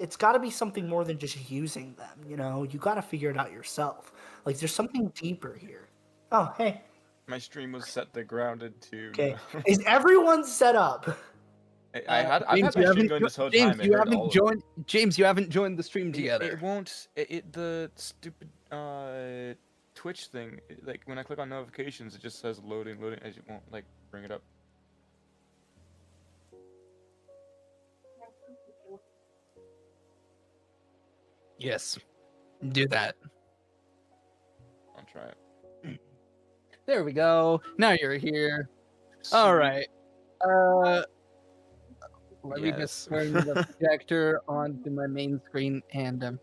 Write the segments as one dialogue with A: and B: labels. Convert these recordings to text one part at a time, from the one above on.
A: It's got to be something more than just using them, you know? You got to figure it out yourself. Like, there's something deeper here. Oh, hey.
B: My stream was set to grounded too.
A: Okay.
B: No.
A: Is everyone set up?
B: I've had
C: James,
B: my
C: you
B: stream
C: haven't
B: going this whole
C: James,
B: time. It
C: you
B: heard
C: haven't
B: all of it.
C: joined. James, you haven't joined the stream together.
B: It won't. The stupid Twitch thing. Like when I click on notifications, it just says loading, loading. As it won't like bring it up.
C: Yes, do that.
B: I'll try it.
C: There we go. Now you're here. All right. Let me just turn the projector onto my main screen, and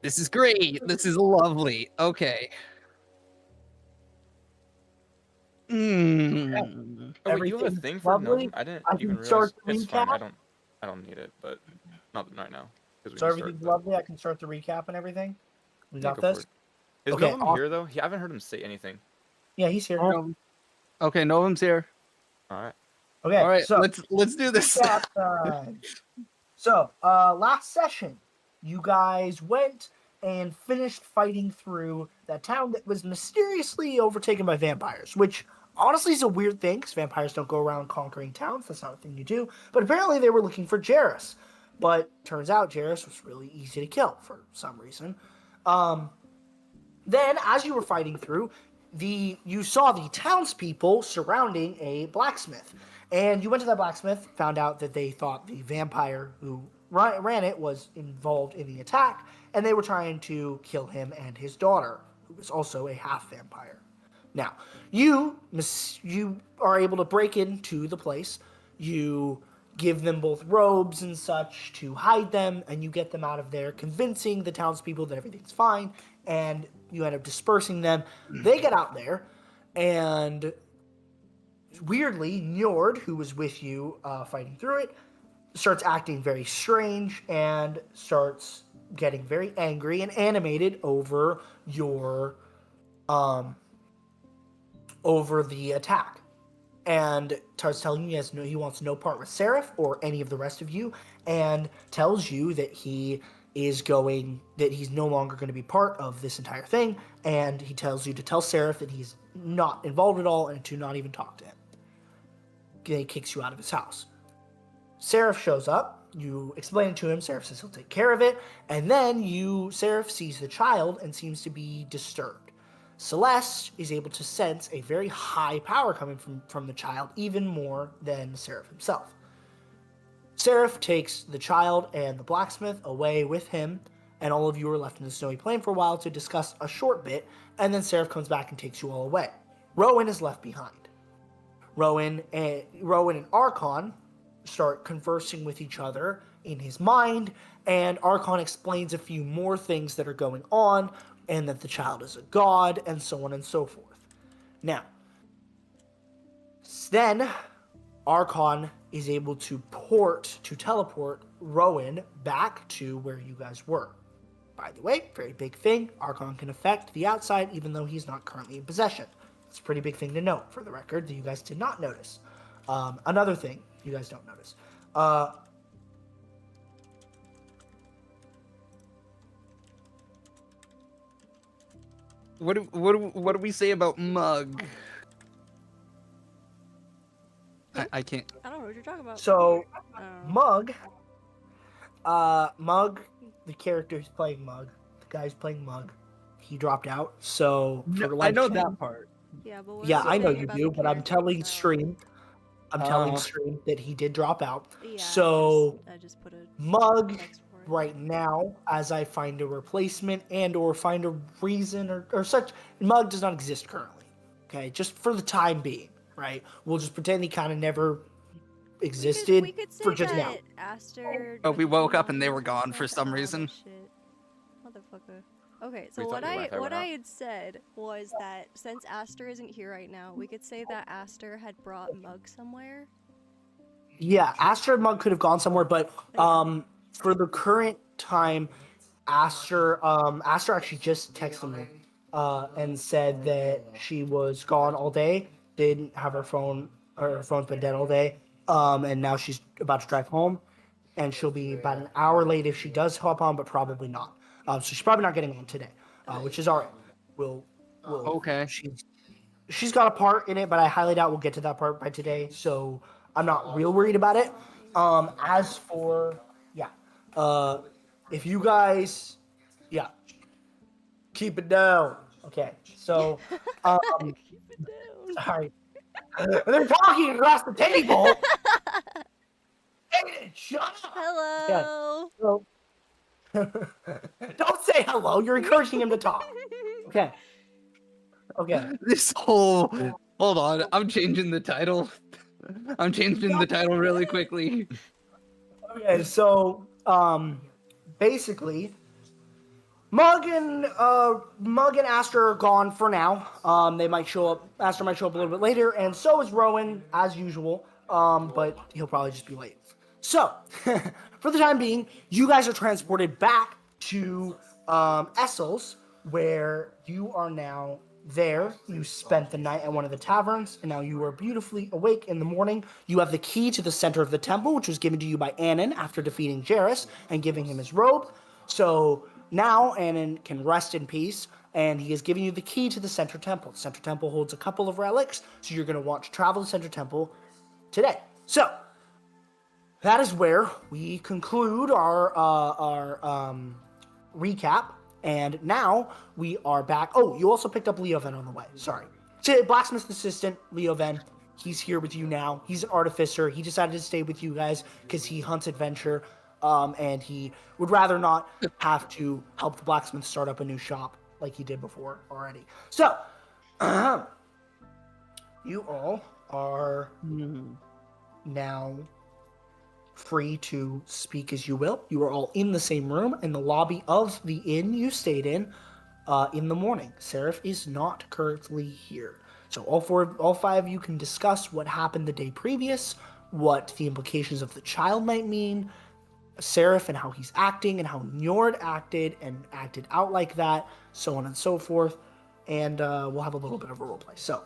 C: this is great. This is lovely. Okay. Mm.
B: Oh wait, you have a
A: Everything's
B: thing for
A: lovely.
B: gnome? I didn't
A: I
B: even
A: can start
B: realize.
A: the
B: It's fine.
A: recap.
B: I don't need it, but not right now.
A: So everything's lovely. I can start the recap and everything. We got
B: go
A: this.
B: for it. Is
A: Okay,
B: Novum here though? I haven't heard him say anything.
A: Yeah, he's here.
C: Okay, Novum's here.
B: All right.
A: Okay,
C: All right,
A: so
C: let's do this.
A: So, last session, you guys went and finished fighting through that town that was mysteriously overtaken by vampires, which honestly is a weird thing, because vampires don't go around conquering towns. That's not a thing you do. But apparently they were looking for Jairus. But turns out Jairus was really easy to kill for some reason. Then, as you were fighting through, you saw the townspeople surrounding a blacksmith. And you went to that blacksmith, found out that they thought the vampire who ran it was involved in the attack, and they were trying to kill him and his daughter, who was also a half vampire. Now, you are able to break into the place. You give them both robes and such to hide them, and you get them out of there, convincing the townspeople that everything's fine, and you end up dispersing them. They get out there, and weirdly, Njord, who was with you fighting through it, starts acting very strange and starts getting very angry and animated over over the attack. And starts telling you he wants no part with Seraph or any of the rest of you, and tells you that he's no longer going to be part of this entire thing, and he tells you to tell Seraph that he's not involved at all and to not even talk to him. He kicks you out of his house. Seraph shows up, you explain it to him, Seraph says he'll take care of it, and then Seraph sees the child and seems to be disturbed. Celeste is able to sense a very high power coming from the child, even more than Seraph himself. Seraph takes the child and the blacksmith away with him, and all of you are left in the snowy plain for a while to discuss a short bit, and then Seraph comes back and takes you all away. Rowan is left behind. Rowan and Archon start conversing with each other in his mind, and Archon explains a few more things that are going on, and that the child is a god, and so on and so forth. Now, then Archon is able to teleport Rowan back to where you guys were. By the way, very big thing, Archon can affect the outside even though he's not currently in possession. It's a pretty big thing to note, for the record, that you guys did not notice. Another thing you guys don't notice.
C: What do we say about Mug? I can't.
D: I don't know what you're talking about.
A: So, Mug, the character who's playing Mug, the guy who's playing Mug, he dropped out. So,
C: I know that part.
D: Yeah, but
A: I know you do, but I'm telling stream. I'm telling stream that he did drop out.
D: Yeah,
A: So
D: I just put a
A: Mug
D: text for it.
A: right now, as I find a replacement and or find a reason or such, Mug does not exist currently. Okay, just for the time being, right? We'll just pretend he kind of never existed
D: We could say
A: for just now.
D: that Aster.
C: Oh, we woke up and they
D: no,
C: were gone for
D: that's
C: some
D: all that
C: reason.
D: shit. Motherfucker. Okay, so
B: We
D: what
B: thought you were
D: I
B: Wi-Fi
D: what
B: went
D: I
B: out.
D: had said was that since Aster isn't here right now, we could say that Aster had brought Mug somewhere.
A: Yeah, Aster and Mug could have gone somewhere, but for the current time, Aster actually just texted me and said that she was gone all day, didn't have her phone, or her phone's been dead all day, and now she's about to drive home, and she'll be about an hour late if she does hop on, but probably not. So she's probably not getting on today, which is all right. We'll
C: Okay.
A: She's got a part in it, but I highly doubt we'll get to that part by today, so I'm not real worried about it. As for if you guys keep it down. Okay, so
D: Keep it down.
A: sorry. They're talking across the table. Hey, shut up.
D: Hello.
A: So, don't say hello. You're encouraging him to talk. Okay.
C: This whole hold on, I'm changing the title. I'm changing the title really quickly.
A: Okay, so basically Mug and Aster are gone for now. They might show up. Aster might show up a little bit later, and so is Rowan as usual. But he'll probably just be late. So, for the time being, you guys are transported back to Essel's, where you are now there. You spent the night at one of the taverns, and now you are beautifully awake in the morning. You have the key to the center of the temple, which was given to you by Anon after defeating Jairus and giving him his robe. So now Anon can rest in peace, and he is giving you the key to the center temple. The center temple holds a couple of relics, so you're going to want to travel to center temple today. So that is where we conclude our recap. And now we are back. Oh, you also picked up Leoven on the way. Sorry. So, blacksmith assistant, Leoven. He's here with you now. He's an artificer. He decided to stay with you guys because he hunts adventure. And he would rather not have to help the blacksmith start up a new shop like he did before already. So, you all are now free to speak as you will. You are all in the same room in the lobby of the inn you stayed in the morning. Seraph is not currently here. So all five of you can discuss what happened the day previous, what the implications of the child might mean, Seraph and how he's acting and how Njord acted and acted out like that, so on and so forth. And we'll have a little bit of a role play. So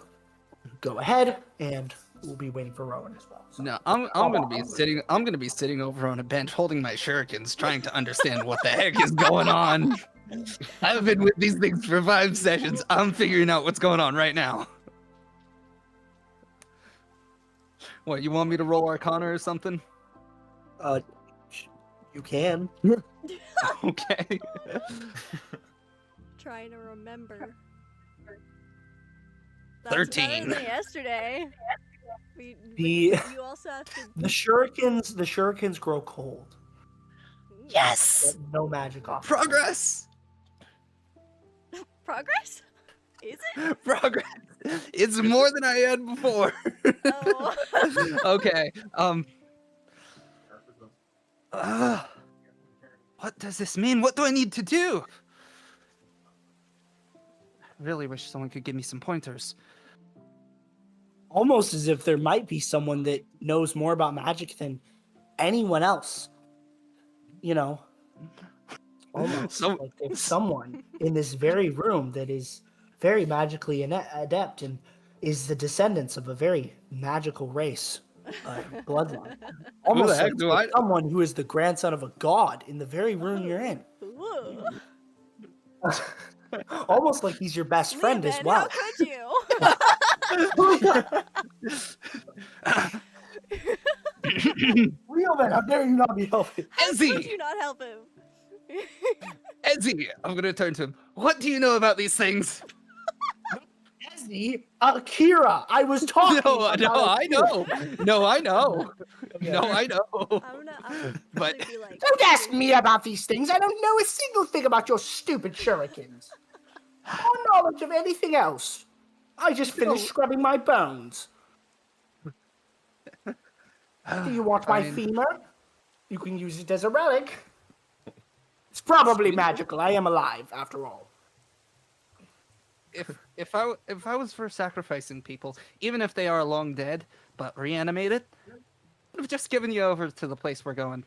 A: go ahead, and we'll be waiting for Rowan as well. So.
C: No, I'm gonna be sitting. I'm gonna be sitting over on a bench, holding my shurikens, trying to understand what the heck is going on. I've been with these things for 5 sessions. I'm figuring out what's going on right now. What, you want me to roll Arcana or something?
A: You can.
C: Okay.
D: Trying to remember.
C: 13.
D: Better than yesterday.
A: The
D: You also have to.
A: the shurikens grow cold.
C: Yes.
A: No magic off.
C: Progress.
D: Progress? Is it?
C: Progress. It's more than I had before.
D: Oh.
C: Okay. What does this mean? What do I need to do? I really wish someone could give me some pointers.
A: Almost as if there might be someone that knows more about magic than anyone else. You know, almost like there's someone in this very room that is very magically adept and is the descendants of a very magical race, bloodline. Almost
C: heck
A: like
C: do
A: there's
C: I-
A: someone who is the grandson of a god in the very room you're in.
D: Whoa.
A: Almost like he's your best friend as
D: Leoben,
A: well.
D: How could you?
A: Real man, how dare you not be helping?
D: How could
C: Ezzy!
D: you not help him?
C: Ezzy! I'm gonna turn to him. What do you know about these things?
A: Ezzy, Akira. I was talking.
C: No,
A: about
C: I
A: Akira.
C: know. No, I know.
A: Okay.
C: No, I know.
D: I'm gonna
C: But-
D: probably be like.
A: Don't ask me about these things. I don't know a single thing about your stupid shurikens. Or knowledge of anything else. I just finished scrubbing my bones. Do you want my
C: Fine.
A: femur? You can use it as a relic. It's probably
C: Sweet.
A: magical. I am alive, after all.
C: If I was for sacrificing people, even if they are long dead but reanimated, I'd have just given you over to the place we're going.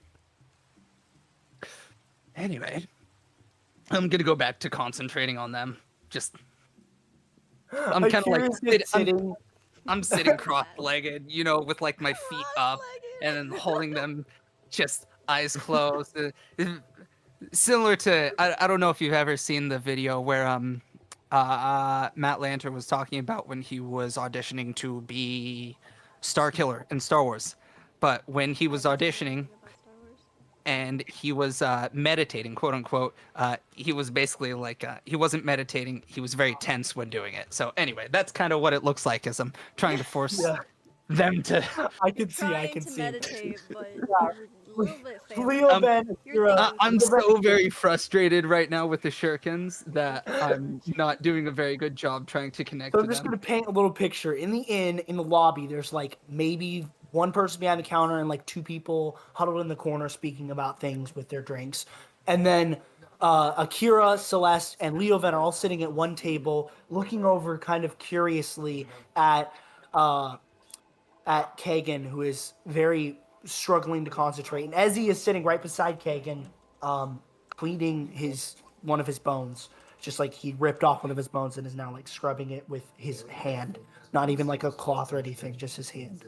C: Anyway, I'm gonna go back to concentrating on them. Just I'm kind of like
A: Akira's just sitting.
C: I'm sitting cross-legged, you know, with like my feet up and then holding them, just eyes closed. Similar to I don't know if you've ever seen the video where Matt Lanter was talking about when he was auditioning to be Starkiller in Star Wars, but when he was auditioning and he was meditating, quote unquote, he was basically like he wasn't meditating, he was very tense when doing it. So anyway, that's kind of what it looks like as I'm trying to force
A: Yeah.
C: them to.
A: I can see. I
D: Trying
A: can
D: to
A: see.
D: meditate, but
A: Yeah.
D: a little bit failing.
A: Leo, Ben,
D: You're
A: Akira.
C: I'm so very frustrated right now with the shurikens that I'm not doing a very good job trying to connect
A: So
C: to
A: I'm just
C: them.
A: gonna paint a little picture. In the inn, in the lobby, there's like maybe one person behind the counter and like two people huddled in the corner speaking about things with their drinks. And then Akira, Celeste, and Leoven are all sitting at one table, looking over kind of curiously at Kagan, who is very struggling to concentrate. And Ezzy is sitting right beside Kagan, cleaning one of his bones. Just like he ripped off one of his bones and is now like scrubbing it with his hand. Not even like a cloth or anything, just his hand.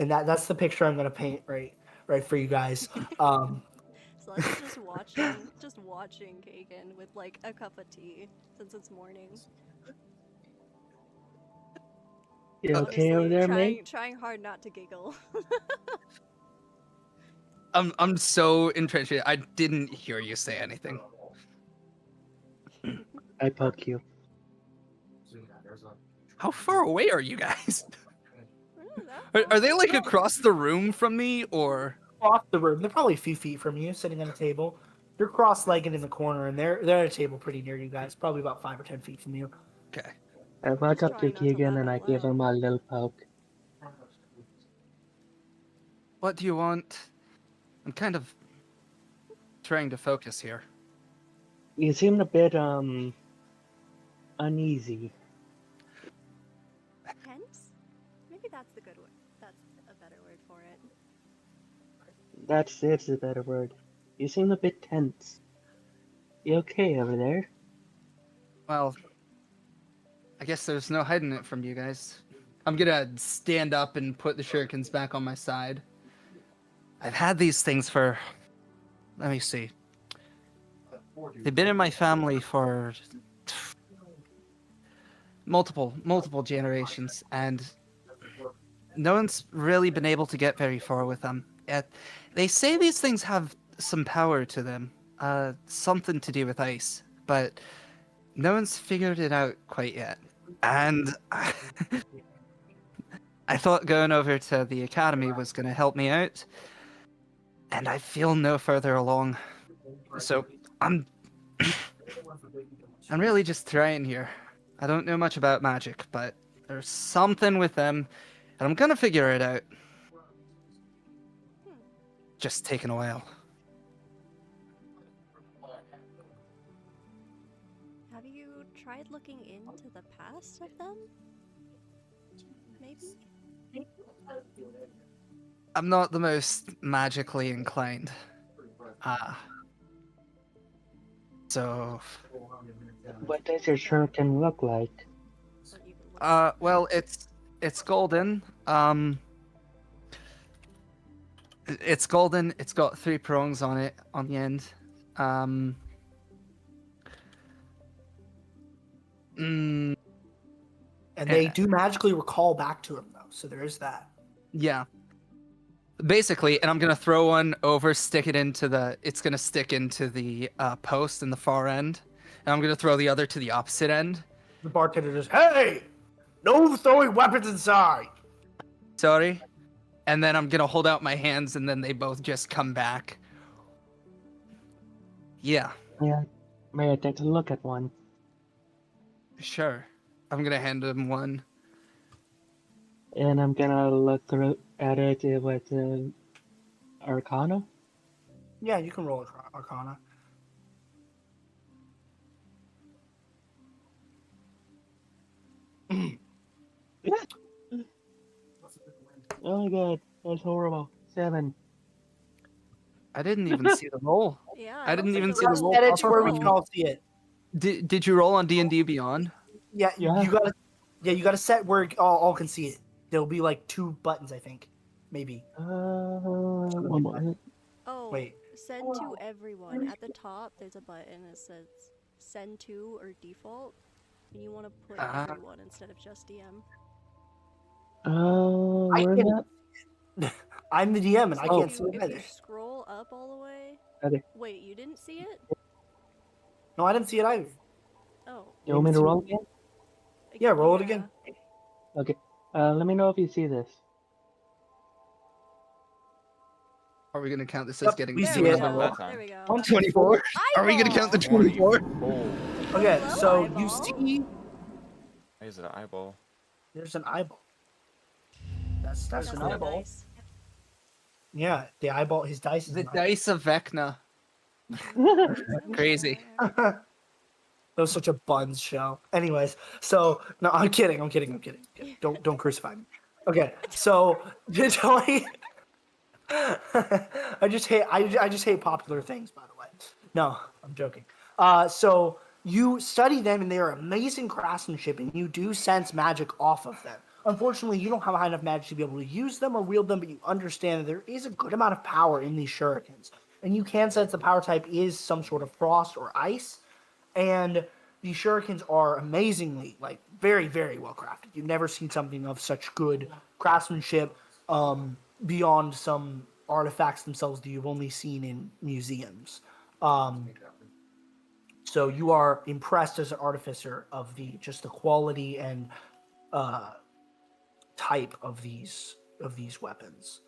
A: And that's the picture I'm gonna paint right for you guys.
D: So let's just watching Kagan with like a cup of tea since it's morning.
E: You okay over there, mate?
D: Trying hard not to giggle.
C: I'm so entrenched. I didn't hear you say anything.
E: I poke you.
C: How far away are you guys?
D: That
C: Are they like across the room from me, or?
A: Off the room, they're probably a few feet from you, sitting on a table. You're cross-legged in the corner, and they're at a table pretty near you guys, probably about 5 or 10 feet from you.
C: Okay.
E: I walk up to
D: trying not to
E: Keegan
D: laugh
E: and I
D: out
E: give
D: loud.
E: him a little poke.
C: What do you want? I'm kind of trying to focus here.
E: You seemed a bit uneasy.
D: Tense? Maybe that's the good word. That's a better word for it.
E: It's a better word. You seem a bit tense. You okay over there?
C: Well, I guess there's no hiding it from you guys. I'm gonna stand up and put the shurikens back on my side. I've had these things for, let me see. They've been in my family for multiple generations, and no one's really been able to get very far with them. Yet they say these things have some power to them, something to do with ice, but no one's figured it out quite yet. And I thought going over to the academy was going to help me out, and I feel no further along. So I'm really just trying here. I don't know much about magic, but there's something with them, and I'm gonna figure it out. Just taking a while.
D: Have you tried looking into the past of them? Maybe?
C: I'm not the most magically inclined. So,
E: What does your shuriken look like?
D: Or even look
C: well, it's golden. It's golden. It's got 3 prongs on it on the end. Mm,
A: And they
C: Yeah.
A: do magically recall back to him, though, so there is that.
C: yeah. Basically, and I'm gonna throw one over, stick it into the. It's gonna stick into the post in the far end, and I'm gonna throw the other to the opposite end.
A: The bartender just, hey! No throwing weapons inside.
C: Sorry. And then I'm gonna hold out my hands, and then they both just come back. Yeah,
E: May I take a look at one?
C: sure. I'm gonna hand him one.
E: And I'm gonna look through at it with Arcana.
A: Yeah, you can roll Arcana.
E: Oh my god, that's horrible. 7.
C: I didn't even see the roll.
D: Yeah,
C: I didn't
D: don't
C: even
D: the
C: see the
A: Just
C: roll.
D: roll.
A: edit to
C: proper
A: where we
C: from-
A: can all see it.
C: Did you roll on D&D Beyond?
A: Yeah,
E: Yeah.
A: you gotta set where all can see it. There'll be like 2 buttons, I think, maybe.
E: One moment.
D: Oh,
A: Wait.
D: send to everyone. At the top, there's a button that says send to or default, and you want to put everyone instead of just DM.
A: I
E: Where's
A: can-
E: that?
A: I'm the DM and I
E: Oh.
A: can't see it
D: If
A: either.
D: you scroll up all the way.
E: Okay.
D: Wait, you didn't see it?
A: No, I didn't see it either.
D: Oh.
E: You want me to roll again?
A: Yeah, roll it again.
E: Okay. Let me know if you see this.
C: Are we gonna count this
A: Yep,
C: as getting
A: we
D: There
A: see
D: we
A: it.
D: go.
B: That time.
D: There we go.
C: 24? Are we gonna count the
D: Eyeball!
C: 24?
B: Oh,
A: Okay,
D: Hello,
A: so you
D: eyeball.
A: see
B: why is it an eyeball?
A: there's an eyeball. That's
D: That's
A: an
D: not
A: eyeball.
D: nice.
A: Yeah, the eyeball. His dice is
C: The
A: an eyeball.
C: dice of Vecna. Crazy.
A: That was such a buns show. Anyways, so no, I'm kidding. Don't crucify me. Okay, so Joey, I just hate popular things. By the way, no, I'm joking. So you study them, and they are amazing craftsmanship, and you do sense magic off of them. Unfortunately, you don't have high enough magic to be able to use them or wield them, but you understand that there is a good amount of power in these shurikens, and you can sense the power type is some sort of frost or ice. And these shurikens are amazingly, like, very, very well crafted. You've never seen something of such good craftsmanship beyond some artifacts themselves that you've only seen in museums. So you are impressed as an artificer of the quality and type of these weapons.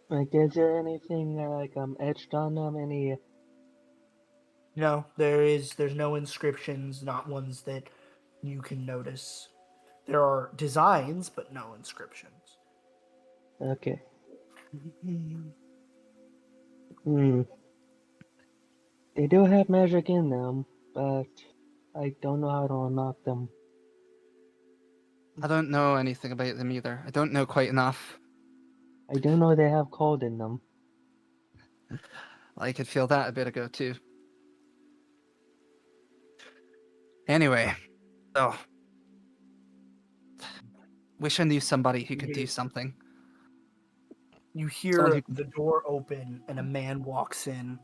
E: Like, is there anything like etched on them? Any?
A: No, there's no inscriptions, not ones that you can notice. There are designs, but no inscriptions.
E: Okay. Hmm. They do have magic in them, but I don't know how to unlock them.
C: I don't know anything about them either. I don't know quite enough.
E: I do know they have cold in them.
C: I could feel that a bit ago too. Anyway, so wish I knew somebody who could do something.
A: You hear the door open and a man walks in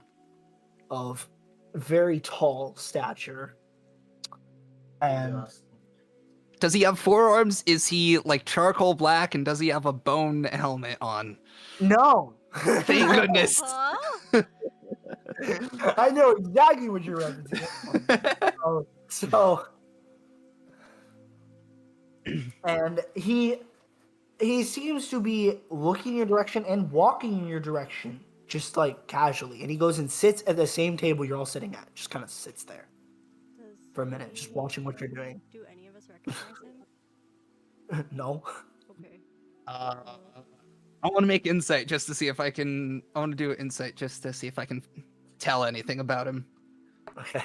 A: of very tall stature. And
C: Does he have forearms? Is he like charcoal black? And does he have a bone helmet on?
A: no.
C: Thank goodness.
D: Huh?
A: I know exactly what you're referencing. So and he seems to be looking in your direction and walking in your direction, just like casually. And he goes and sits at the same table you're all sitting at. Just kind of sits there
D: Does
A: for a minute, just watching what you're doing.
D: Do any of us recognize him?
A: No.
D: Okay.
C: I want to make insight just to see if I can. I want to do insight just to see if I can tell anything about him.
A: Okay.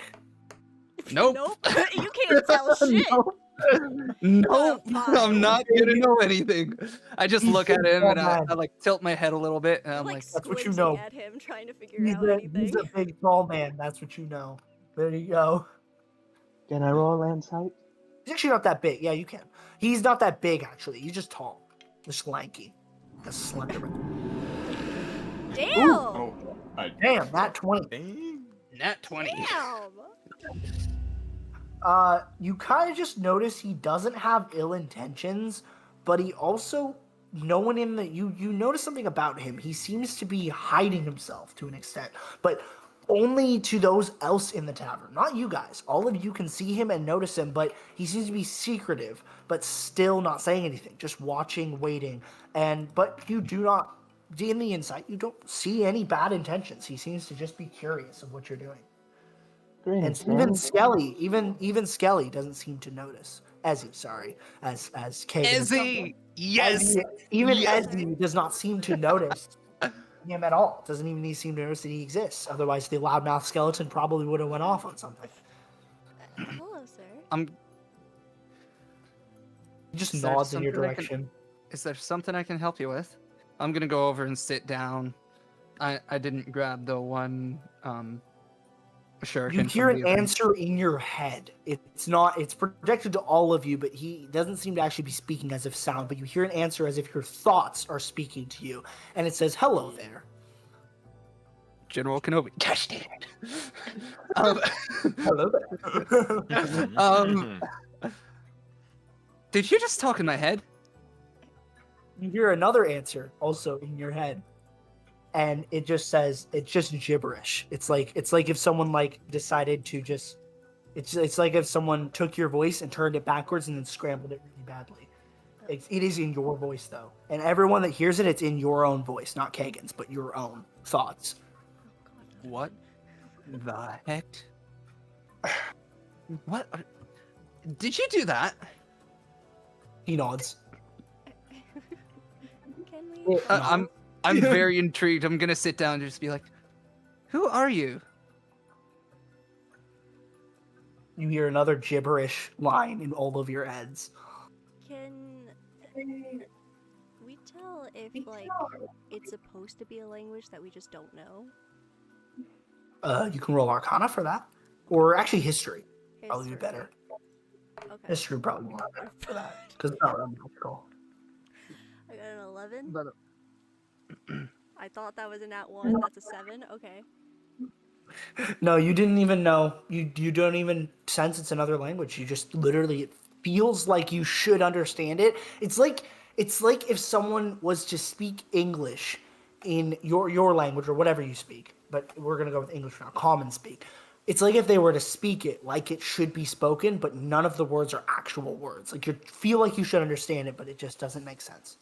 C: Nope.
D: Nope. You can't tell shit.
C: Nope.
D: Fine.
C: I'm not gonna know anything. I just look at him and I like tilt my head a little bit and
D: You're
C: I'm
D: like
C: like,
A: That's what you
D: squinting
A: know.
D: at him, trying to figure
A: He's
D: out
A: a
D: anything.
A: big tall man. That's what you know. There you go.
E: Can I roll insight?
A: He's actually not that big. Yeah, you can. He's not that big actually. He's just tall, just lanky, a slender man.
D: Damn.
B: Oh,
A: Damn, that 20.
B: dang.
C: nat 20.
D: Damn.
A: You kind of just notice he doesn't have ill intentions, but he also, knowing him, that you notice something about him. He seems to be hiding himself to an extent, but only to those else in the tavern, not you guys. All of you can see him and notice him, but he seems to be secretive, but still not saying anything, just watching, waiting. But you do not, in the insight, you don't see any bad intentions. He seems to just be curious of what you're doing. And
E: Great,
A: even
E: man.
A: Skelly, even Skelly doesn't seem to notice. Ezzy, sorry, as Kagan.
C: Ezzy! Yes!
A: Even
C: Yes!
A: Ezzy does not seem to notice him at all. Doesn't even seem to notice that he exists. Otherwise, the loudmouth skeleton probably would have went off on something.
D: Hello, sir.
A: He just
C: Is there
A: nods in your
C: something I can-
A: direction.
C: Is there something I can help you with? I'm gonna go over and sit down. I didn't grab the one shuriken.
A: You hear
C: from
A: an
C: the other-
A: answer in your head. It's projected to all of you, but he doesn't seem to actually be speaking as if sound, but you hear an answer as if your thoughts are speaking to you. And it says, "Hello there."
C: General Kenobi. Gosh dang it.
A: Hello there.
C: Did you just talk in my head?
A: You hear another answer also in your head. And it just says, it's just gibberish. It's like if someone like decided to just, it's like if someone took your voice and turned it backwards and then scrambled it really badly. It is in your voice though. And everyone that hears it, it's in your own voice, not Kagan's, but your own thoughts.
C: What the heck? What? Did you do that?
A: He nods.
D: Can we?
C: I'm very intrigued. I'm gonna sit down and just be like, "Who are you?"
A: You hear another gibberish line in all of your heads.
D: Can we tell if like it's supposed to be a language that we just don't know?
A: You can roll Arcana for that, or actually History. Probably be
D: History.
A: better.
D: Okay.
A: History probably be better for that because it's not really magical.
D: I got an 11.
C: But
D: I thought that was a nat 1. That's a 7. Okay.
A: No, you didn't even know. You don't even sense it's another language. You just literally, it feels like you should understand it. It's like if someone was to speak English in your language or whatever you speak, but we're gonna go with English now, common speak. It's like if they were to speak it like it should be spoken, but none of the words are actual words. Like you feel like you should understand it, but it just doesn't make sense.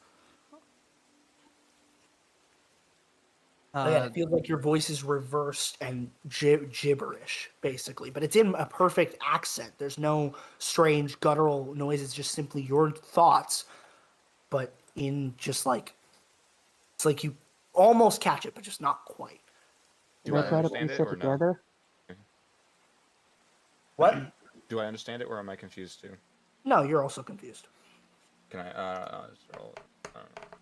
A: Again, it feels like your voice is reversed and gibberish, basically. But it's in a perfect accent. There's no strange guttural noise. It's just simply your thoughts, but in just like, it's like you almost catch it, but just not quite.
E: Can I try to
B: understand
E: piece
B: it
E: it
B: or no?
E: together?
A: What?
B: Do I understand it or am I confused too?
A: No, you're also confused.
B: Can I just roll? I don't know.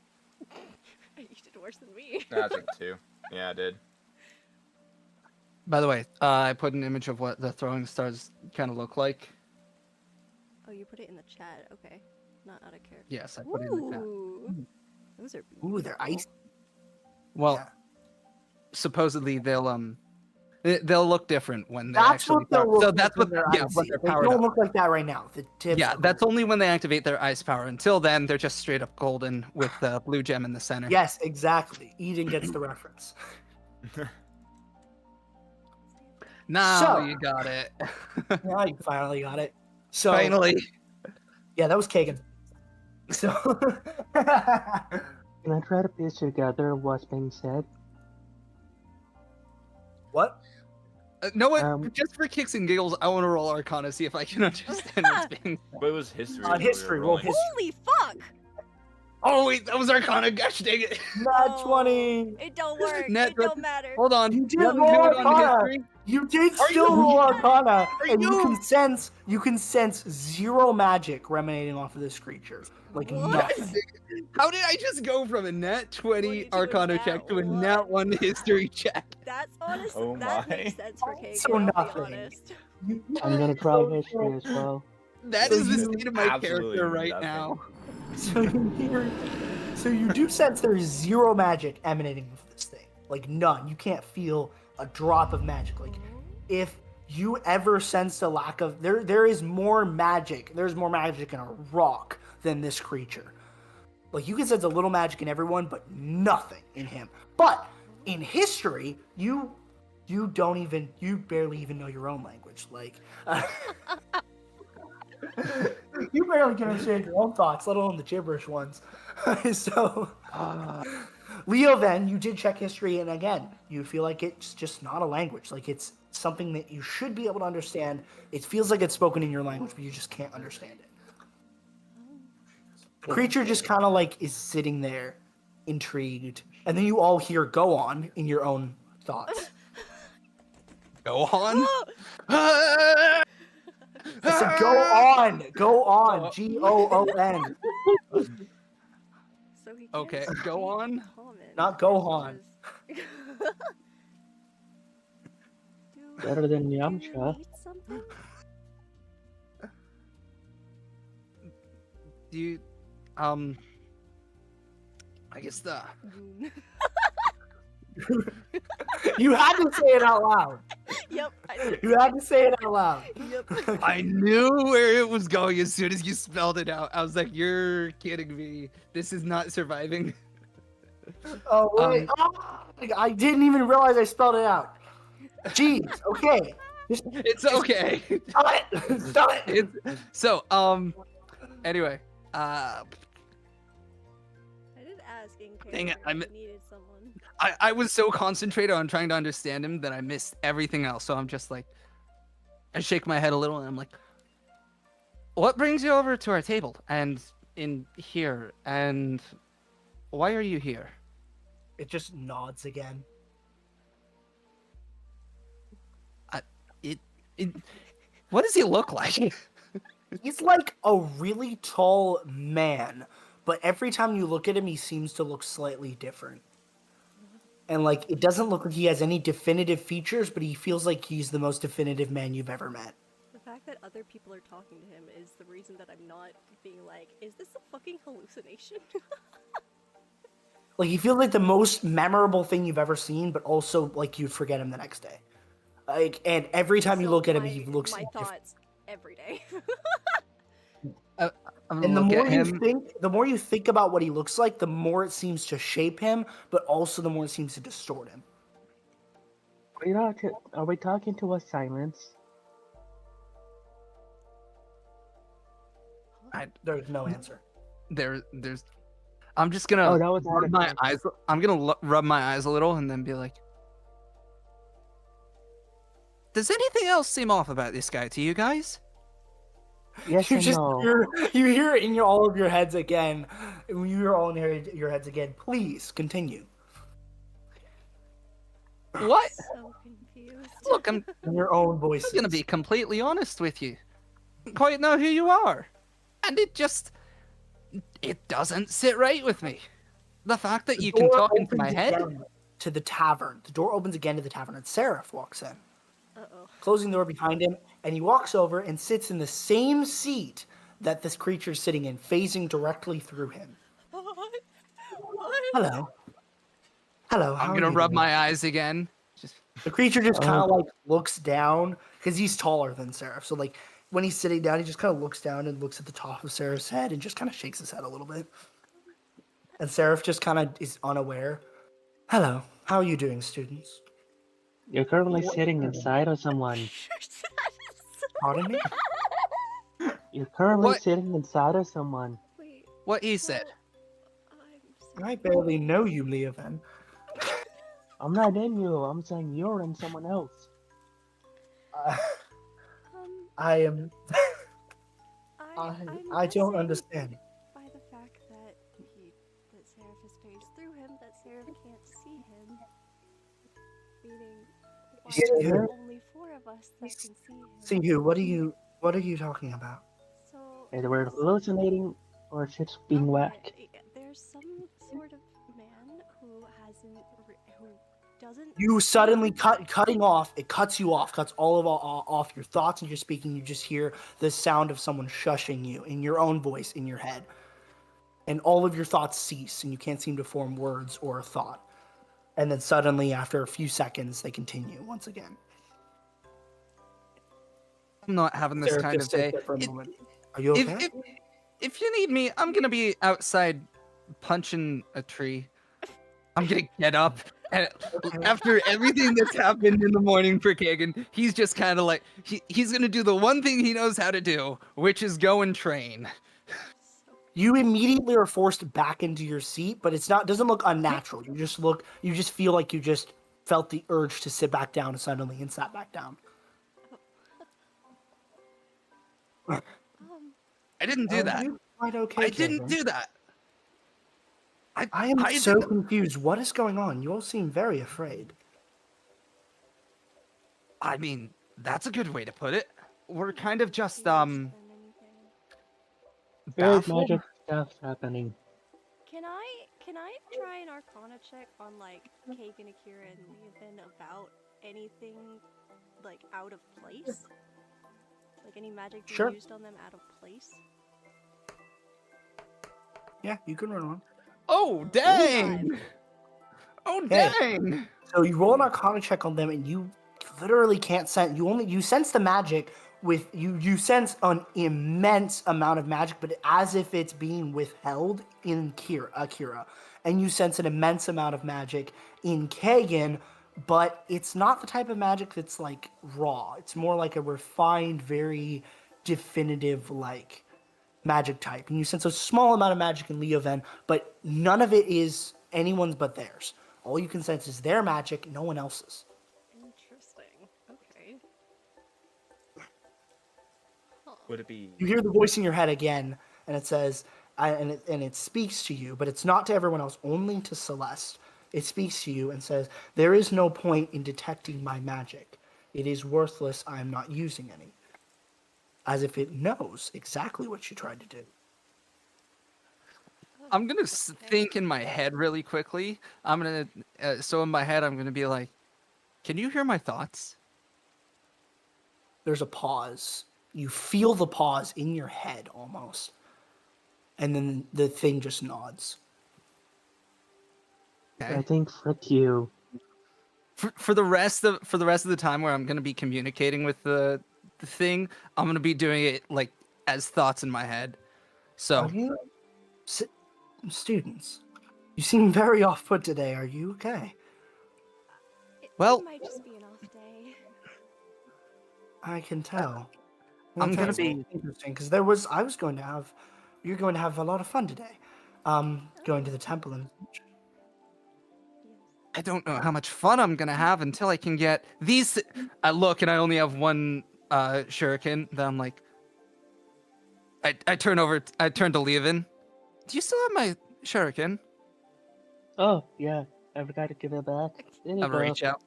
D: You did worse than me.
B: Nah, I took 2. Yeah, I did.
C: by the way, I put an image of what the throwing stars kind of look like.
D: Oh, you put it in the chat. Okay. Not out of character.
C: Yes, I put it in the chat.
D: Ooh. Those are beautiful.
A: Ooh, they're ice.
C: Well,
A: Yeah.
C: supposedly they'll look different when they
A: That's
C: actually
A: what they'll
C: power.
A: look
C: So
A: like
C: that's
A: when
C: what
A: they're
C: yeah,
A: icy.
C: when they're
A: They
C: powered
A: don't
C: up.
A: look like that right now. The tips
C: Yeah,
A: are
C: that's
A: gold.
C: only when they activate their ice power. Until then, they're just straight up golden with the blue gem in the center.
A: Yes, exactly. Eden gets the reference.
C: Now
A: So-
C: you got it.
A: Now you finally got it. So
C: Finally.
A: yeah, that was Kagan. So
E: Can I try to piece together what's being said?
A: what?
C: No, what?
E: Um,
C: Just for kicks and giggles, I want to roll Arcana, see if I can understand what's being said.
B: But it was history.
A: On
B: is what we were
A: history, roll
B: rolling.
A: history.
D: Holy fuck!
C: Oh, wait, that was Arcana. Gosh dang it.
A: Nat
D: Oh,
A: 20.
D: It don't work.
C: Nat
D: It don't matter.
C: Hold on.
A: You did
C: Let me
A: roll
C: do it on
A: Arcana.
C: history.
A: You did
C: Are
A: still
C: you-
A: roll Arcana, and you
C: you-
A: can sense zero magic emanating off of this creature. Like
D: What?
A: nothing.
C: How did I just go from a nat 20
D: What, you did a
C: Arcana
D: nat
C: check to a
D: one?
C: nat 1 history check?
D: That's honest.
B: Oh
D: that
B: my.
D: makes sense for Kagan.
A: So
D: I'll
A: nothing.
D: be honest.
E: I'm gonna try history as well.
C: That
A: So
C: is the
A: you-
C: state of my
B: Absolutely
C: character right
B: nothing.
C: now.
A: So you do sense there's zero magic emanating from this thing. Like none. You can't feel a drop of magic. Like if you ever sensed a lack of there is more magic. There's more magic in a rock than this creature. Like you can sense a little magic in everyone, but nothing in him. But in history, you you barely even know your own language. Like, you barely can understand your own thoughts, let alone the gibberish ones. So, Leo, then you did check history, and again, you feel like it's just not a language. Like it's something that you should be able to understand. It feels like it's spoken in your language, but you just can't understand it. The creature just kind of like is sitting there, intrigued, and then you all hear "go on" in your own thoughts.
C: Go on.
A: I said, "Go on, go on." Goon.
D: So he can't
C: Okay,
D: speak
C: go on.
D: common,
A: Not
D: as
A: Gohan.
D: well as-
E: Better than
D: Do you
E: Yamcha.
D: need something?
C: Do you, I guess the
D: Goon.
A: You had to say it out loud.
D: Yep. I did.
A: You had to say it out loud.
D: Yep.
C: I knew where it was going as soon as you spelled it out. I was like, "You're kidding me! This is not surviving."
A: Oh wait, I didn't even realize I spelled it out. Jeez. Okay.
C: It's okay.
A: Stop it. Stop it.
C: So, anyway,
D: I did ask in case
C: Dang it,
D: you needed someone.
C: I was so concentrated on trying to understand him that I missed everything else. So I'm just like, I shake my head a little and I'm like, "What brings you over to our table and in here? And why are you here?"
A: It just nods again.
C: What does he look like?
A: He's like a really tall man, but every time you look at him, he seems to look slightly different. And like, it doesn't look like he has any definitive features, but he feels like he's the most definitive man you've ever met.
D: The fact that other people are talking to him is the reason that I'm not being like, is this a fucking hallucination?
A: Like, he feels like the most memorable thing you've ever seen, but also like you'd forget him the next day. Like, and every time you
D: So
A: look at him,
D: my-
A: he looks
D: my
A: different.
D: thoughts every day.
C: I'm
A: And the
C: gonna look
A: more
C: at
A: you
C: him.
A: think, the more you think about what he looks like, the more it seems to shape him, but also the more it seems to distort him.
E: Are we talking to a silence?
A: There's no answer.
C: There's. I'm just gonna
E: Oh, that was
C: rub my
E: adequate.
C: eyes. I'm gonna rub my eyes a little and then be like, "Does anything else seem off about this guy to you guys?"
E: Yes
A: You
E: and
A: just
E: no.
A: you hear it in all of your heads again. And when you hear all in your heads again, please continue.
C: What?
D: So confused.
C: Look, I'm
A: In your own voices.
C: gonna be completely honest with you. I don't quite know who you are, and it doesn't sit right with me. The fact that
A: The
C: you can
A: door
C: talk into
A: opens
C: my head.
A: again to the tavern. The door opens again to the tavern, and Seraph walks in,
D: Uh-oh.
A: closing the door behind him, and he walks over and sits in the same seat that this creature's sitting in, facing directly through him.
D: What?
A: Hello. Hello. How
C: I'm
A: are
C: gonna
A: you
C: rub
A: doing?
C: my eyes again. Just
A: The creature just
E: Oh.
A: kind of like looks down because he's taller than Seraph. So like when he's sitting down, he just kind of looks down and looks at the top of Seraph's head and just kind of shakes his head a little bit. And Seraph just kind of is unaware. Hello. How are you doing, students?
E: You're currently sitting inside of someone.
A: Pardon me?
E: You're currently
C: What?
E: sitting inside of someone.
D: Wait.
C: what he said.
D: I'm
A: I barely know you, Leovan.
E: I'm not in you. I'm saying you're in someone else.
A: I am.
D: I'm
A: I don't
D: guessing
A: understand.
D: by the fact that Seraph is phased through him, that Seraph can't see him. Meaning, why
A: See
D: are there
A: who?
D: only 4 of us that can see him?
A: See who? What are you talking about?
D: So
E: Either we're hallucinating or it's just being whacked.
D: there's some sort of man who who doesn't.
A: You suddenly cutting off. It cuts you off. Cuts all off your thoughts and your speaking. You just hear the sound of someone shushing you in your own voice in your head, and all of your thoughts cease, and you can't seem to form words or a thought. And then suddenly, after a few seconds, they continue once again.
C: I'm not having this
A: Seraph
C: kind of
A: just sits
C: day.
A: there for a moment. Are you okay?
C: If you need me, I'm gonna be outside punching a tree. I'm gonna get up And after everything that's happened in the morning for Kagan, he's just kind of like he's gonna do the one thing he knows how to do, which is go and train.
A: You immediately are forced back into your seat, but doesn't look unnatural. You just feel like you just felt the urge to sit back down suddenly and sat back down.
C: I didn't do
A: Are
C: that.
A: you quite okay,
C: I didn't
A: Kagan?
C: do that.
A: I am
C: I
A: so
C: didn't-
A: confused. What is going on? You all seem very afraid.
C: I mean, that's a good way to put it. We're kind of just
D: Do you understand anything?
E: Very
C: baffled.
E: magic stuff's happening.
D: Can I try an Arcana check on like Kagan, Akira, and Leovan about anything like out of place? Like any magic being
A: Sure.
D: used on them out of place?
A: Yeah, you can run on.
C: Oh dang! Oh
A: Hey.
C: dang!
A: So you roll an Arcana check on them, and you literally can't sense. You sense the magic with you. You sense an immense amount of magic, but as if it's being withheld in Akira, and you sense an immense amount of magic in Kagan, but it's not the type of magic that's like raw. It's more like a refined, very definitive like magic type. And you sense a small amount of magic in Leoven, but none of it is anyone's but theirs. All you can sense is their magic, no one else's.
D: Interesting. Okay. Huh.
B: Would it be?
A: You hear the voice in your head again, and it says, and it speaks to you, but it's not to everyone else, only to Celeste. It speaks to you and says, "There is no point in detecting my magic. It is worthless. I am not using any." As if it knows exactly what you tried to do.
C: I'm gonna think in my head really quickly. I'm gonna so in my head I'm gonna be like, "Can you hear my thoughts?"
A: There's a pause. You feel the pause in your head almost. And then the thing just nods.
C: Okay.
E: I think frick you.
C: For the rest of the time where I'm gonna be communicating with the thing, I'm gonna be doing it like as thoughts in my head. So
A: Are you students? You seem very off put today. Are you okay?
C: Well-
D: It might just be an off day.
A: I can tell.
C: I'm gonna
A: That's
C: be-
A: interesting because you're going to have a lot of fun today. Going to the temple and
D: Yes.
C: I don't know how much fun I'm gonna have until I can get these. I look and I only have one shuriken. Then I'm like, I turn to Leovan. Do you still have my shuriken?
E: Oh, yeah. I forgot to give it back. There you
C: I'm gonna
E: go.
C: reach out.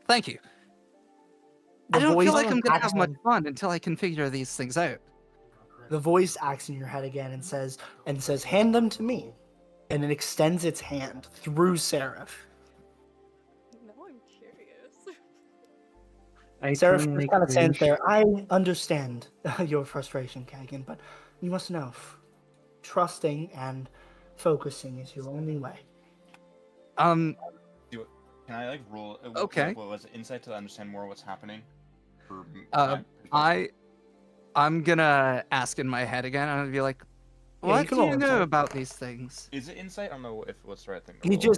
C: Thank you.
A: the
C: I don't
A: voice
C: feel like I'm gonna
A: acts
C: have much
A: in-
C: fun until I can figure these things out.
A: The voice acts in your head again and says, "Hand them to me," and it extends its hand through Seraph.
D: Now I'm curious.
E: I
A: Seraph
E: can
A: just
E: make
A: kind of stands
E: range.
A: there. I understand your frustration, Kagan, but you must know, trusting and focusing is your only way.
B: Can I like roll?
C: Okay.
B: What was it? Insight to understand more what's happening? For
C: I'm gonna ask in my head again. I'm gonna be like,
A: Yeah, you
C: "What
A: can
C: do
A: roll
C: you know
A: insight.
C: about these things?"
B: Is it insight? I don't know if what's the right thing. To
A: He
B: roll.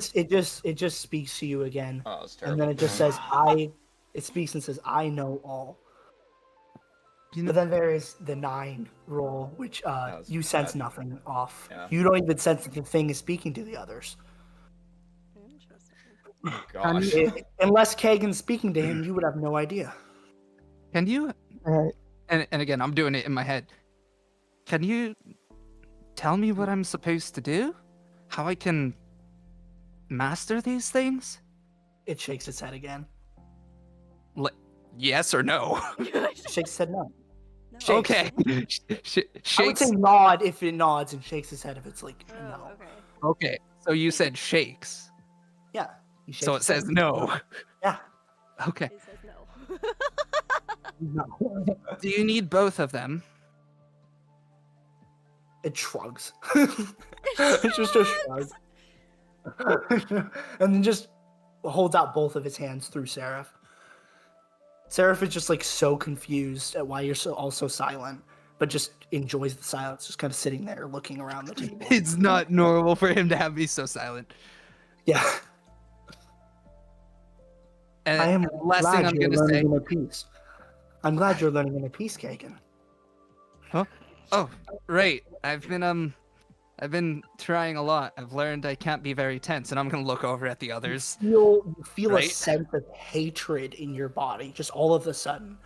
A: it just speaks to you again,
B: Oh, it's terrible.
A: and then it just says, It speaks and says, "I know all."
C: You know,
A: But then there is the 9 roll, which
B: was
A: you sense
B: bad.
A: nothing off.
B: Yeah.
A: You don't even sense that the thing is speaking to the others.
D: Interesting.
B: Oh, gosh.
A: Unless Kagan's speaking to him, you would have no idea.
C: can you?
E: Uh,
C: And again, I'm doing it in my head. Can you tell me what I'm supposed to do? How I can master these things?
A: It shakes its head again.
C: Yes or no?
A: It shakes its head no.
D: No.
A: Shakes.
C: Okay.
A: I would
C: Shakes.
A: say nod if it nods and shakes its head if it's like
D: Oh,
A: no.
D: okay.
C: Okay. So you said shakes.
A: Yeah. He shakes
C: So it
A: its head.
C: says no.
A: Yeah.
C: Okay.
D: It says no.
A: No.
C: Do you need both of them?
A: It shrugs. It's just a shrug. And then just holds out both of his hands through Seraph. Seraph is just like so confused at why you're so silent, but just enjoys the silence, just kind of sitting there looking around the table.
C: It's not normal for him to have me so silent.
A: Yeah. I am
C: and last thing
A: glad
C: I'm
A: you're
C: gonna
A: learning
C: say.
A: inner peace. I'm glad you're learning inner peace, Kagan.
C: Huh? Oh, right. I've been trying a lot. I've learned I can't be very tense, and I'm gonna look over at the others.
A: You feel a
C: Right?
A: sense of hatred in your body, just all of a sudden,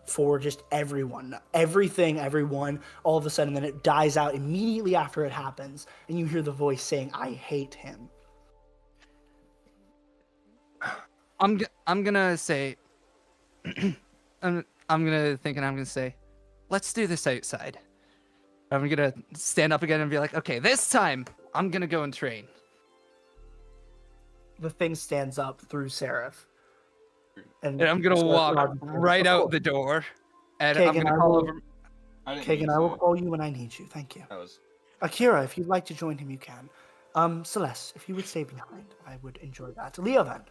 A: for just everyone, everything, everyone. All of a sudden, then it dies out immediately after it happens, and you hear the voice saying, "I hate him."
C: I'm gonna say, I'm gonna think, and I'm gonna say, let's do this outside. I'm gonna stand up again and be like, okay, this time I'm gonna go and train.
A: The thing stands up through Seraph,
C: And I'm gonna
A: Seraph
C: walk
A: nods,
C: right
A: "Of
C: out
A: course.
C: the door, and I'm
A: Kagan,
C: gonna
A: I
C: call
A: will.
C: over.
B: I didn't
A: Kagan,
B: mean
A: I will
B: to.
A: call you when I need you. Thank you.
B: That was.
A: Akira, if you'd like to join him, you can. Celeste, if you would stay behind, I would enjoy that. Leo, then,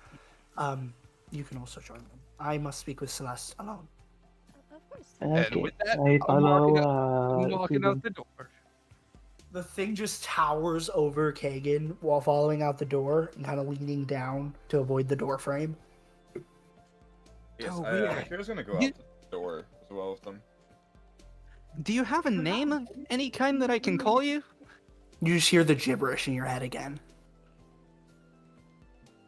A: you can also join them. I must speak with Celeste alone.
D: Of course.
C: And
E: Okay,
C: with that,
E: I
C: I'm walking
E: follow
C: out
E: Keegan.
C: the door.
A: The thing just towers over Kagan while following out the door and kind of leaning down to avoid the door frame.
B: Yes,
C: Oh, weird.
B: Akira's gonna go
C: You-
B: out the door as well with them.
C: Do you have a name of any kind that I can call you?
A: You just hear the gibberish in your head again.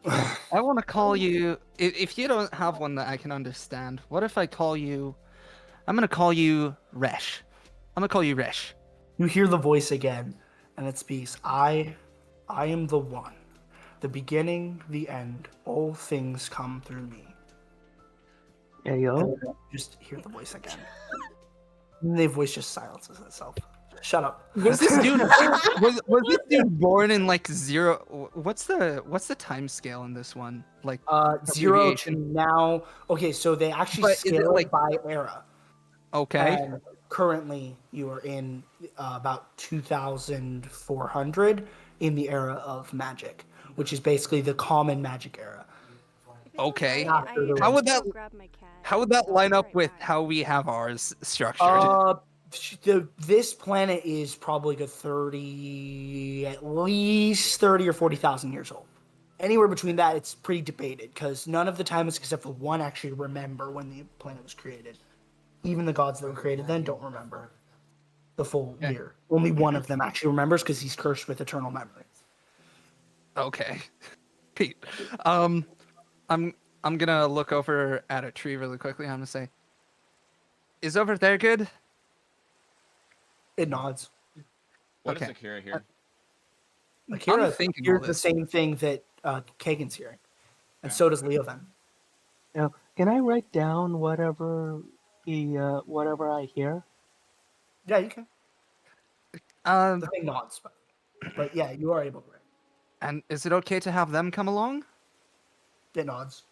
C: I want to call you. If you don't have one that I can understand, what if I call you? I'm gonna call you Resh. I'm gonna call you Resh.
A: You hear the voice again, and it speaks, I am the one. The beginning, the end, all things come through me.
E: Hey yo.
A: And you just hear the voice again. And the voice just silences itself. Shut up.
C: Was this dude was this dude born in like zero? What's the time scale in this one? Like
A: 0 to
C: abbreviation?
A: now. Okay, so they actually
C: But is it
A: scale it
C: like-
A: by era.
C: Okay.
A: And currently, you are in about 2,400 in the era of magic, which is basically the common magic era.
D: If it's
C: Okay.
D: I
C: How would
D: go
C: that-
D: grab my cat
C: How would
D: and
C: that
D: I'll
C: line
D: be
C: up
D: right
C: with
D: back.
C: how we have ours structured?
A: This planet is probably good 30, at least 30 or 40,000 years old. Anywhere between that, it's pretty debated because none of the timers except for one actually remember when the planet was created. Even the gods that were created then don't remember the full
C: Okay.
A: year. Only one of them actually remembers because he's cursed with eternal memory.
C: Okay. Pete. I'm gonna look over at a tree really quickly. I'm gonna say, "Is over there good?"
A: It nods.
B: What is
C: Okay.
B: Akira here?
A: Akira
C: thinking
A: hears
C: all
A: the
C: this.
A: same thing that Kagan's hearing, and so does Leo then.
E: Now, can I write down whatever I hear?
A: Yeah, you can.
C: Um,
A: The thing nods, but yeah, you are able to.
C: and is it okay to have them come along?
A: It nods.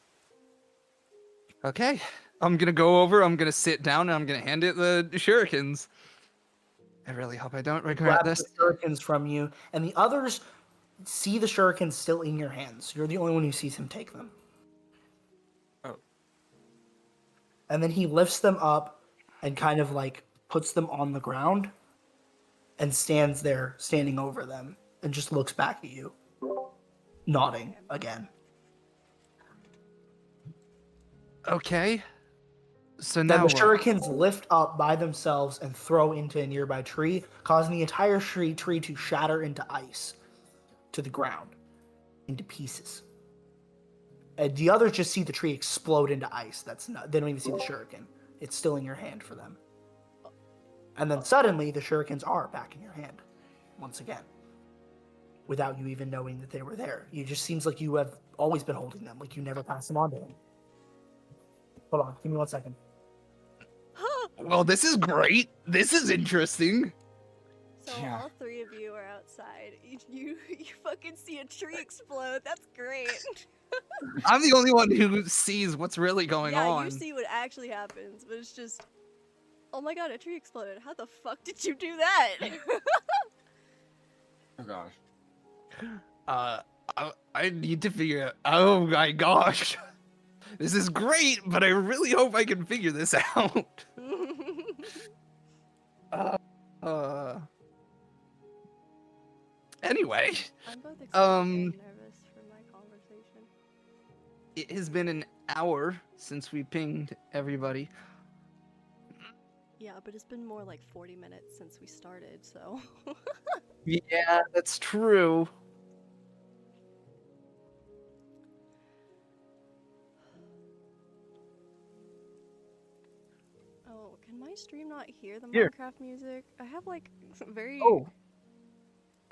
C: Okay. I'm gonna go over. I'm gonna sit down, and I'm gonna hand it the shurikens. I really hope I don't regret
A: Grab
C: this.
A: the shurikens from you, and the others see the shurikens still in your hands. You're the only one who sees him take them.
B: Oh.
A: And then he lifts them up and kind of like puts them on the ground and stands there, standing over them, and just looks back at you, nodding again.
C: Okay. So
A: Then
C: now
A: the shurikens lift up by themselves and throw into a nearby tree, causing the entire tree to shatter into ice to the ground, into pieces. And the others just see the tree explode into ice. They don't even see the shuriken. It's still in your hand for them. And then suddenly the shurikens are back in your hand once again, without you even knowing that they were there. It just seems like you have always been holding them, like you never passed them on to him. Hold on, give me 1 second.
C: Well, this is great. This is interesting.
D: So
B: Yeah.
D: all three of you are outside. You fucking see a tree explode. That's great.
C: I'm the only one who sees what's really going
D: yeah,
C: on.
D: you see what actually happens, but it's just, oh my god, a tree exploded. How the fuck did you do that?
B: Oh gosh.
C: I need to figure out. Oh my gosh. This is great, but I really hope I can figure this out. Anyway,
D: I'm both excited
C: Um,
D: and nervous for my conversation.
C: it has been an hour since we pinged everybody.
D: Yeah, but it's been more like 40 minutes since we started, so.
C: Yeah, that's true.
D: Oh, can my stream not hear the
C: Here.
D: Minecraft music? I have like very.
C: Oh,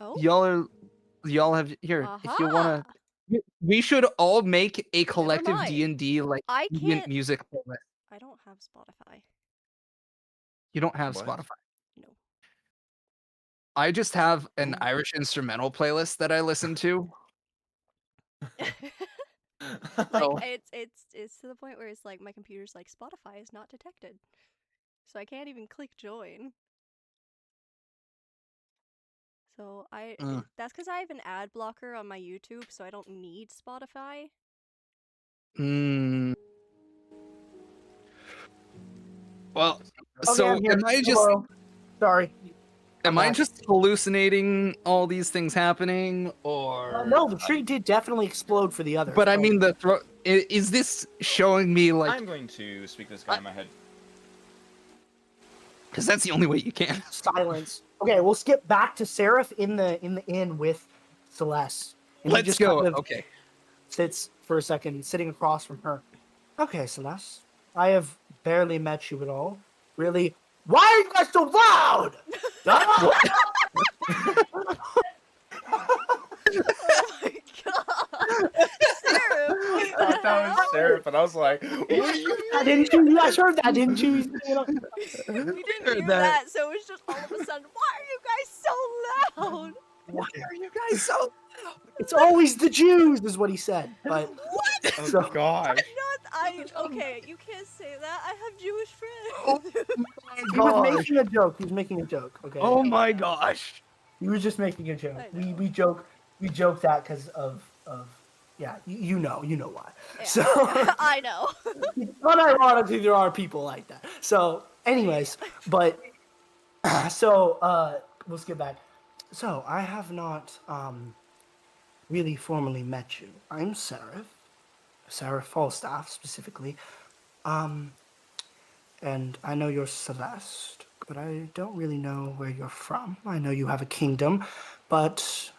D: Oh?
C: y'all have here. If you wanna,
D: Aha!
C: we should all make a collective
D: mind.
C: D&D like
D: I
C: ambient
D: can't.
C: music playlist.
D: I don't have Spotify.
C: You don't have
B: What?
C: Spotify.
D: No.
C: I just have an
B: Ooh.
C: Irish instrumental playlist that I listen to.
D: Like
C: So,
D: it's to the point where it's like my computer's like Spotify is not detected, so I can't even click join. So that's because I have an ad blocker on my YouTube, so I don't need Spotify.
C: mm, well,
A: Okay,
C: so
A: I'm here.
C: am I just
A: Hello. Sorry.
C: am
A: I'm
C: I
A: back.
C: just hallucinating all these things happening, or
A: No, the tree did definitely explode for the others.
C: But I mean, is this showing me like?
B: I'm going to speak this guy in my head.
C: Because that's the only way you can.
A: silence. Okay, we'll skip back to Seraph in the inn with Celeste. And he
C: Let's
A: just
C: go.
A: kind of
C: Okay.
A: sits for a second, sitting across from her. Okay, Celeste, I have barely met you at all. Really, why are you guys so loud?
D: Oh my god, Sarah!
B: I thought that was Sheriff, and I was like, what are you
A: Didn't you? You guys heard that, didn't you?
D: We didn't
C: Heard
D: hear
C: that.
D: that, so it was just all of a sudden. Why are you guys so loud?
C: Why are you guys so?
A: It's always the Jews, is what he said. But
D: What?
B: Oh
A: So-
B: gosh.
D: Okay, you can't say that. I have Jewish
C: Oh
D: friends.
A: he was making a joke. He was making a joke. Okay.
C: Oh my gosh.
A: He was just making a joke.
D: I know.
A: We joke that because of yeah, you know why.
D: Yeah.
A: So
D: I know.
A: unironically, there are people like that. So, anyways, but so let's get back. So I have not really formally met you. I'm Sarah Falstaff specifically, and I know you're Celeste, but I don't really know where you're from. I know you have a kingdom, but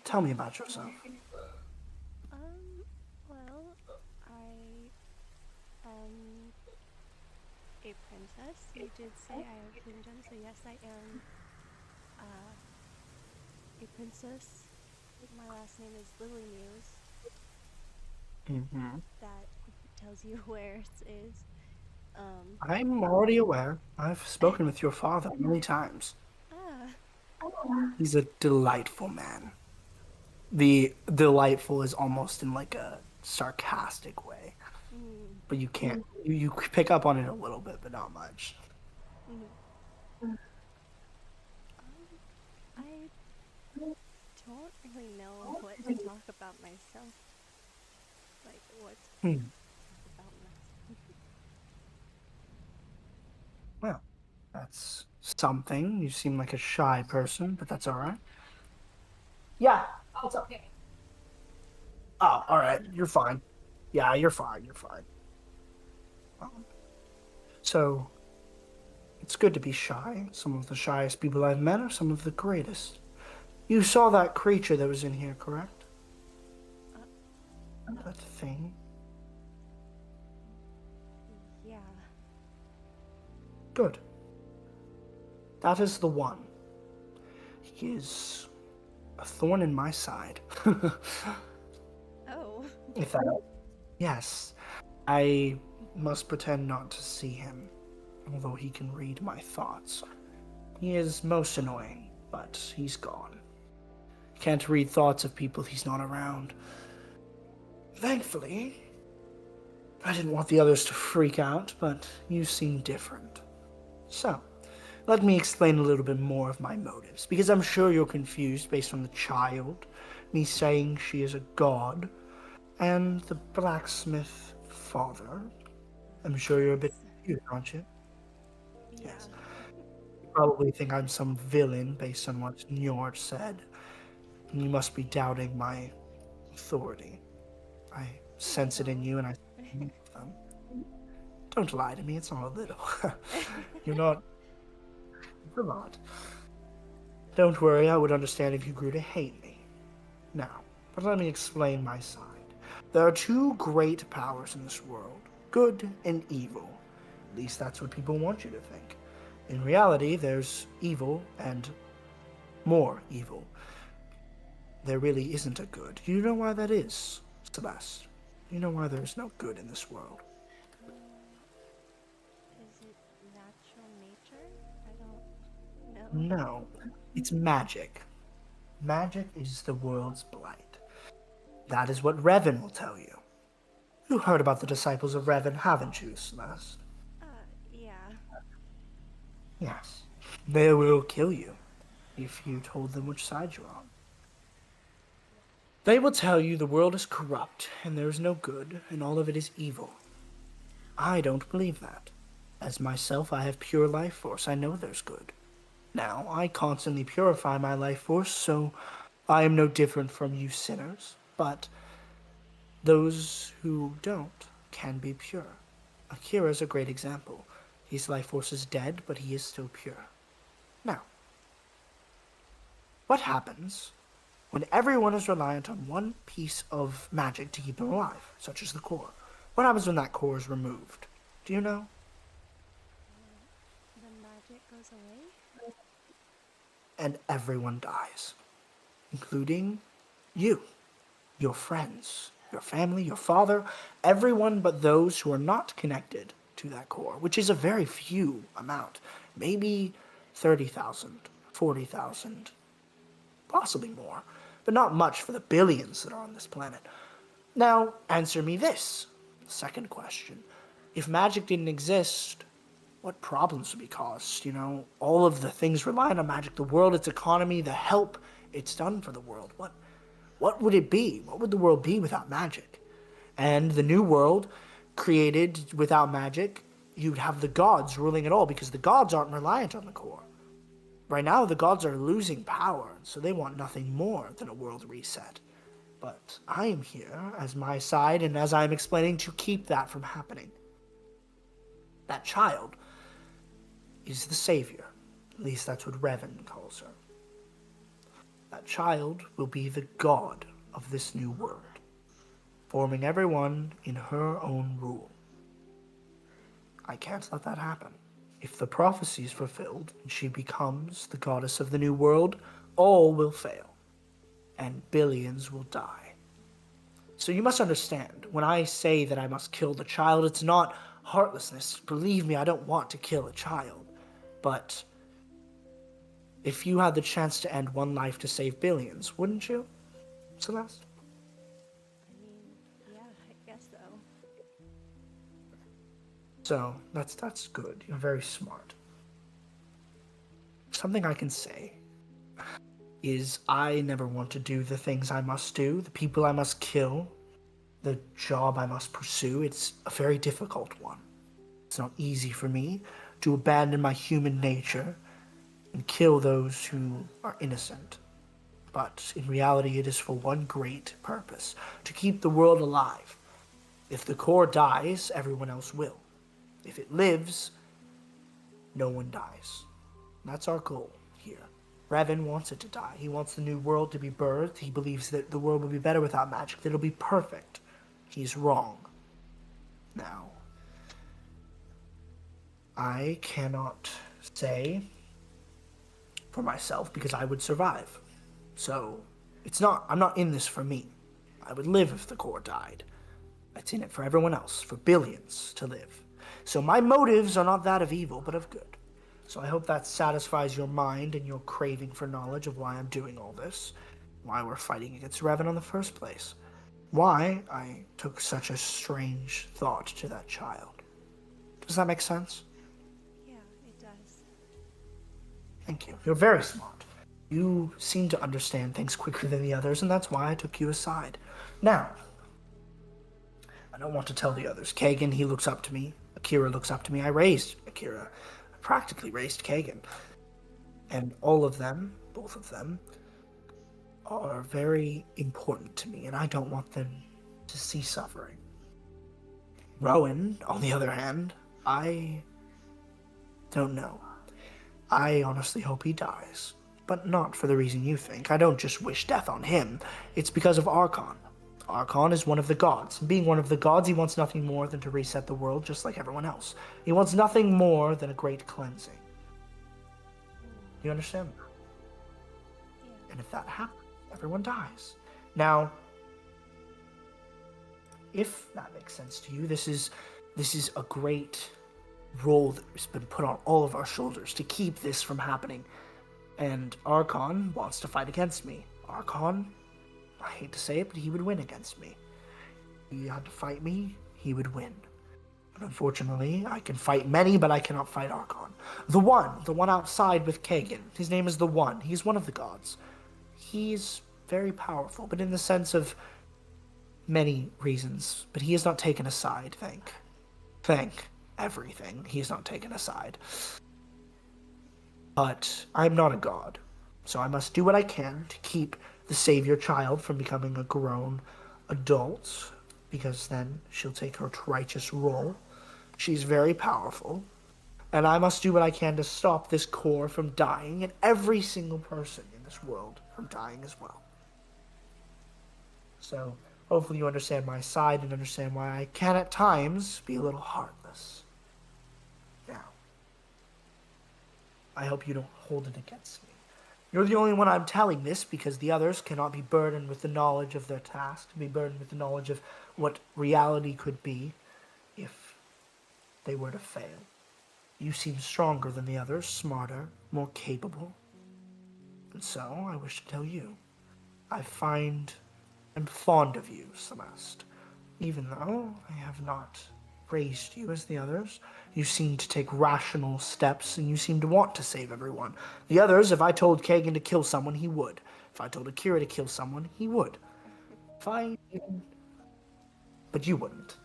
A: tell me about yourself.
D: Well, I am a princess. You did say I have a kingdom, so yes, I am a princess. My last name is Lily Muse.
A: Mm-hmm.
D: That tells you where it is.
A: I'm already aware. I've spoken with your father many times. He's a delightful man. The delightful is almost in like a sarcastic way, but you can't. You pick up on it a little bit, but not much.
D: I don't really know what to talk about myself. Like, what to talk about myself.
A: Well, that's something. You seem like a shy person, but that's all right. Yeah, it's okay. Oh, all right. You're fine. Yeah, you're fine. You're fine. So, it's good to be shy. Some of the shyest people I've met are some of the greatest. You saw that creature that was in here, correct? That thing.
D: Yeah.
A: Good. That is the one. He is a thorn in my side.
D: Oh.
A: If that. Yes. I must pretend not to see him, although he can read my thoughts. He is most annoying, but he's gone. Can't read thoughts of people he's not around. Thankfully, I didn't want the others to freak out, but you seem different. So, let me explain a little bit more of my motives, because I'm sure you're confused based on the child, me saying she is a god, and the blacksmith father. I'm sure you're a bit confused, aren't you?
D: Yeah.
A: Yes. You probably think I'm some villain based on what Njord said. And you must be doubting my authority. I sense it in you, and I love them. Don't lie to me. It's not a little. You're not. It's a lot. Don't worry. I would understand if you grew to hate me. Now, but let me explain my side. There are two great powers in this world: good and evil. At least that's what people want you to think. In reality, there's evil and more evil. There really isn't a good. Do you know why that is, Celeste? Do you know why there's no good in this world?
D: Is it natural nature? I don't know.
A: No, it's magic. Magic is the world's blight. That is what Revan will tell you. You heard about the disciples of Revan, haven't you, Celeste?
D: Yeah.
A: Yes. They will kill you if you told them which side you're on. They will tell you the world is corrupt and there is no good and all of it is evil. I don't believe that. As myself, I have pure life force. I know there's good. Now, I constantly purify my life force, so I am no different from you sinners. But those who don't can be pure. Akira is a great example. His life force is dead, but he is still pure. Now, what happens when everyone is reliant on one piece of magic to keep them alive, such as the core? What happens when that core is removed? Do you know?
D: The magic goes away?
A: And everyone dies, including you, your friends, your family, your father, everyone but those who are not connected to that core, which is a very few amount, maybe 30,000, 40,000, possibly more, but not much for the billions that are on this planet. Now, answer me this, second question. If magic didn't exist, what problems would be caused? You know, all of the things relying on magic, the world, its economy, the help it's done for the world. What would it be? What would the world be without magic? And the new world created without magic, you'd have the gods ruling it all because the gods aren't reliant on the core. Right now, the gods are losing power, so they want nothing more than a world reset. But I am here as my side and as I'm explaining to keep that from happening. That child is the savior. At least that's what Revan calls her. That child will be the god of this new world, forming everyone in her own rule. I can't let that happen. If the prophecy is fulfilled and she becomes the goddess of the new world, all will fail, and billions will die. So you must understand, when I say that I must kill the child, it's not heartlessness. Believe me, I don't want to kill a child. But if you had the chance to end one life to save billions, wouldn't you, Celeste?
D: I mean, yeah, I guess so.
A: So, that's good. You're very smart. Something I can say is I never want to do the things I must do, the people I must kill, the job I must pursue. It's a very difficult one. It's not easy for me to abandon my human nature and kill those who are innocent. But in reality, it is for one great purpose, to keep the world alive. If the core dies, everyone else will. If it lives, no one dies. That's our goal here. Revan wants it to die. He wants the new world to be birthed. He believes that the world will be better without magic, that it'll be perfect. He's wrong. Now, I cannot say for myself because I would survive. So, I'm not in this for me. I would live if the core died. It's in it for everyone else, for billions to live. So my motives are not that of evil, but of good. So I hope that satisfies your mind and your craving for knowledge of why I'm doing all this, why we're fighting against Revan in the first place, why I took such a strange thought to that child. Does that make sense?
D: Yeah, it does.
A: Thank you. You're very smart. You seem to understand things quicker than the others, and that's why I took you aside. Now, I don't want to tell the others. Kagan, he looks up to me. Akira looks up to me. I raised Akira. I practically raised Kagan. And all of them, both of them, are very important to me, and I don't want them to see suffering. Rowan, on the other hand, I don't know. I honestly hope he dies, but not for the reason you think. I don't just wish death on him. It's because of Archon. Archon is one of the gods. Being one of the gods, he wants nothing more than to reset the world just like everyone else. He wants nothing more than a great cleansing. You understand? And if that happens, everyone dies. Now, if that makes sense to you, this is a great role that has been put on all of our shoulders to keep this from happening. And Archon wants to fight against me. Archon, I hate to say it, but he would win against me. If he had to fight me, he would win. But unfortunately, I can fight many, but I cannot fight Archon. The one outside with Kagan. His name is the One. He's one of the gods. He's very powerful, but in the sense of many reasons. But he has not taken a side, thank everything. He has not taken a side. But I'm not a god, so I must do what I can to keep the savior child from becoming a grown adult, because then she'll take her righteous role. She's very powerful, and I must do what I can to stop this core from dying, and every single person in this world from dying as well. So hopefully you understand my side and understand why I can at times be a little heartless. Now, I hope you don't hold it against me. You're the only one I'm telling this because the others cannot be burdened with the knowledge of their task, be burdened with the knowledge of what reality could be if they were to fail. You seem stronger than the others, smarter, more capable. And so, I wish to tell you, I'm fond of you, Celeste. Even though I have not raised you as the others, you seem to take rational steps and you seem to want to save everyone. The others, if I told Kagan to kill someone, he would. If I told Akira to kill someone, he would. But you wouldn't,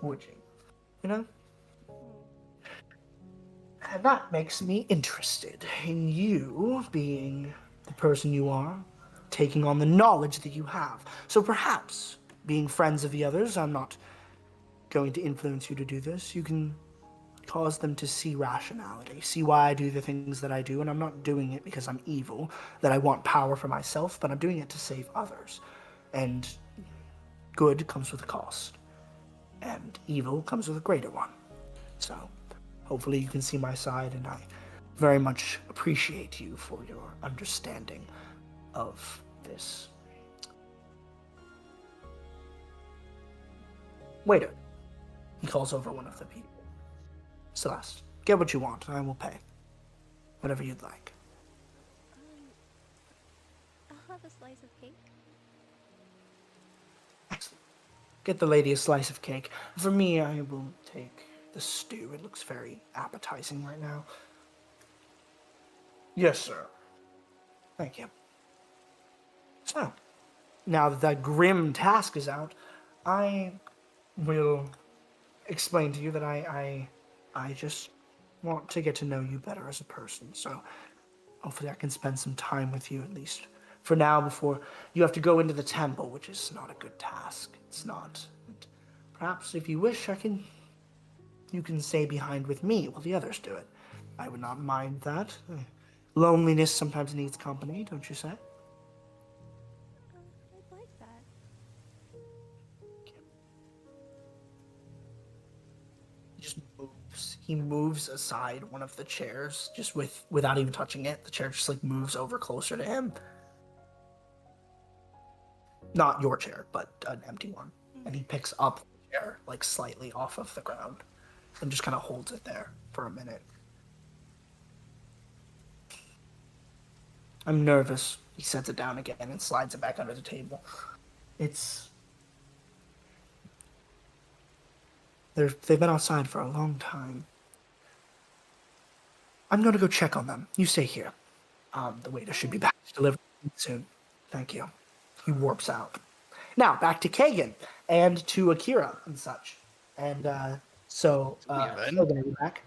A: would you? You know? And that makes me interested in you being the person you are, taking on the knowledge that you have. So perhaps, being friends of the others, I'm not going to influence you to do this. You can cause them to see rationality, see why I do the things that I do, and I'm not doing it because I'm evil, that I want power for myself, but I'm doing it to save others. And good comes with a cost, and evil comes with a greater one. So, hopefully you can see my side, and I very much appreciate you for your understanding of this. Waiter. He calls over one of the people. Celeste, get what you want, and I will pay. Whatever you'd like.
D: I'll have a slice of cake.
A: Excellent. Get the lady a slice of cake. For me, I will take the stew. It looks very appetizing right now. Yes, sir. Thank you. So, now that that grim task is out, I will explain to you that I just want to get to know you better as a person. So, hopefully I can spend some time with you, at least for now, before you have to go into the temple, which is not a good task. It's not. And perhaps, if you wish, you can stay behind with me while the others do it. I would not mind that. Loneliness sometimes needs company, don't you say?
D: I'd like that.
A: He moves aside one of the chairs, just without even touching it. The chair just moves over closer to him. Not your chair, but an empty one. And he picks up the chair slightly off of the ground and just kind of holds it there for a minute. I'm nervous. He sets it down again and slides it back under the table. They've been outside for a long time. I'm going to go check on them. You stay here. The waiter should be back to deliver soon. Thank you. He warps out. Now, back to Kagan and to Akira and such. And so, Logan, are you back?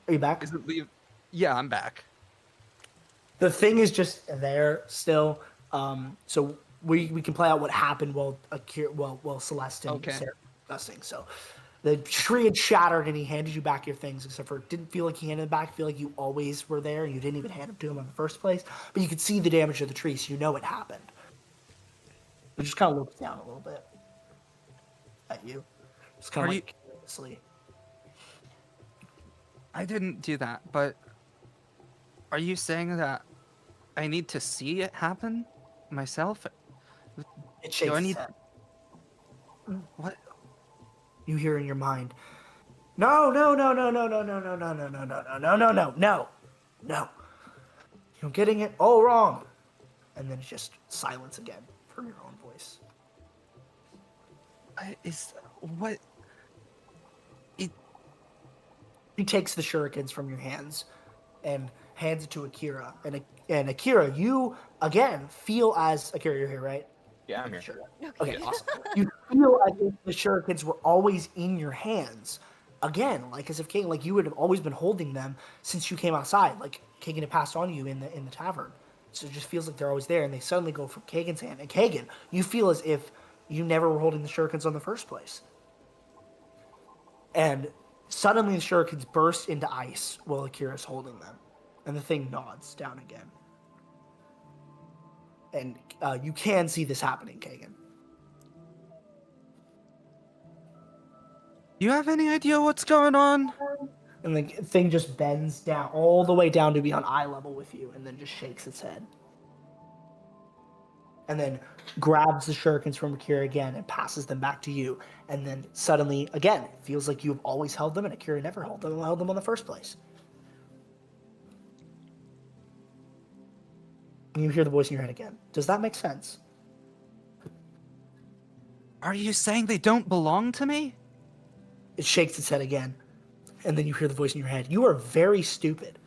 A: Are you back?
C: Is it leave? Yeah, I'm back.
A: The thing is just there still. So we can play out what happened while Celeste and
C: Okay.
A: Sarah were discussing. So the tree had shattered and he handed you back your things, except for it didn't feel like he handed them back. I feel like you always were there and you didn't even hand them to him in the first place. But you could see the damage to the tree, so you know it happened. It just kind of looks down a little bit at you. It's kind
C: Are
A: of
C: you-
A: like curiously.
C: I didn't do that, but are you saying that I need to see it happen myself?
A: It shakes
C: I
A: its
C: need-
A: head.
C: What?
A: You hear in your mind, no, no, no, no, no, no, no, no, no, no, no, no, no, no, no, no, no. You're getting it all wrong. And then it's just silence again from your own voice.
C: What?
A: He takes the shurikens from your hands and hands it to Akira. And Akira, you again feel as Akira, you're here, right?
B: Yeah, I'm here.
A: Sure.
D: Okay.
A: Okay, awesome. You feel as if the shurikens were always in your hands. Again, like as if Kagan, like you would have always been holding them since you came outside. Like Kagan had passed on you in the tavern. So it just feels like they're always there, and they suddenly go from Kagan's hand. And Kagan, you feel as if you never were holding the shurikens in the first place. And suddenly the shurikens burst into ice while Akira's holding them. And the thing nods down again. And you can see this happening, Kagan.
C: You have any idea what's going on?
A: And the thing just bends down, all the way down to be on eye level with you, and then just shakes its head. And then grabs the shurikens from Akira again and passes them back to you. And then suddenly, again, it feels like you've always held them, and Akira never held them in the first place. And you hear the voice in your head again. Does that make sense?
C: Are you saying they don't belong to me?
A: It shakes its head again. And then you hear the voice in your head. You are very stupid.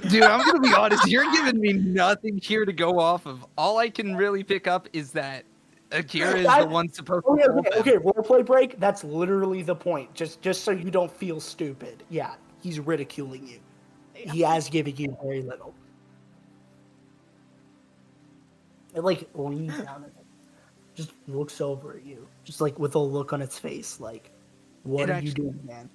C: Dude, I'm gonna be honest. You're giving me nothing here to go off of. All I can really pick up is that Akira is the one supposed to
A: Okay,
C: hold them.
A: okay, roleplay break. That's literally the point. Just so you don't feel stupid. Yeah, he's ridiculing you. He has given you very little. It like leans down and just looks over at you, just like with a look on its face, like, "What are you doing, man?"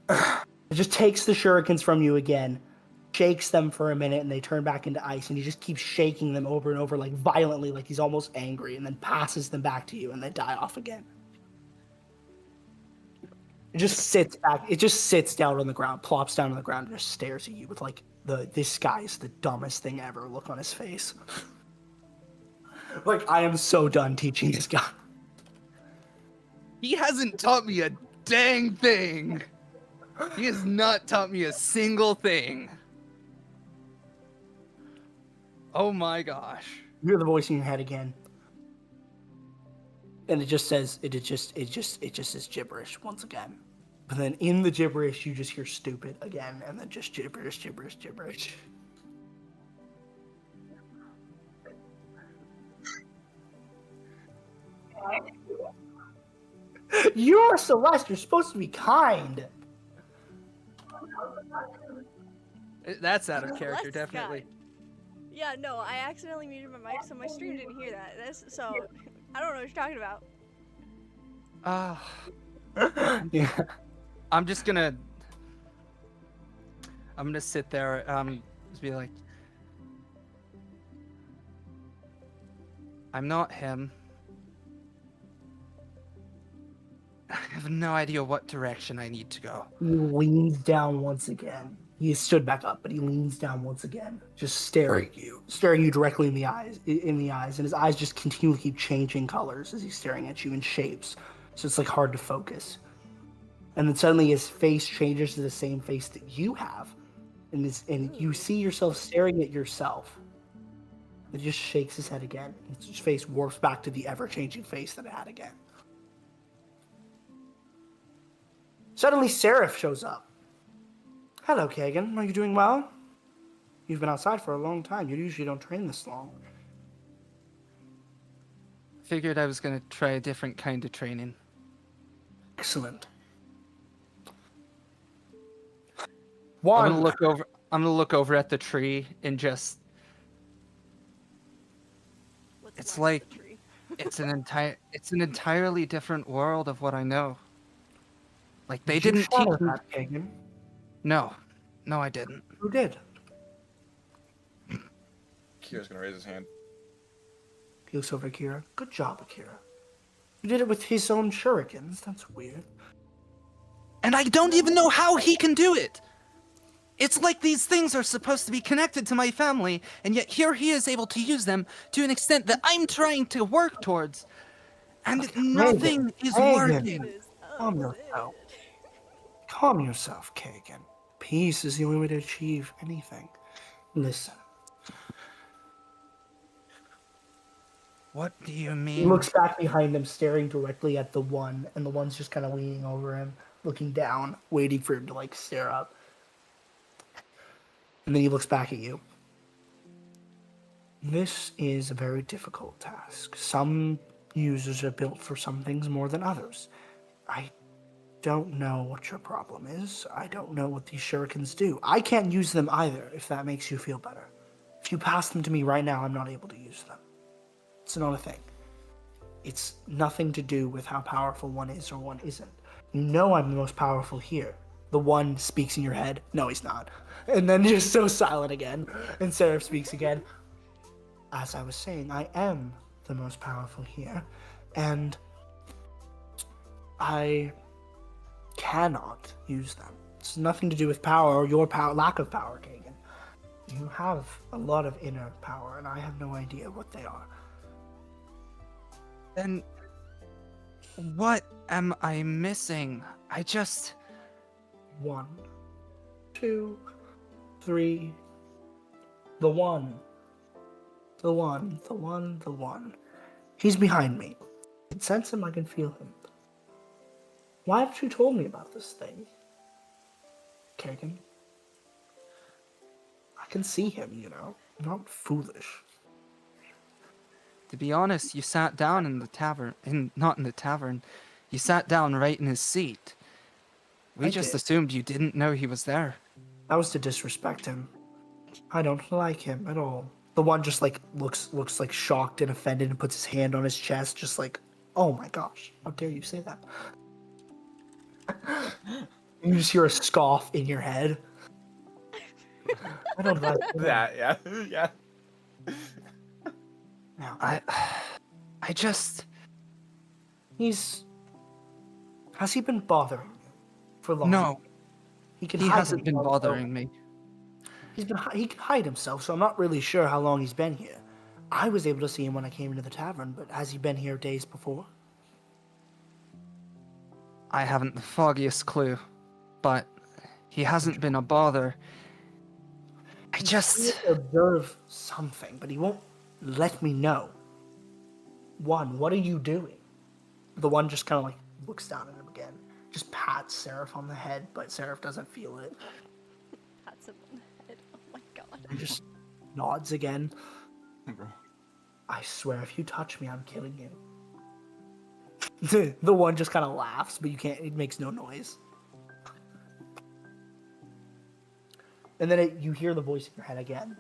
A: It just takes the shurikens from you again, shakes them for a minute, and they turn back into ice. And he just keeps shaking them over and over, like violently, like he's almost angry, and then passes them back to you, and they die off again. It just sits back. It just sits down on the ground, plops down on the ground, and just stares at you with like this guy's the dumbest thing ever look on his face. Like, I am so done teaching this guy.
C: He hasn't taught me a dang thing. He has not taught me a single thing. Oh my gosh.
A: You hear the voice in your head again. And it just says it just is gibberish once again. But then in the gibberish you just hear stupid again, and then just gibberish. You're Celeste, you're supposed to be kind.
C: That's out of character,
D: Less
C: definitely.
D: guy. Yeah, no, I accidentally muted my mic, so my stream didn't hear that. So I don't know what you're talking about.
A: Yeah.
C: I'm gonna sit there, just be like, I'm not him. I have no idea what direction I need to go.
A: He leans down once again. He stood back up, but he leans down once again, just staring you directly in the eyes, and his eyes just continually keep changing colors as he's staring at you in shapes. So it's like hard to focus. And then suddenly his face changes to the same face that you have, and you see yourself staring at yourself. It just shakes his head again. His face warps back to the ever-changing face that it had again. Suddenly, Seraph shows up. Hello, Kagan. Are you doing well? You've been outside for a long time. You usually don't train this long.
C: Figured I was gonna try a different kind of training.
A: Excellent. One.
C: I'm gonna look over at the tree and just.
D: What's
C: It's
D: left of
C: like
D: the tree?
C: it's an entirely different world of what I know. Like they
A: Did you
C: didn't teach
A: shatter
C: me.
A: that, Kagan?
C: No, I didn't.
A: Who did?
B: Kira's gonna raise his hand.
A: He looks over at Akira. Good job, Akira. You did it with his own shurikens. That's weird.
C: And I don't even know how he can do it. It's like these things are supposed to be connected to my family, and yet here he is able to use them to an extent that I'm trying to work towards. And nothing is
A: Hagen.
D: It
C: working.
D: is
A: Calm
D: upset.
A: yourself. Calm yourself, Kagan. Peace is the only way to achieve anything. Listen.
C: What do you
A: He
C: mean?
A: looks back behind him, staring directly at the one, and the one's just kind of leaning over him, looking down, waiting for him to like stare up. And then he looks back at you. This is a very difficult task. Some users are built for some things more than others. I don't know what your problem is. I don't know what these shurikens do. I can't use them either, if that makes you feel better. If you pass them to me right now, I'm not able to use them. It's not a thing. It's nothing to do with how powerful one is or one isn't. You know I'm the most powerful here. The one speaks in your head. No, he's not. And then just so silent again. And Seraph speaks again. As I was saying, I am the most powerful here. And I cannot use them. It's nothing to do with power or your power, lack of power, Kagan. You have a lot of inner power, and I have no idea what they are.
C: Then what am I missing? I just
A: 1, 2, 3. The one. The one. The one. The one. He's behind me. I can sense him. I can feel him. Why haven't you told me about this thing, Kagan? I can see him, you know. I'm not foolish.
C: To be honest, you sat down in the tavern, not in the tavern. You sat down right in his seat. We
A: I
C: just
A: did.
C: assumed you didn't know he was there.
A: That was to disrespect him. I don't like him at all. The one just like looks like shocked and offended and puts his hand on his chest, just like, oh my gosh, how dare you say that? You just hear a scoff in your head. I don't like him.
B: That, yeah, yeah.
A: Now,
C: I just
A: has he been bothering you for long?
C: no.
A: He can
C: He
A: hide
C: hasn't been
A: himself,
C: bothering me.
A: he can hide himself, so I'm not really sure how long he's been here. I was able to see him when I came into the tavern, but has he been here days before?
C: I haven't the foggiest clue, but he hasn't been a bother. I
A: He
C: just
A: observe something, but he won't let me know. One, what are you doing? The one just kind of like looks down at him again, just pats Seraph on the head, but Seraph doesn't feel it.
D: Pats him on the head. Oh my god.
A: And just nods again.
B: Bro.
A: I swear, if you touch me, I'm killing you. The one just kind of laughs, but you can't. It makes no noise. And then you hear the voice in your head again.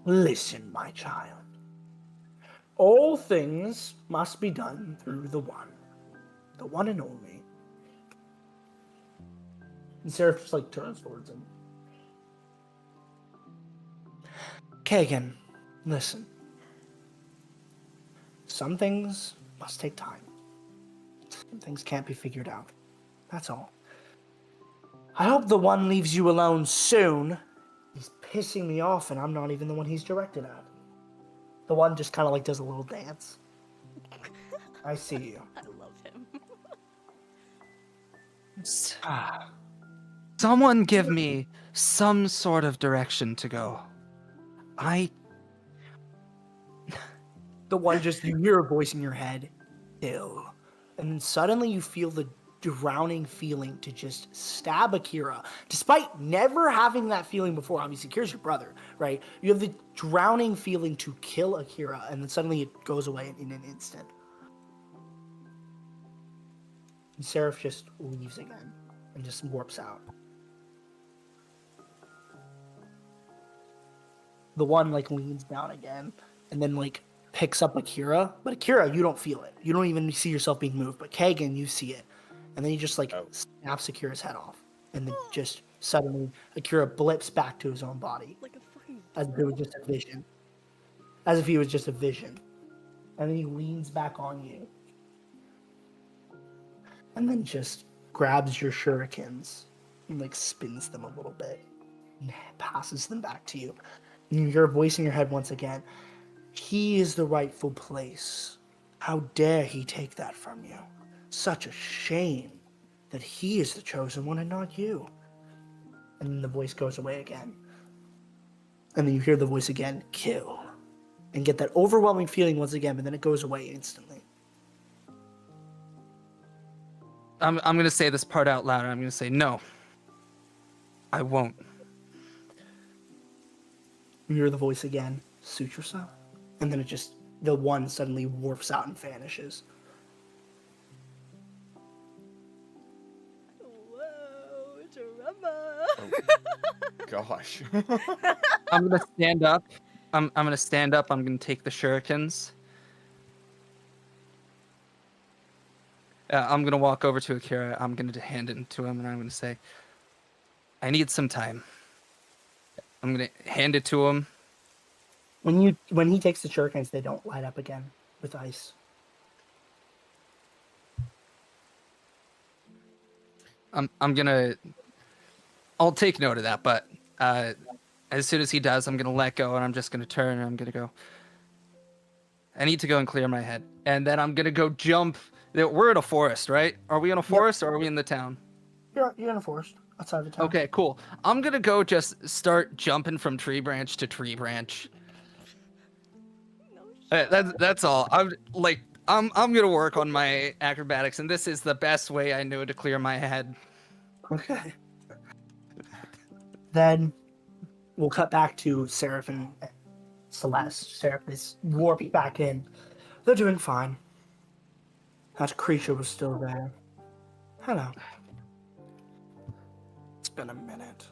A: Listen, my child. All things must be done through the one and only. And Seraph just like turns towards him. Kagan, listen. Some things must take time. Some things can't be figured out. That's all. I hope the one leaves you alone soon. He's pissing me off and I'm not even the one he's directed at. The one just kind of like does a little dance. I see you.
D: I love him.
C: someone give me some sort of direction to go.
A: The one just, you hear a voice in your head, ill. And then suddenly you feel the drowning feeling to just stab Akira. Despite never having that feeling before, obviously Akira's your brother, right? You have the drowning feeling to kill Akira, and then suddenly it goes away in an instant. And Seraph just leaves again and just warps out. the one like leans down again and then like picks up Akira. But Akira, you don't feel it. You don't even see yourself being moved. But Kagan, you see it. And then he just like
B: Oh.
A: snaps Akira's head off. And then just suddenly Akira blips back to his own body.
D: Like a fucking
A: As if it was just a vision. As if he was just a vision. And then he leans back on you. And then just grabs your shurikens and like spins them a little bit. And passes them back to you. And you hear a voice in your head once again. He is the rightful place. How dare he take that from you? Such a shame that he is the chosen one and not you. And then the voice goes away again. And then you hear the voice again, kill. And get that overwhelming feeling once again, but then it goes away instantly.
C: I'm gonna say this part out loud. I'm gonna say no. I won't.
A: You hear the voice again, suit yourself. And then the one suddenly warps out and vanishes.
D: Whoa, drama.
B: Gosh.
C: I'm gonna stand up. I'm gonna stand up. I'm gonna take the shurikens. I'm gonna walk over to Akira. I'm gonna hand it to him, and I'm gonna say, "I need some time." I'm gonna hand it to him.
A: When he takes the shurikens, they don't light up again with ice.
C: I'll take note of that, but as soon as he does, I'm gonna let go, and I'm just gonna turn, and I'm gonna go. I need to go and clear my head, and then I'm gonna go jump. We're in a forest, right? Are we in a forest, or are we in the town?
A: You're in a forest outside the town.
C: Okay, cool. I'm gonna go just start jumping from tree branch to tree branch.
D: No shit.
C: That's all. I'm gonna work on my acrobatics, and this is the best way I know to clear my head.
A: Okay. Then we'll cut back to Seraph and Celeste. Seraph is warped back in. They're doing fine. That creature was still there. Hello. It's been a minute.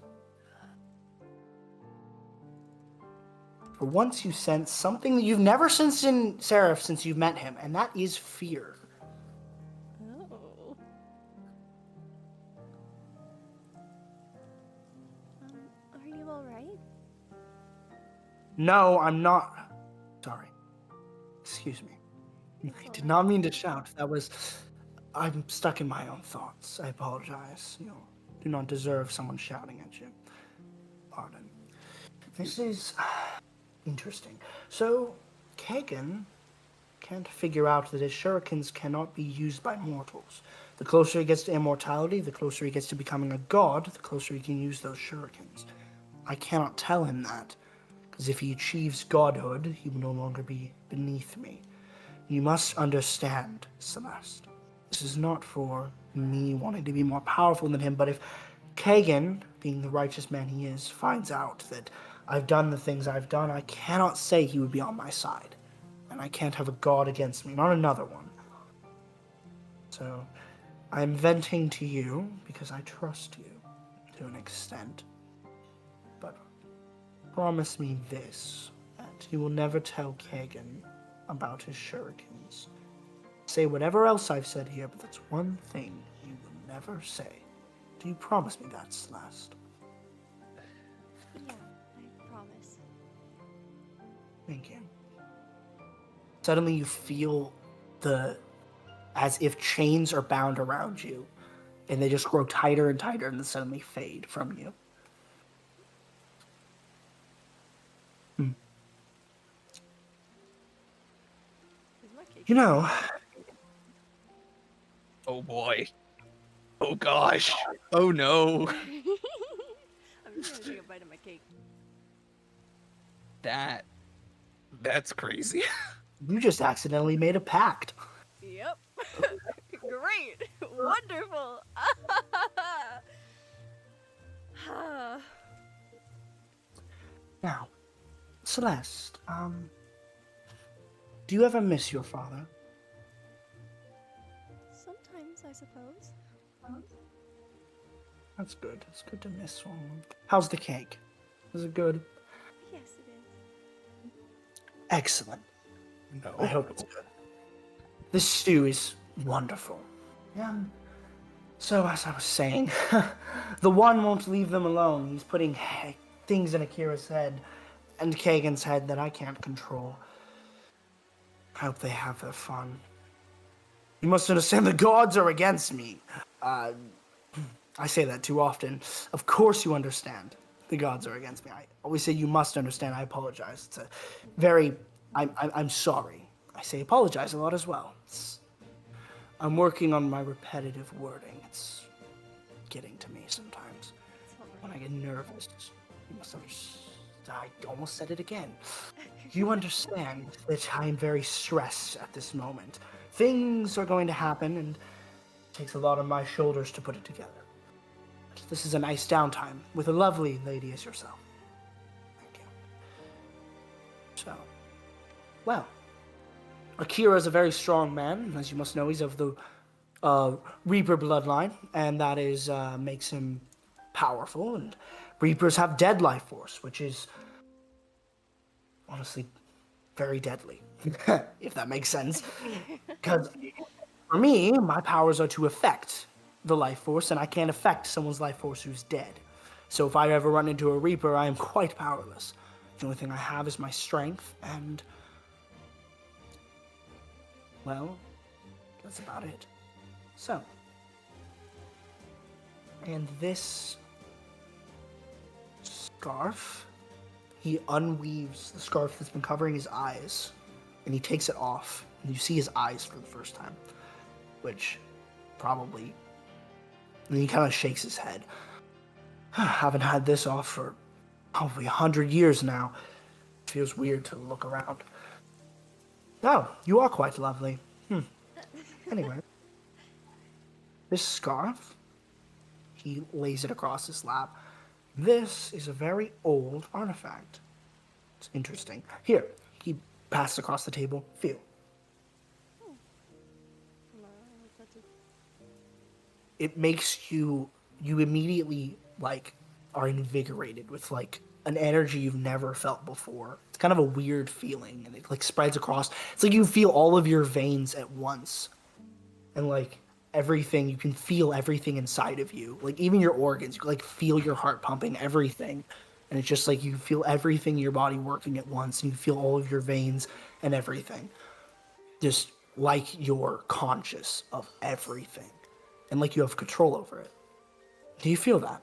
A: For once you sense something that you've never sensed in Seraph since you've met him, and that is fear.
D: Oh. Are you alright?
A: No, I'm not. Sorry. Excuse me. I did not mean to shout. I'm stuck in my own thoughts. I apologize. You do not deserve someone shouting at you. Pardon. This is interesting. So, Kagan can't figure out that his shurikens cannot be used by mortals. The closer he gets to immortality, the closer he gets to becoming a god, the closer he can use those shurikens. I cannot tell him that, because if he achieves godhood, he will no longer be beneath me. You must understand, Celeste. This is not for me wanting to be more powerful than him, but if Kagan, being the righteous man he is, finds out that I've done the things I've done, I cannot say he would be on my side. And I can't have a god against me, not another one. So, I'm venting to you because I trust you to an extent. But promise me this, that you will never tell Kagan about his shurikens. Say whatever else I've said here, but that's one thing you will never say. Do you promise me that, Celeste?
D: Yeah, I promise.
A: Thank you. Suddenly you feel as if chains are bound around you, and they just grow tighter and tighter and then suddenly fade from you.
D: Is my cake?
A: You know,
C: Oh boy. Oh gosh. Oh no.
D: I'm just gonna take a bite of my cake.
C: That's crazy.
A: you just accidentally made a pact.
D: Yep. Great. Wonderful.
A: Now, Celeste, do you ever miss your father?
D: Sometimes, I suppose.
A: That's good. It's good to miss one. How's the cake? Is it good?
D: Yes, it is.
A: Excellent.
C: No.
A: I hope it's good. This stew is wonderful. So, as I was saying, the one won't leave them alone. He's putting things in Akira's head and Kagan's head that I can't control. I hope they have their fun. You must understand the gods are against me. I say that too often. Of course you understand. The gods are against me. I always say you must understand. I apologize. It's a very... I'm sorry. I say apologize a lot as well. I'm working on my repetitive wording. It's getting to me sometimes. When I get nervous, you must understand. I almost said it again. You understand that I am very stressed at this moment. Things are going to happen, and it takes a lot on my shoulders to put it together. But this is a nice downtime with a lovely lady as yourself. Thank you. So, well, Akira is a very strong man. As you must know, he's of the Reaper bloodline, and that is makes him powerful. And Reapers have dead life force, which is honestly very deadly, if that makes sense. Because for me, my powers are to affect the life force, and I can't affect someone's life force who's dead. So if I ever run into a Reaper, I am quite powerless. The only thing I have is my strength, and well, that's about it. So, and this scarf, he unweaves the scarf that's been covering his eyes, and he takes it off, and you see his eyes for the first time, which probably, and he kind of shakes his head. Haven't had this off for probably 100 years now. Feels weird to look around. Oh, you are quite lovely. Anyway, this scarf, he lays it across his lap. This is a very old artifact. It's interesting. Here, he passes across the table. Feel. It makes you immediately, like, are invigorated with, like, an energy you've never felt before. It's kind of a weird feeling, and it, like, spreads across. It's like you feel all of your veins at once. And, like, everything, you can feel everything inside of you. Like, even your organs, you can, like, feel your heart pumping, everything. And it's just like you feel everything in your body working at once, and you feel all of your veins and everything. Just like you're conscious of everything. And like you have control over it. Do you feel that?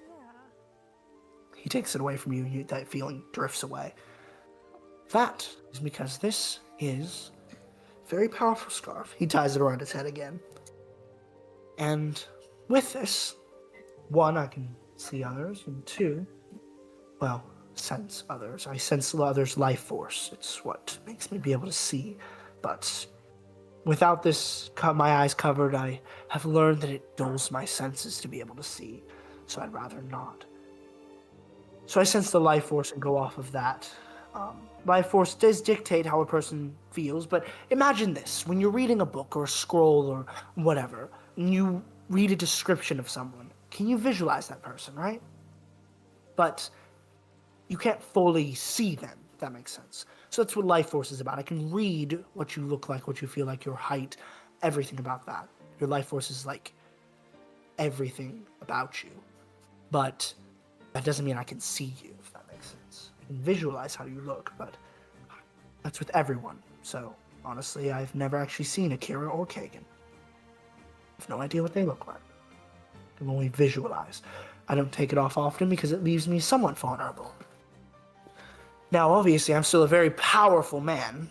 D: Yeah.
A: He takes it away from you, that feeling drifts away. That is because this is a very powerful scarf. He ties it around his head again. And with this, one, I can see others, and two, well, sense others. I sense others' life force. It's what makes me be able to see. But without this, my eyes covered, I have learned that it dulls my senses to be able to see. So I'd rather not. So I sense the life force and go off of that. Life force does dictate how a person feels, but imagine this. When you're reading a book or a scroll or whatever, and you read a description of someone, can you visualize that person, right? But you can't fully see them, if that makes sense. So that's what life force is about. I can read what you look like, what you feel like, your height, everything about that. Your life force is like everything about you. But that doesn't mean I can see you, if that makes sense. I can visualize how you look, but that's with everyone. So honestly, I've never actually seen Akira or Kagan. I have no idea what they look like. I can only visualize. I don't take it off often because it leaves me somewhat vulnerable. Now, obviously, I'm still a very powerful man,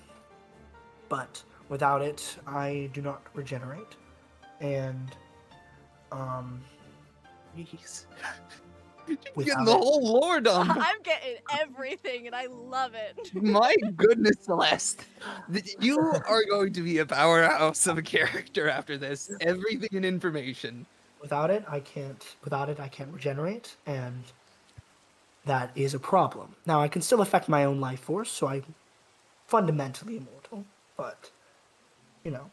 A: but without it, I do not regenerate. And,
C: Jeez.
A: without
C: Getting the
A: it,
C: whole lore dump.
D: I'm getting everything, and I love it.
C: My goodness, Celeste. You are going to be a powerhouse of a character after this. Everything and information.
A: without it, I can't regenerate, and that is a problem. Now, I can still affect my own life force, so I'm fundamentally immortal, but, you know.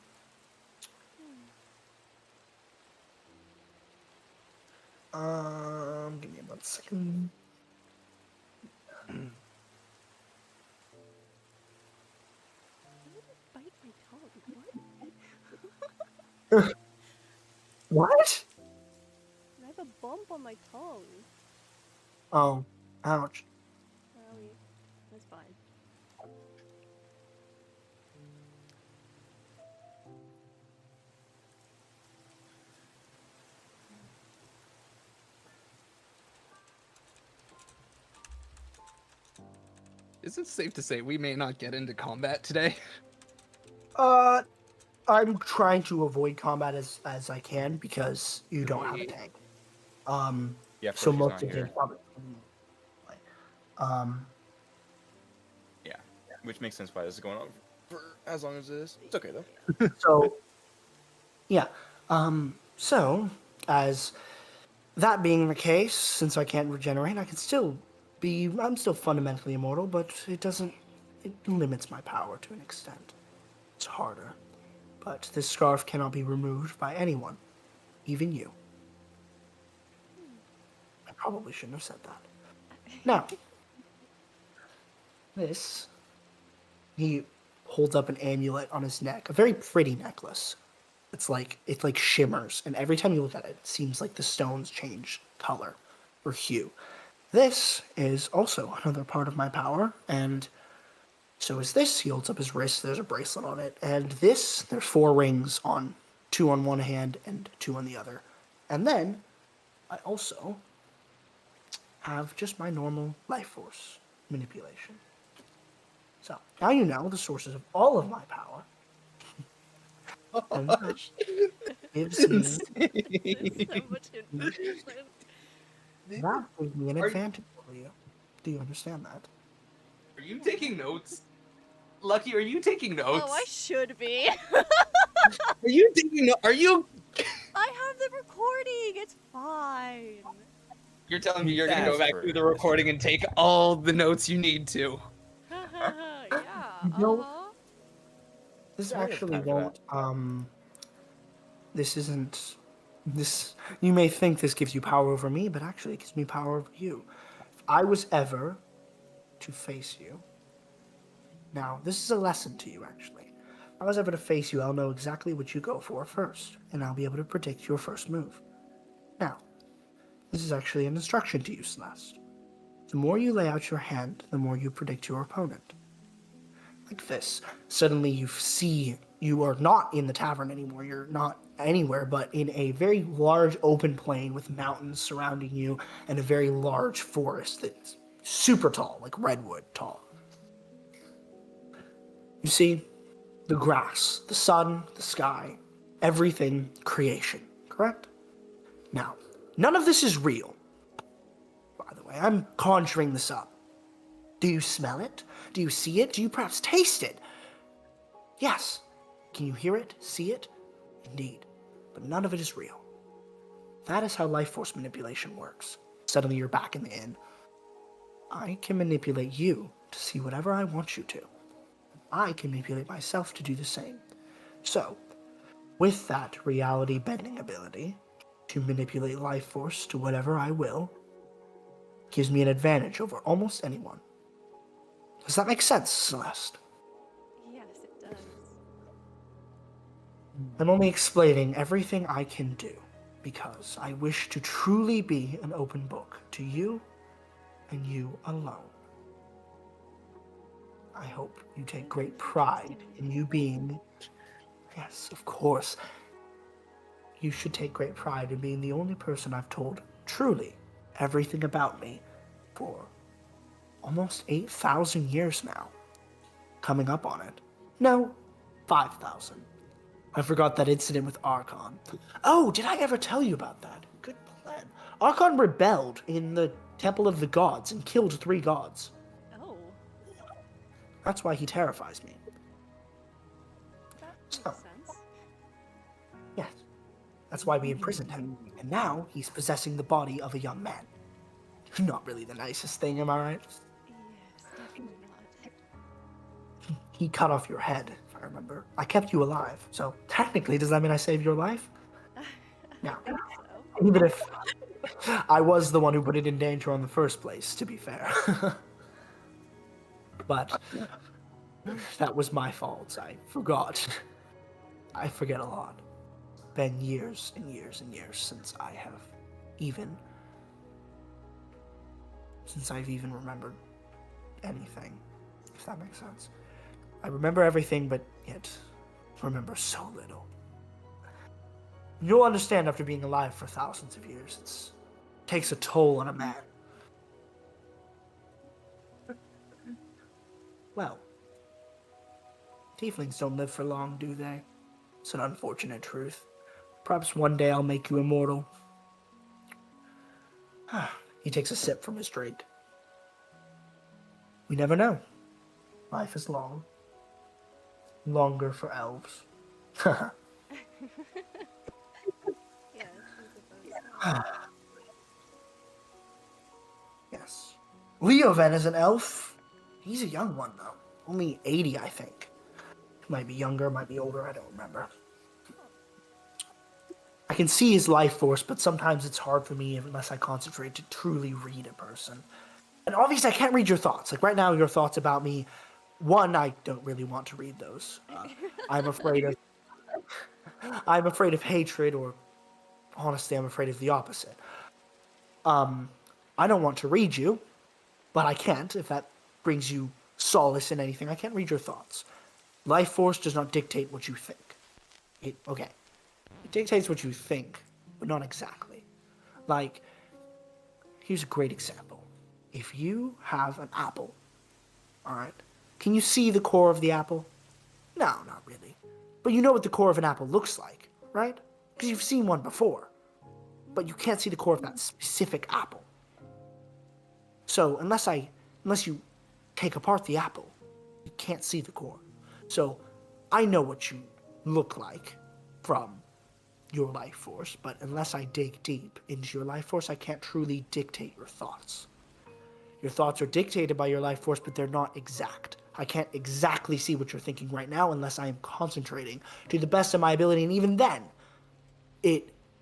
A: Give me 1 second.
D: What?
A: What?
D: I have a bump on my tongue.
A: Oh, ouch.
D: Owie. That's fine.
C: Is it safe to say we may not get into combat today?
A: I'm trying to avoid combat as I can because you don't have a tank.
B: Yeah,
A: So
B: Frosty's
A: most
B: not
A: of the
B: here.
A: probably.
B: Yeah, which makes sense why this is going on for as long as it is. It's okay though.
A: So, yeah. So, as that being the case, since I can't regenerate, I can still be. I'm still fundamentally immortal, but it doesn't. It limits my power to an extent. It's harder. But this scarf cannot be removed by anyone, even you. I probably shouldn't have said that. Now, this. He holds up an amulet on his neck, a very pretty necklace. It like shimmers, and every time you look at it, it seems like the stones change color or hue. This is also another part of my power, and so is this. He holds up his wrist, there's a bracelet on it, and this, there's 4 rings on, 2 on one hand and 2 on the other. And then, I also have just my normal life force manipulation. So, now you know the sources of all of my power. And that gives me,
D: So much information.
A: that gives me an
C: Are you-
A: advantage over you. Do you understand that?
C: Are you taking notes? Lucky, are you taking notes?
D: Oh, I should be.
C: Are you taking notes? Are you?
D: I have the recording. It's fine.
C: You're telling me you're gonna
B: That's
C: go back
B: true.
C: through the recording and take all the notes you need to.
D: Yeah.
A: No. This
B: Sorry,
A: actually
B: time for that.
A: won't, this isn't, this, you may think this gives you power over me, but actually it gives me power over you. If I was ever to face you, now, this is a lesson to you, actually. If I was ever to face you, I'll know exactly what you go for first, and I'll be able to predict your first move. Now, this is actually an instruction to you, Celeste. The more you lay out your hand, the more you predict your opponent. Like this. Suddenly you see you are not in the tavern anymore. You're not anywhere but in a very large open plain with mountains surrounding you and a very large forest that's super tall, like redwood tall. You see the grass, the sun, the sky, everything creation, correct? Now, none of this is real. By the way, I'm conjuring this up. Do you smell it? Do you see it? Do you perhaps taste it? Yes. Can you hear it? See it? Indeed. But none of it is real. That is how life force manipulation works. Suddenly you're back in the inn. I can manipulate you to see whatever I want you to. I can manipulate myself to do the same. So, with that reality bending ability to manipulate life force to whatever I will, gives me an advantage over almost anyone. Does that make sense, Celeste?
D: Yes, it does.
A: I'm only explaining everything I can do because I wish to truly be an open book to you and you alone. I hope you take great pride in you being... Yes, of course. You should take great pride in being the only person I've told truly everything about me for almost 8,000 years now. Coming up on it. No, 5,000. I forgot that incident with Archon. Oh, did I ever tell you about that? Good plan. Archon rebelled in the Temple of the Gods and killed 3 gods.
D: Oh,
A: That's why he terrifies me.
D: that
A: So.
D: makes sense.
A: Yes. That's why we imprisoned him. And now he's possessing the body of a young man. Not really the nicest thing, am I right?
D: Yes, definitely not.
A: He cut off your head, if I remember. I kept you alive. So technically, does that mean I saved your life? No.
D: I think so.
A: Even if I was the one who put it in danger in the first place, to be fair. But that was my fault. I forgot. I forget a lot. Been years and years and years since I've even remembered anything, if that makes sense. I remember everything, but yet remember so little. You'll understand after being alive for thousands of years. It takes a toll on a man. Well, tieflings don't live for long, do they? It's an unfortunate truth. Perhaps one day I'll make you immortal. He takes a sip from his drink. We never know. Life is long. Longer for elves.
D: Yeah, I suppose.
A: Yes. Leoven is an elf. He's a young one, though. Only 80, I think. Might be younger, might be older, I don't remember. I can see his life force, but sometimes it's hard for me unless I concentrate to truly read a person. And obviously I can't read your thoughts. Like right now, your thoughts about me, one, I don't really want to read those. I'm afraid of hatred, or honestly, I'm afraid of the opposite. I don't want to read you, but I can't, if that brings you solace in anything. I can't read your thoughts. Life force does not dictate what you think. It dictates what you think, but not exactly. Like, here's a great example. If you have an apple, alright, can you see the core of the apple? No, not really. But you know what the core of an apple looks like, right? Because you've seen one before. But you can't see the core of that specific apple. So unless you take apart the apple, you can't see the core. So I know what you look like from your life force, but unless I dig deep into your life force, I can't truly dictate your thoughts. Your thoughts are dictated by your life force, but they're not exact. I can't exactly see what you're thinking right now unless I am concentrating to the best of my ability, and even then,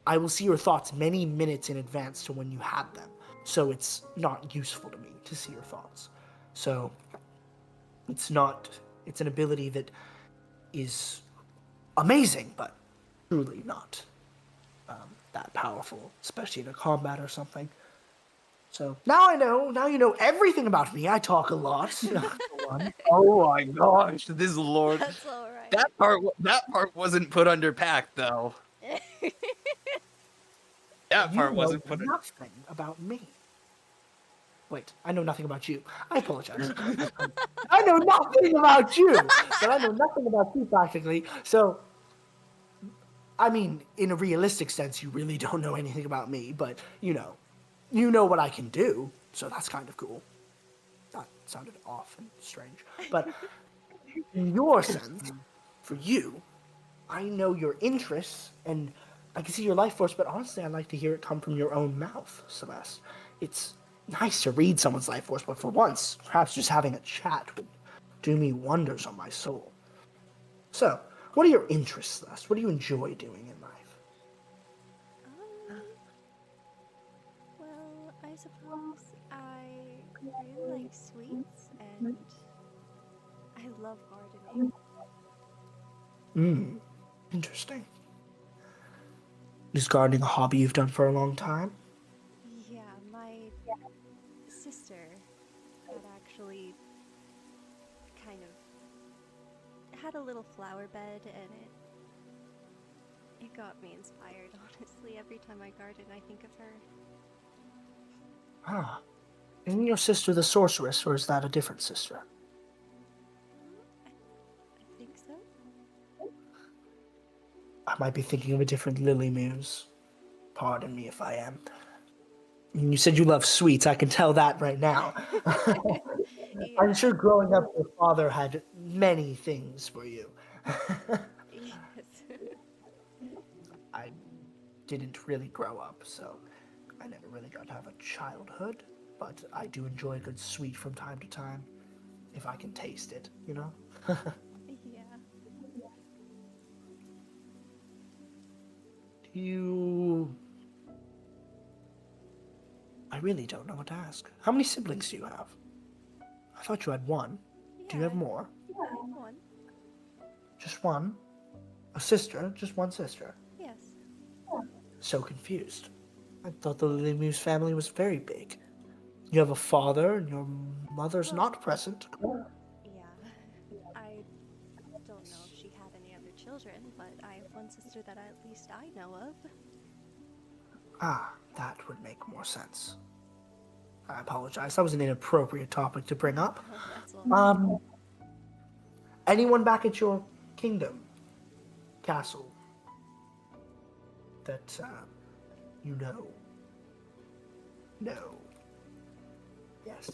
A: I will see your thoughts many minutes in advance to when you have them. So it's not useful to me to see your thoughts. So it's an ability that is amazing, but truly not that powerful, especially in a combat or something. So now you know everything about me. I talk a lot.
C: Oh my gosh, this lord.
D: That's alright.
C: That part wasn't put under pack though. That
A: You
C: part
A: know
C: wasn't put.
A: nothing about me. Wait, I know nothing about you. I apologize. I know nothing about you, but I know nothing about you practically. So, I mean, in a realistic sense, you really don't know anything about me, but you know what I can do. So that's kind of cool. That sounded off and strange, but in your sense, for you, I know your interests and I can see your life force, but honestly, I'd like to hear it come from your own mouth, Celeste. It's nice to read someone's life force, but for once, perhaps just having a chat would do me wonders on my soul. So, what are your interests, Celeste? What do you enjoy doing in life?
D: Well, I suppose I really like sweets and I love gardening.
A: Interesting. Is gardening a hobby you've done for a long time?
D: Yeah, my sister had actually kind of had a little flower bed and it got me inspired, honestly. Every time I garden, I think of her.
A: Ah, isn't your sister the sorceress, or is that a different sister?
D: I think so.
A: I might be thinking of a different Lily Muse. Pardon me if I am. You said you love sweets, I can tell that right now.
D: Yeah.
A: I'm sure growing up, your father had many things for you.
D: Yes.
A: I didn't really grow up, so I never really got to have a childhood, but I do enjoy a good sweet from time to time, if I can taste it, you know?
D: Yeah.
A: I really don't know what to ask. How many siblings do you have? I thought you had one. Do you
D: Yeah,
A: have more?
D: I have one.
A: Just one? A sister? Just one sister?
D: Yes.
A: So confused. I thought the Lily Muse family was very big. You have a father and your mother's not present.
D: Yeah. I don't know if she had any other children, but I have one sister that at least I know of.
A: Ah, that would make more sense. I apologize. That was an inappropriate topic to bring up.
D: Oh, that's all.
A: Anyone back at your kingdom, castle, that you know? No. Yes.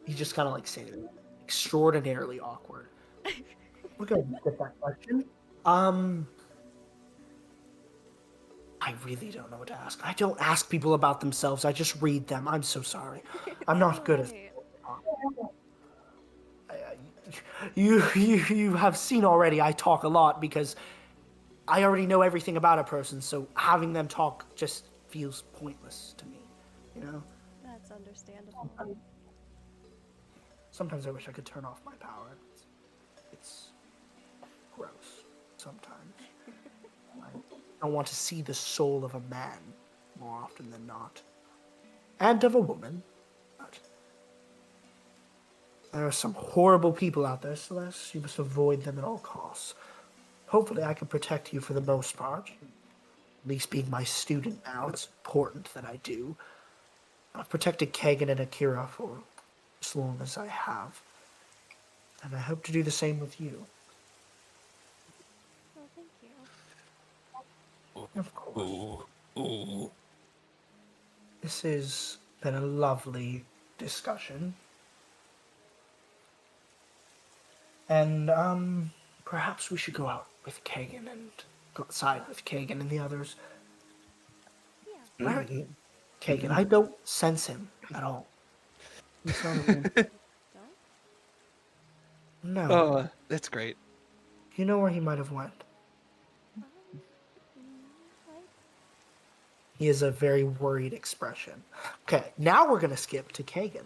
A: He just kind of like saying it, extraordinarily awkward. We're gonna get that question. I really don't know what to ask. I don't ask people about themselves. I just read them. I'm so sorry. I'm not good at.
D: Alright.
A: You have seen already. I talk a lot because I already know everything about a person. So having them talk just feels pointless to me. You know.
D: That's understandable.
A: Sometimes I wish I could turn off my power. It's gross. Sometimes. I don't want to see the soul of a man more often than not. And of a woman. But there are some horrible people out there, Celeste. You must avoid them at all costs. Hopefully I can protect you for the most part. At least being my student now, it's important that I do. I've protected Kagan and Akira for as long as I have. And I hope to do the same with you.
D: Well, thank you.
A: Of course.
C: Ooh.
A: This has been a lovely discussion. And, perhaps we should go out with Kagan and go outside with Kagan and the others.
D: Yeah.
A: Where are you? Kagan, I don't sense him at all. He's not around.
D: Don't?
A: No.
C: Oh, that's great.
A: You know where he might have went?
D: Mm, I
A: He has a very worried expression. Okay, now we're gonna skip to Kagan.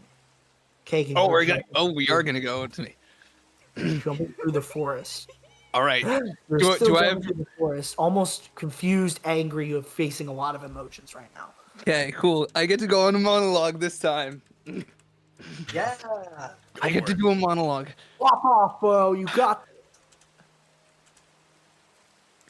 A: Kagan,
C: Oh,
A: you're
C: we are gonna go to me.
A: jumping through the forest.
C: All right.
A: You're
C: Do I-
A: still
C: do I
A: jumping
C: have-
A: through the forest, almost confused, angry. You're facing a lot of emotions right now.
C: Okay, cool. I get to go on a monologue this time.
A: Yeah.
C: I get to do a monologue.
A: Walk off, bro. You got.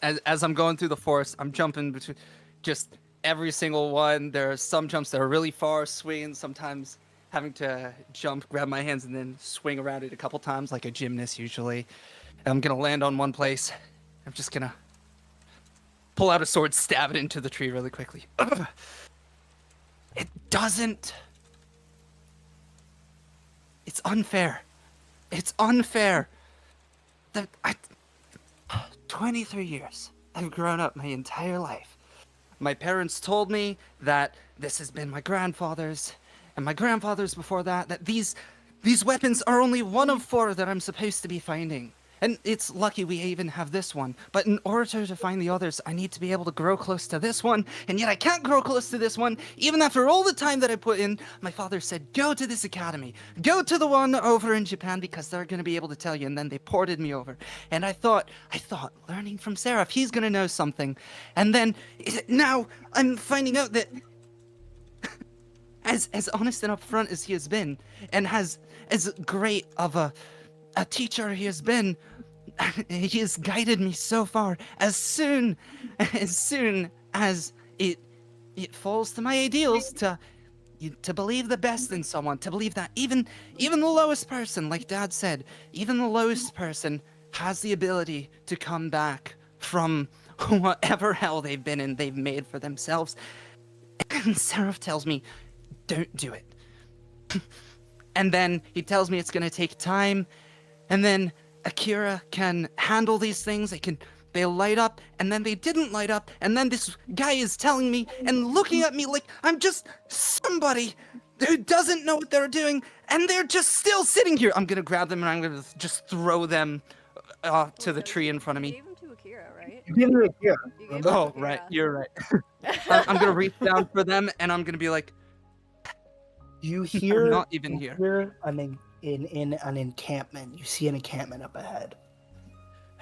C: As I'm going through the forest, I'm jumping between just every single one. There are some jumps that are really far, swinging, sometimes having to jump, grab my hands, and then swing around it a couple times like a gymnast usually. And I'm gonna land on one place. I'm just gonna pull out a sword, stab it into the tree really quickly. It doesn't. It's unfair. It's unfair. That 23 years. I've grown up my entire life. My parents told me that this has been my grandfather's, and my grandfather's before that, that these weapons are only one of 4 that I'm supposed to be finding. And it's lucky we even have this one. But in order to find the others, I need to be able to grow close to this one. And yet I can't grow close to this one. Even after all the time that I put in, my father said, go to this academy. Go to the one over in Japan because they're going to be able to tell you. And then they ported me over. And I thought, learning from Seraph, he's going to know something. And then now I'm finding out that as honest and upfront as he has been, and as great of a teacher he has been, he has guided me so far. As soon as it falls to my ideals to believe the best in someone, to believe that even the lowest person, like Dad said, even the lowest person has the ability to come back from whatever hell they've been in, they've made for themselves. And Seraph tells me, don't do it. And then he tells me it's going to take time. And then Akira can handle these things. They'll light up, and then they didn't light up. And then this guy is telling me and looking at me like I'm just somebody who doesn't know what they're doing. And they're just still sitting here. I'm going to grab them and I'm going to just throw them to the tree in front of
D: You
C: me.
D: gave him to Akira, right?
A: You didn't really hear.
D: You gave him to
C: Oh,
D: Akira.
C: right. You're right. I'm going to reach down for them, and I'm going to be like,
A: You hear.
C: I'm not even here.
A: Hear in an encampment. You see an encampment up ahead.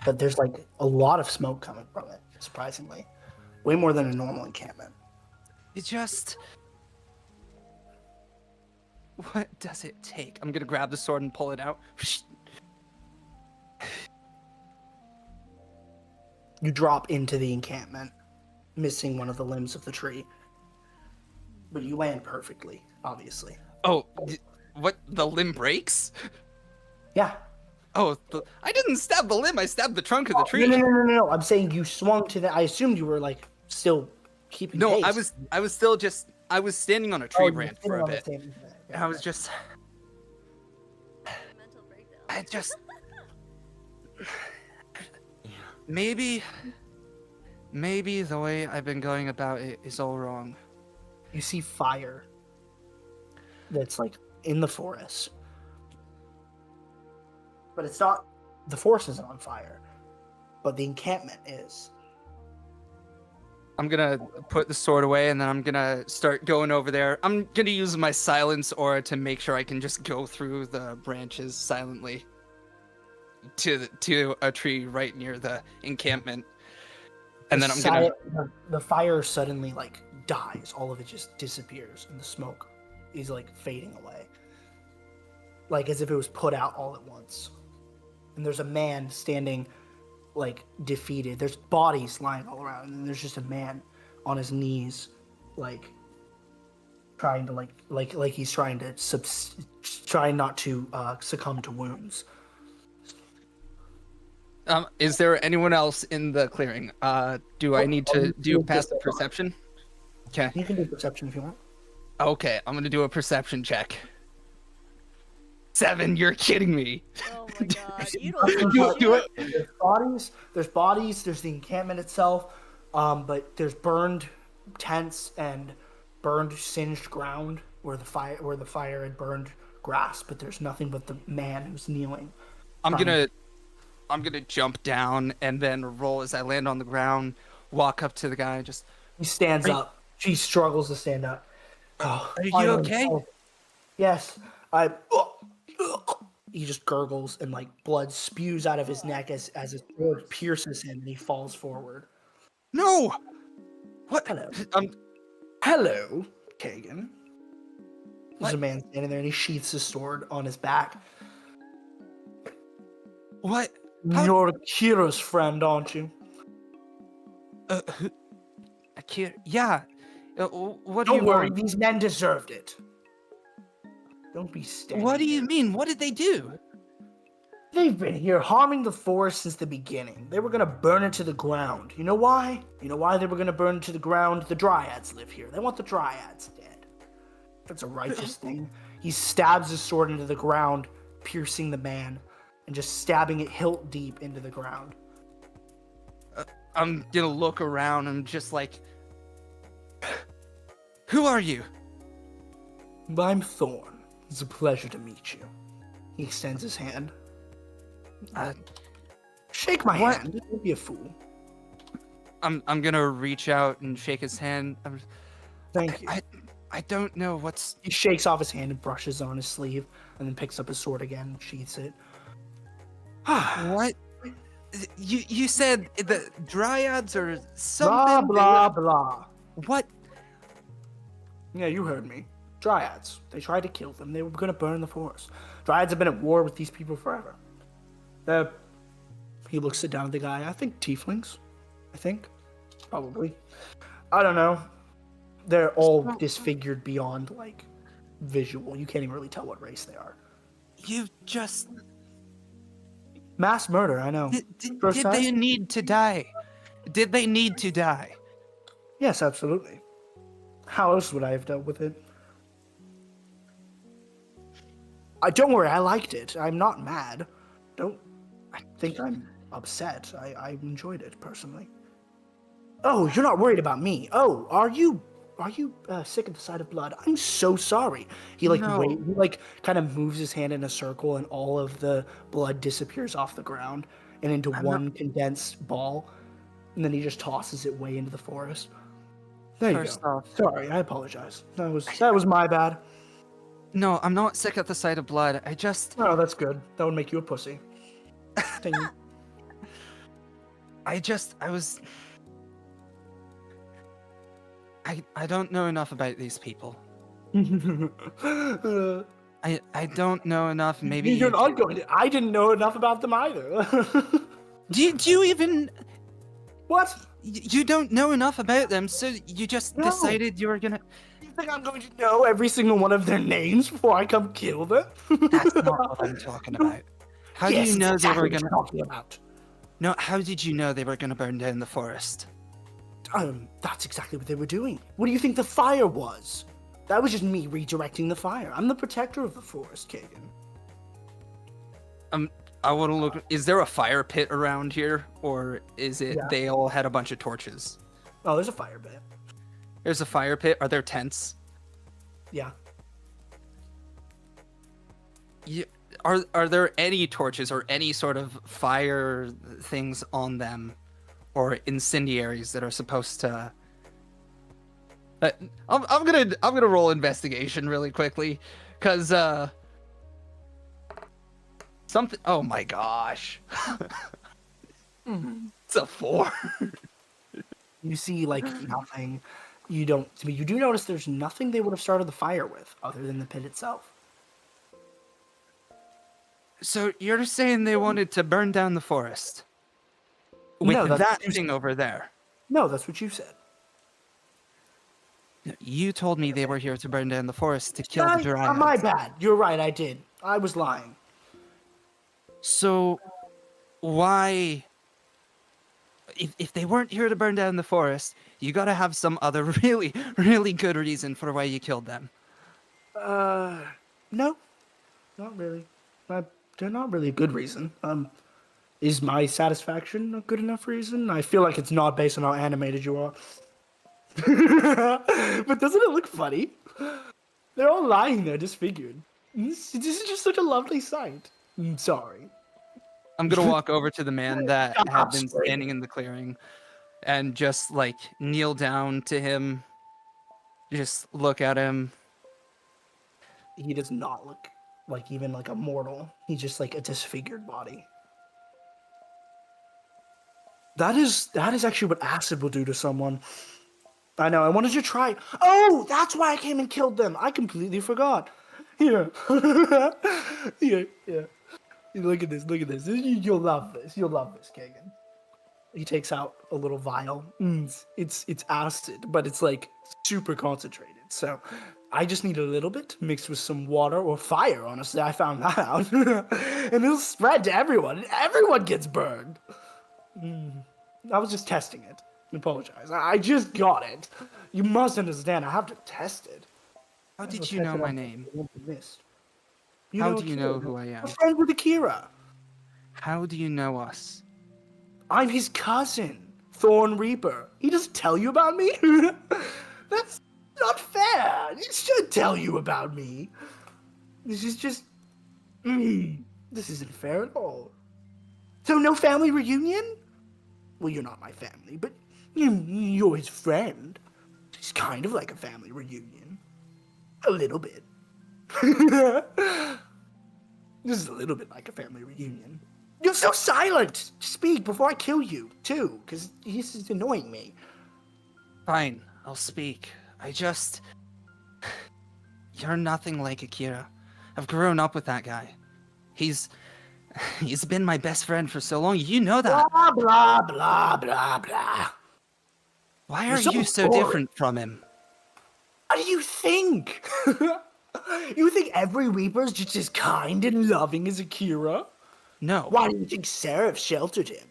A: but there's like a lot of smoke coming from it, surprisingly. Way more than a normal encampment.
C: It just... What does it take? I'm gonna grab the sword and pull it out.
A: You drop into the encampment, missing one of the limbs of the tree. But you land perfectly, obviously.
C: Oh, what? The limb breaks?
A: Yeah.
C: Oh, I didn't stab the limb. I stabbed the trunk of the tree.
A: No. I'm saying you swung to the. I assumed you were like still keeping.
C: No,
A: pace.
C: I was still just. I was standing on a tree branch for a bit. And I was just.
D: Mental breakdown.
C: I just. Maybe the way I've been going about it is all wrong.
A: You see fire. That's like in the forest. But it's not. The forest isn't on fire. But the encampment is.
C: I'm gonna put the sword away and then I'm gonna start going over there. I'm gonna use my silence aura to make sure I can just go through the branches silently to a tree right near the encampment. And then I'm gonna.
A: The fire suddenly like dies. All of it just disappears, and the smoke is like fading away, like as if it was put out all at once. And there's a man standing, like defeated. There's bodies lying all around, and there's just a man on his knees, like trying to like he's trying to try not to succumb to wounds.
C: Is there anyone else in the clearing? Do I need to do passive perception? Okay.
A: You can do perception if you want.
C: Okay, I'm gonna do a perception check. 7, you're kidding me.
D: Oh my god, you
C: Do it.
A: There's bodies, there's the encampment itself, but there's burned tents and burned singed ground where the fire had burned grass, but there's nothing but the man who's kneeling.
C: I'm gonna jump down and then roll as I land on the ground, walk up to the guy, just
A: He stands up. She struggles to stand up. Oh,
C: Are you
A: finally.
C: okay?
A: Oh, yes. He just gurgles and like blood spews out of his neck as his sword pierces him and he falls forward.
C: No! What?
A: Hello.
C: Um,
A: Hello, Kagan. There's
C: What?
A: a man standing there and he sheaths his sword on his back.
C: what? How-
A: You're Kira's friend, aren't you?
C: Akira, yeah. What do
A: Don't
C: you
A: worry,
C: want?
A: these men deserved it. Don't be standing.
C: What do you
A: there.
C: mean? What did they do?
A: They've been here harming the forest since the beginning. They were gonna burn it to the ground. You know why? You know why they were gonna burn it to the ground? The Dryads live here. They want the Dryads dead. That's a righteous thing. He stabs his sword into the ground, piercing the man, and just stabbing it hilt deep into the ground.
C: I'm gonna look around and just like, who are you?
A: I'm Thorn. It's a pleasure to meet you. He extends his hand. Shake my
C: what?
A: hand. Don't be a fool.
C: I'm gonna reach out and shake his hand.
A: Thank you.
C: I don't know what's.
A: He shakes off his hand and brushes on his sleeve, and then picks up his sword again and sheaths it.
C: What? You said the Dryads or
A: Blah,
C: something?
A: blah, blah.
C: What?
A: Yeah, you heard me. Dryads. They tried to kill them. They were going to burn the forest. Dryads have been at war with these people forever. He looks down at the guy. I think tieflings. I think. Probably. I don't know. They're all disfigured beyond, like, visual. You can't even really tell what race they are.
C: You just.
A: Mass murder, I know.
C: Did
A: First time?
C: they need to die? Did they need to die?
A: Yes, absolutely. How else would I have dealt with it? Don't worry, I liked it. I'm not mad. Don't think I'm upset. I enjoyed it personally. Oh, you're not worried about me. Oh, are you sick at the sight of blood? I'm so sorry. He
C: No.
A: kind of moves his hand in a circle, and all of the blood disappears off the ground and into one condensed ball, and then he just tosses it way into the forest. There you
C: First
A: go.
C: off,
A: Sorry, I apologize. That was my bad.
C: no, I'm not sick at the sight of blood. I just.
A: Oh, that's good. That would make you a pussy. Thank you.
C: I was. I don't know enough about these people. I don't know enough. Maybe
A: You're
C: you
A: not
C: do.
A: going to. I didn't know enough about them either.
C: Do you even?
A: What?
C: You don't know enough about them, so you just
A: No.
C: decided you were gonna.
A: You think I'm going to know every single one of their names before I come kill them?
C: That's not what I'm talking about. How do
A: Yes,
C: you
A: it's
C: know
A: exactly
C: they were
A: what you're
C: gonna?
A: talking about.
C: No, how did you know they were gonna burn down the forest?
A: That's exactly what they were doing. What do you think the fire was? That was just me redirecting the fire. I'm the protector of the forest, Kagan.
C: I want to look. Is there a fire pit around here, or is it
A: Yeah.
C: they all had a bunch of torches?
A: Oh, there's a fire pit.
C: There's a fire pit. Are there tents?
A: Yeah.
C: Are there any torches or any sort of fire things on them, or incendiaries that are supposed to? I'm gonna roll investigation really quickly, cause something. Oh my gosh, it's a 4.
A: You see, like, nothing. You don't. I mean, you do notice there's nothing they would have started the fire with other than the pit itself.
C: So you're saying they wanted to burn down the forest with
A: No, that's
C: that
A: what you
C: thing
A: said.
C: over there?
A: No, that's what you said.
C: You told me they were here to burn down the forest to kill the dryads.
A: My bad. You're right. I did. I was lying.
C: So, why? If they weren't here to burn down the forest, you gotta have some other really, really good reason for why you killed them.
A: No, not really. They're not really a good reason. Is my satisfaction a good enough reason? I feel like it's not based on how animated you are. But doesn't it look funny? They're all lying there, disfigured. This is just such a lovely sight. I'm sorry.
C: I'm gonna walk over to the man that had
A: Stop
C: been
A: screaming.
C: standing in the clearing, and just like kneel down to him. Just look at him.
A: He does not look like even like a mortal. He's just like a disfigured body. That is actually what acid will do to someone. I know. I wanted to try. Oh, that's why I came and killed them. I completely forgot. Here. Here. Yeah. Look at this. Look at this. You'll love this. You'll love this, Kagan. He takes out a little vial. It's acid, but it's like super concentrated. So I just need a little bit mixed with some water or fire. Honestly, I found that out, and it'll spread to everyone. And everyone gets burned. I was just testing it. I apologize. I just got it. You must understand. I have to test it.
C: How did
A: Test
C: you know
A: it
C: my
A: on
C: name?
A: the one you missed.
C: How do you know
A: Akira.
C: who I am?
A: I'm friends with Akira.
C: How do you know us?
A: I'm his cousin, Thorn Reaper. He doesn't tell you about me? That's not fair. He should tell you about me. This is just... this isn't fair at all. So no family reunion? Well, you're not my family, but you're his friend. It's kind of like a family reunion. A little bit. This is a little bit like a family reunion. You're so silent! Speak before I kill you, too, because this is annoying me.
C: Fine, I'll speak. You're nothing like Akira. I've grown up with that guy. He's been my best friend for so long. You know that.
A: Blah, blah, blah, blah, blah.
C: Why
A: You're
C: are
A: so
C: you so
A: boring.
C: different from him?
A: What do you think? You think every Reaper is just as kind and loving as Akira?
C: No.
A: Why do you think Seraph sheltered him?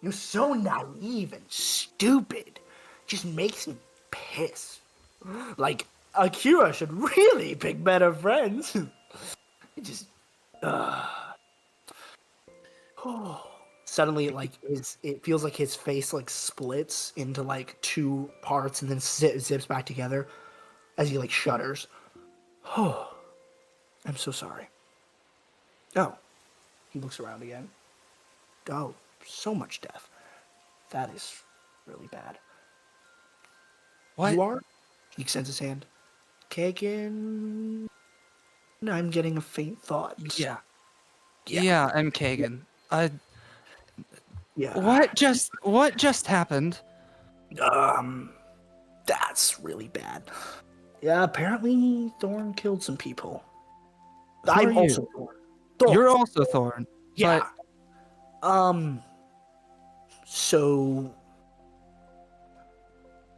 A: You're so naive and stupid. Just makes me piss. Like, Akira should really pick better friends. It just... Suddenly, like, it feels like his face, like, splits into, like, two parts and then zips back together as he, like, shudders. Oh, I'm so sorry. Oh, he looks around again. Oh, so much death. That is really bad.
C: What?
A: You are? He extends his hand. Kagan. I'm getting a faint thought.
C: Yeah. Yeah, I'm Kagan.
A: Yeah.
C: What just happened?
A: That's really bad. Yeah, apparently Thorn killed some people.
C: Who are
A: I'm
C: you?
A: also Thorn. Thorn.
C: You're also Thorn.
A: Yeah. So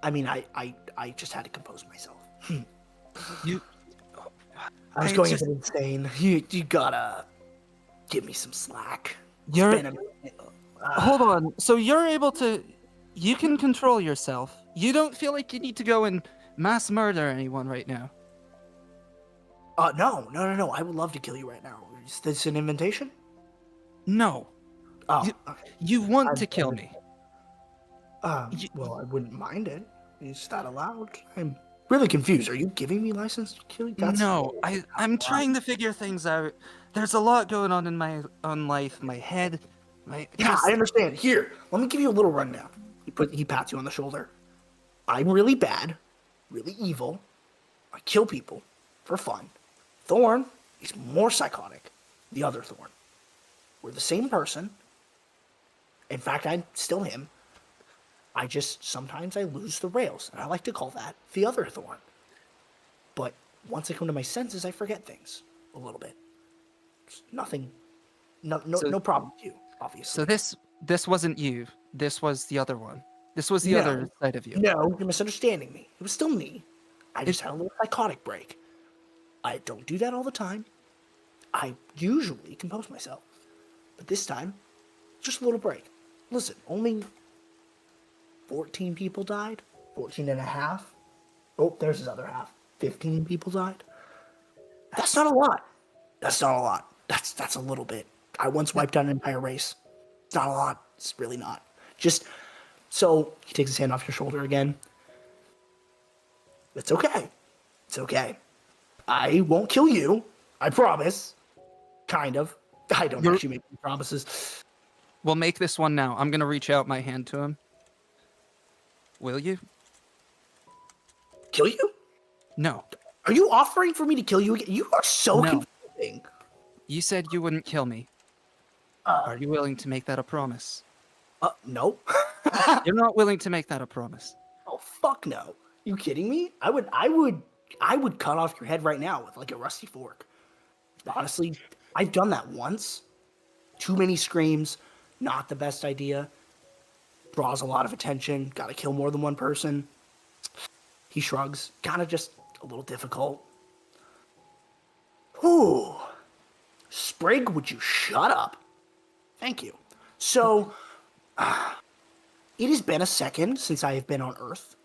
A: I mean, I just had to compose myself.
C: You.
A: I was
C: I
A: going
C: just-
A: a bit insane. You gotta give me some slack. It's
C: You're.
A: been a minute.
C: Hold on. So you're able to. You can control yourself. You don't feel like you need to go and mass murder anyone right now.
A: No. I would love to kill you right now. Is this an invitation?
C: No.
A: Oh,
C: You-
A: okay.
C: You want
A: I'm
C: to kill
A: sorry.
C: me. You-
A: Well, I wouldn't mind it. Is that allowed? I'm really confused. Are you giving me license to kill you?
C: No, I'm trying to figure things out. There's a lot going on in my own life, my head, my
A: Yeah,
C: just
A: I understand. Here, let me give you a little rundown. He pats you on the shoulder. I'm really bad, really evil. I kill people for fun. Thorn is more psychotic. The other Thorn. We're the same person. In fact, I'm still him. I just sometimes I lose the rails, and I like to call that the other Thorn. But once I come to my senses, I forget things a little bit. It's nothing,
C: So-
A: no problem with you, obviously.
C: So this wasn't you. This was the other one. This was the
A: No.
C: other side of you.
A: No, you're misunderstanding me. It was still me. I just
C: It-
A: had a little psychotic break. I don't do that all the time. I usually compose myself. But this time, just a little break. Listen, only 14 people died. 14 and a half. Oh, there's his other half. 15 people died. That's not a lot. That's not a lot. That's a little bit. I once wiped out an entire race. It's not a lot. It's really not. Just so he takes his hand off your shoulder again. It's okay. It's okay. I won't kill you. I promise. Kind of. I don't
C: You're-
A: actually make any promises.
C: We'll make this one now. I'm gonna reach out my hand to him. Will you?
A: Kill you?
C: No.
A: Are you offering for me to kill you again? You are so
C: No.
A: confusing.
C: You said you wouldn't kill me. Are you willing to make that a promise?
A: No.
C: You're not willing to make that a promise.
A: Oh fuck no. You kidding me? I would cut off your head right now with like a rusty fork. Honestly, I've done that once. Too many screams, not the best idea. Draws a lot of attention, gotta kill more than one person. He shrugs, kinda just a little difficult. Ooh. Sprig, would you shut up? Thank you. So, it has been a second since I have been on Earth.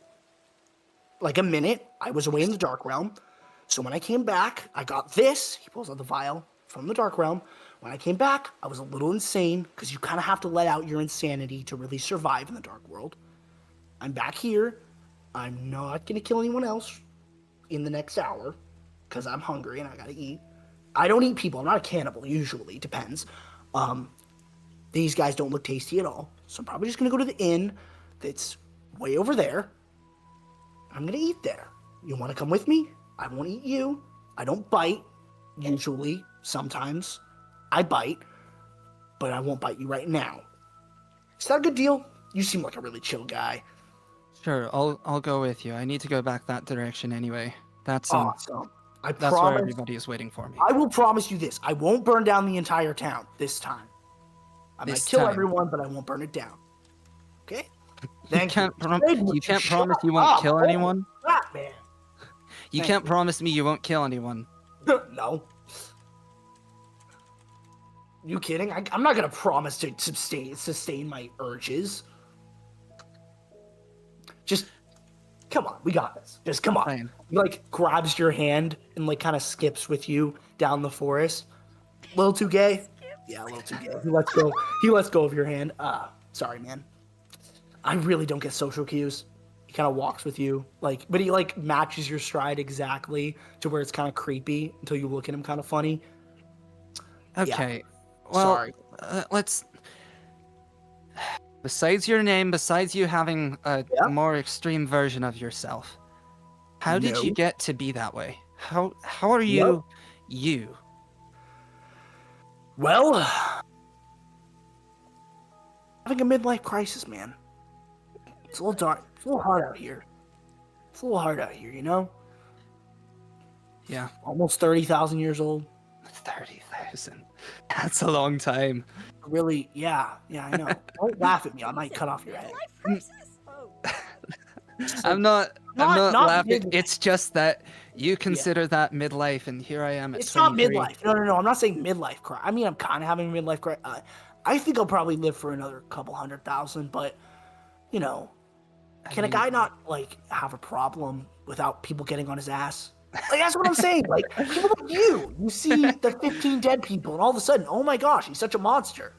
A: Like a minute. I was away in the Dark Realm. So when I came back, I got this. He pulls out the vial from the Dark Realm. When I came back, I was a little insane because you kind of have to let out your insanity to really survive in the Dark World. I'm back here. I'm not going to kill anyone else in the next hour because I'm hungry and I got to eat. I don't eat people. I'm not a cannibal, usually. Depends. These guys don't look tasty at all. So I'm probably just going to go to the inn that's way over there. I'm going to eat there. You want to come with me? I won't eat you. I don't bite, usually. Sometimes I bite, but I won't bite you right now. Is that a good deal? You seem like a really chill guy.
C: Sure, I'll go with you. I need to go back that direction anyway. That's
A: Awesome. I
C: that's where
A: promise.
C: everybody is waiting for me.
A: I will promise you this. I won't burn down the entire town this time. I might
C: This
A: kill
C: time.
A: everyone, but I won't burn it down. Okay?
C: You
A: Thank
C: can't
A: Sprig, would
C: you can't
A: shut
C: promise you won't
A: up?
C: kill
A: Holy
C: anyone.
A: crap, man.
C: You
A: Thank
C: can't
A: you.
C: promise me you won't kill anyone.
A: No. You kidding? I'm not gonna promise to sustain my urges. Just come on, we got this. Just come on.
C: Fine.
A: He like grabs your hand and like kind of skips with you down the forest. A little too gay? Yeah, a little too gay. He lets go. He lets go of your hand. Sorry, man. I really don't get social cues. He kind of walks with you, but he like matches your stride exactly to where it's kind of creepy until you look at him kind of funny.
C: Okay. Well,
A: Sorry.
C: let's. Besides your name, besides you having a
A: Yeah?
C: more extreme version of yourself, how did you
A: No.
C: get to be that way? How are you, you?
A: Well, having a midlife crisis, man. It's a little dark. It's a little hard out here. It's a little hard out here, you know?
C: Yeah,
A: Almost 30,000 years old.
C: 30,000. That's a long time.
A: Really, yeah, I know. Don't laugh at me. I might cut off your head.
D: Life crisis. Oh.
C: I'm not
A: not
C: laughing.
A: midlife.
C: It's just that you consider that midlife, and here I am at
A: It's not
C: 23.
A: midlife. No. I'm not saying midlife cry. I mean, I'm kind of having a midlife cry. I think I'll probably live for another couple 100,000, but, you know, can a guy not, like, have a problem without people getting on his ass? Like, that's what I'm saying. Like, people like you see the 15 dead people, and all of a sudden, oh my gosh, he's such a monster.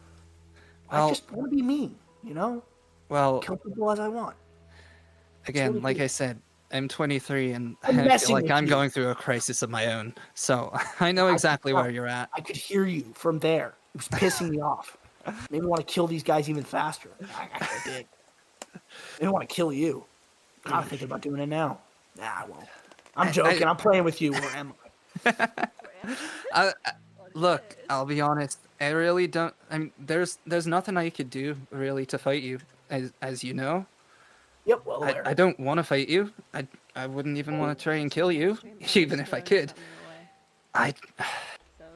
A: I
C: Well-
A: just want to be mean, you know?
C: Well,
A: Kill people as I want.
C: again,
A: what it
C: like
A: is.
C: I said, I'm 23, and
A: I'm
C: I
A: messing
C: feel like
A: with
C: I'm
A: you.
C: going through a crisis of my own. So I know
A: I
C: exactly
A: can
C: where you're at.
A: I could hear you from there. It was pissing me off. Maybe I want to kill these guys even faster. I did. Maybe I want to kill you. I'm thinking about doing it now. Nah, I won't. I'm joking. I'm playing with you. Where am I?
C: Look, I'll be honest. I really don't. I mean, there's nothing I could do really to fight you, as you know.
A: Yep, well, there.
C: I don't want to fight you. I wouldn't even want to try and kill you, even if I could.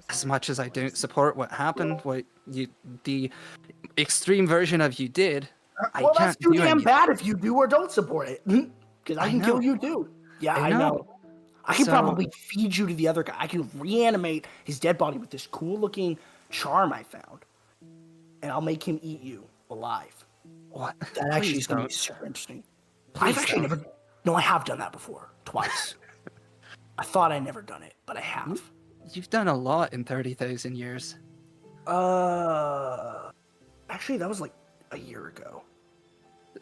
C: As much as I don't support what happened, the extreme version of you did, I
A: well,
C: can't
A: that's too
C: do
A: damn
C: anything.
A: bad if you do or don't support it. Because I
C: I
A: can
C: know.
A: kill you too. Yeah,
C: I
A: I know.
C: know.
A: I can
C: So-
A: probably feed you to the other guy. I can reanimate his dead body with this cool looking charm I found. And I'll make him eat you alive.
C: What?
A: That actually
C: Please
A: is going to
C: don't.
A: be super interesting.
C: Please
A: I've actually
C: don't.
A: never. No, I have done that before. Twice. I thought I'd never done it, but I have.
C: You've done a lot in 30,000 years.
A: Actually, that was like a year ago.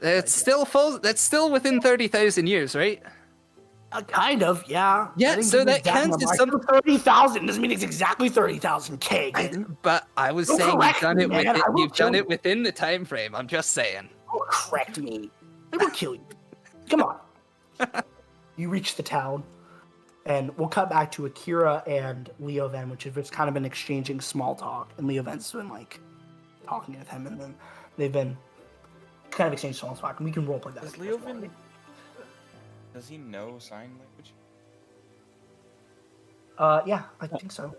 C: It's still full. That's still within 30,000 years, right?
A: Kind of, yeah.
C: Yeah,
A: I didn't
C: so
A: give the
C: that
A: exact
C: counts
A: number.
C: as
A: I
C: some-
A: said 30,000 doesn't mean it's exactly 30,000 K.
C: But I was
A: Don't
C: saying you've
A: correct
C: done
A: me,
C: it.
A: man, I will
C: You've done
A: kill
C: it within the time frame. I'm just saying.
A: Don't correct me. I will kill you. Come on. You reach the town, and we'll cut back to Akira and Leo Ven, which have just kind of been exchanging small talk, and Leo Ven's been like talking with him, and then they've been kind of exchanging small talk, and we can roleplay that.
B: Does
A: if you guys
B: Leovan,
A: want.
B: does he know sign language?
A: Yeah, I think so.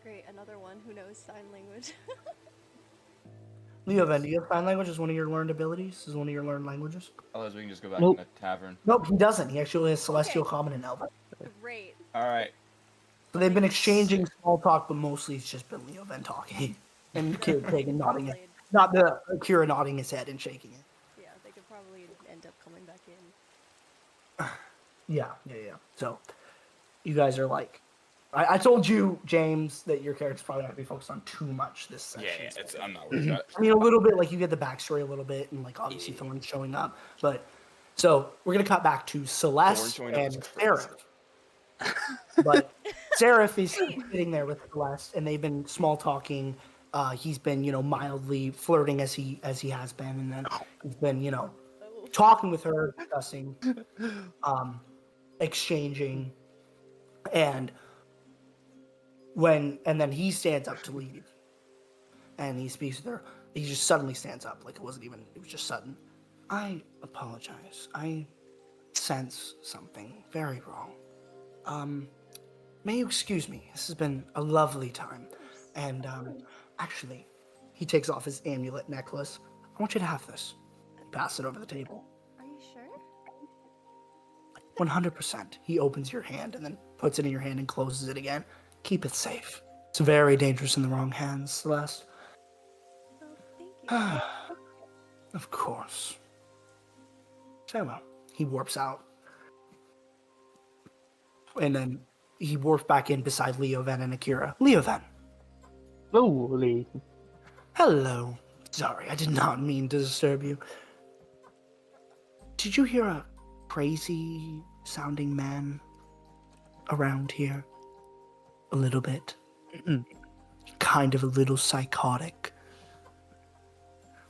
D: Great, another one who knows sign language.
A: Leo Ven, do you have sign language as one of your learned abilities? As one of your learned languages?
B: Otherwise, we can just go back
E: Nope.
B: in the tavern.
A: Nope, he doesn't. He actually has Celestial,
D: Okay.
A: Common, and Elven.
D: Great.
B: All right.
A: So they've been exchanging small talk, but mostly it's just been Leo Ven talking. And Kira Pagan nodding it. Not the Akira nodding his head and shaking it.
D: Yeah, they could probably end up coming back in.
A: Yeah. So, you guys are like, I told you, James, that your character's probably not going to be focused on too much this section.
B: I'm not worried about it.
A: I mean, a little bit, like, you get the backstory a little bit, and, like, obviously Thorn showing up. But, so, we're going to cut back to Celeste
B: Thorn showing up is
A: and
B: crazy.
A: Seraph. But Seraph is sitting there with Celeste, and they've been small talking. He's been, mildly flirting as he has been, and then he's been, talking with her, discussing, exchanging, and then he stands up to leave, and he speaks with her. He just suddenly stands up, like it was just sudden. I apologize. I sense something very wrong. May you excuse me? This has been a lovely time, and actually, he takes off his amulet necklace. I want you to have this. Pass it over the table.
D: Are you sure?
A: 100%. He opens your hand and then puts it in your hand and closes it again. Keep it safe. It's very dangerous in the wrong hands, Celeste.
D: Oh, thank you.
A: Of course. Farewell. He warps out. And then he warps back in beside Leo Ven and Akira. Leo Ven.
E: Holy.
A: Hello. Sorry, I did not mean to disturb you. Did you hear a crazy sounding man around here? A little bit. Kind of a little psychotic.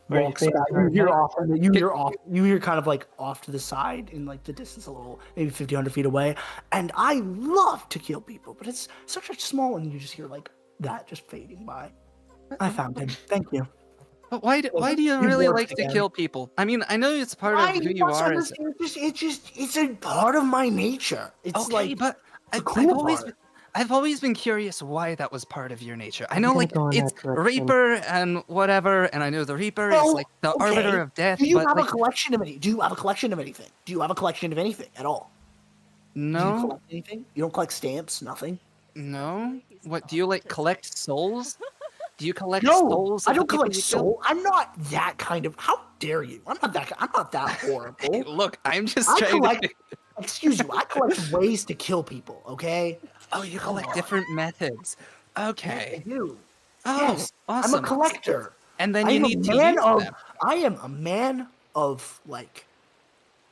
E: Right,
A: Walks
E: right,
A: back.
E: right,
A: You hear kind of like off to the side in like the distance a little, maybe 50, 100 feet away. And I love to kill people, but it's such a small, and you just hear like that just fading by. I found him. Thank you.
C: But why do you
A: It
C: really
A: works
C: like to
A: again.
C: kill people? I mean, I know it's part of who you are as.
A: It's a part of my nature. It's
C: Okay,
A: like
C: but
A: the
C: I've
A: cool
C: always
A: part.
C: I've always been curious why that was part of your nature. I
E: I'm
C: know,
E: gonna
C: like,
E: go in
C: it's
E: that direction.
C: Reaper and whatever, and I know the Reaper is
A: Well,
C: like the
A: okay.
C: arbiter of death,
A: Do you
C: but
A: have
C: like,
A: a collection of any? Do you have a collection of anything? Do you have a collection of anything at all? Do you
C: no,
A: collect anything? You don't collect stamps, nothing.
C: no.
D: He's
C: What
D: an
C: do you like?
D: autistic.
C: Collect souls? Do you collect
A: No,
C: souls
A: I
C: of the
A: don't
C: people
A: collect
C: you kill?
A: soul. I'm not that kind of. How dare you? I'm not that horrible.
C: Hey, look, I'm just
A: I
C: trying
A: collect.
C: to.
A: Excuse you. I collect ways to kill people. Okay.
C: Oh, you
A: Come
C: collect
A: on.
C: different methods.
A: Yes, I
C: Okay.
A: do.
C: Oh,
A: Yes, I'm a
C: awesome.
A: collector.
C: And then
A: I
C: you
A: am a
C: need to
A: man
C: use
A: of.
C: them.
A: I am a man of like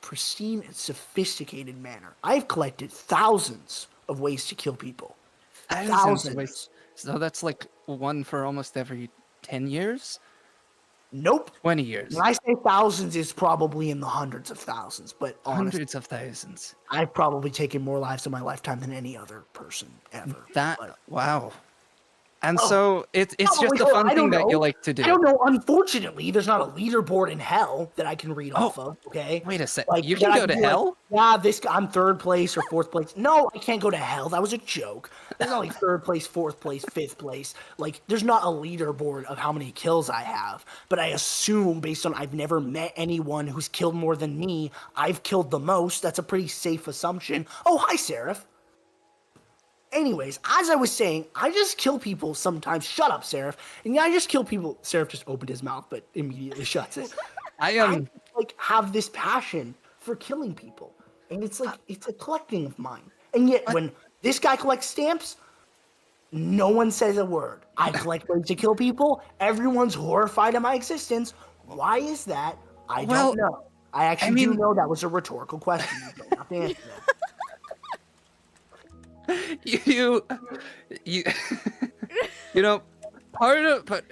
A: pristine and sophisticated manner. I've collected thousands of ways to kill people.
C: Thousands of ways. So that's like one for almost every 10 years?
A: Nope.
C: 20 years.
A: When I say thousands, it's probably in the hundreds of thousands. But honestly,
C: Hundreds of thousands.
A: I've probably taken more lives in my lifetime than any other person ever.
C: That,
A: But-
C: wow. And
A: Oh,
C: so it's
A: probably
C: just a
A: so.
C: fun
A: I
C: thing
A: don't
C: that you
A: know.
C: like to do.
A: I don't know. Unfortunately, there's not a leaderboard in hell that I can read
C: Oh,
A: off of. Okay.
C: Wait a sec.
A: Like
C: You
A: that
C: can
A: I
C: go to
A: be like,
C: hell?
A: yeah, I'm third place or fourth place. No, I can't go to hell. That was a joke. There's not like third place, fourth place, fifth place. Like there's not a leaderboard of how many kills I have. But I assume based on I've never met anyone who's killed more than me, I've killed the most. That's a pretty safe assumption. Oh, hi, Seraph. Anyways, as I was saying, I just kill people sometimes. Shut up, Seraph. And yeah, I just kill people. Seraph just opened his mouth, but immediately shuts it.
C: I
A: I like have this passion for killing people, and it's like it's a collecting of mine. And yet, when this guy collects stamps, no one says a word. I collect ways to kill people. Everyone's horrified of my existence. Why is that? I
C: Well,
A: don't know. I actually do
C: mean-
A: know that was a rhetorical question. You don't have to answer that.
C: you you you know, but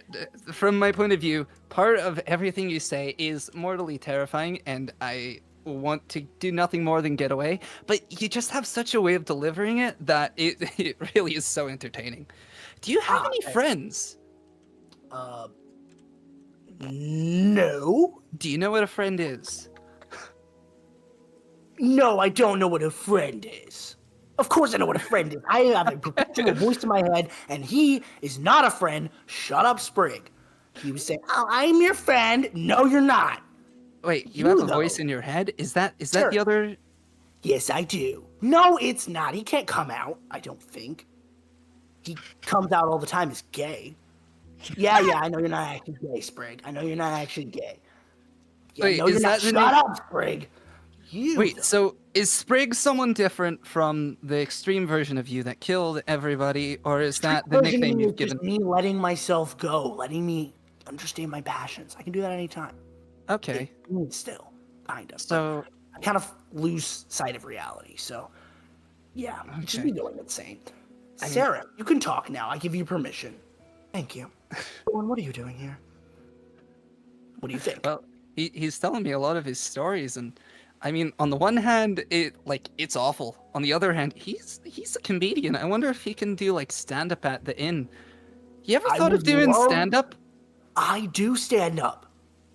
C: from my point of view, part of everything you say is mortally terrifying, and I want to do nothing more than get away, but you just have such a way of delivering it that it really is so entertaining. Do you have any
A: thanks.
C: friends?
A: No.
C: Do you know what a friend is?
A: No, I don't know what a friend is. Of course I know what a friend is. I have a perpetual voice in my head, and he is not a friend. Shut up, Sprig. He was saying, oh, I'm your friend. No, you're not.
C: Wait, you have a
A: though.
C: voice in your head? Is that
A: Sure.
C: the other?
A: Yes, I do. No, it's not. He can't come out, I don't think. He comes out all the time as gay. Yeah, I know you're not actually gay, Sprig. I know you're not actually gay. Yeah,
C: Wait,
A: no,
C: is
A: you're not.
C: that the
A: Shut
C: name-
A: up, Sprig. You.
C: Wait,
A: though.
C: so is Sprig someone different from the extreme version of you that killed everybody, or is that the
A: Version of
C: nickname
A: me
C: you've
A: is just
C: given?
A: me letting myself go, letting me understand my passions. I can do that anytime.
C: Okay,
A: Still, kind of.
C: so
A: I kind of lose sight of reality. So, yeah, just
C: Okay.
A: be going insane. Sarah, you can talk now. I give you permission. Thank you. Owen, what are you doing here? What do you think?
C: well, he's telling me a lot of his stories, and I mean, on the one hand, it's awful. On the other hand, he's a comedian. I wonder if he can do like stand up at the inn. You ever
A: I
C: thought of
A: would
C: doing
A: love-
C: stand up?
A: I do stand up.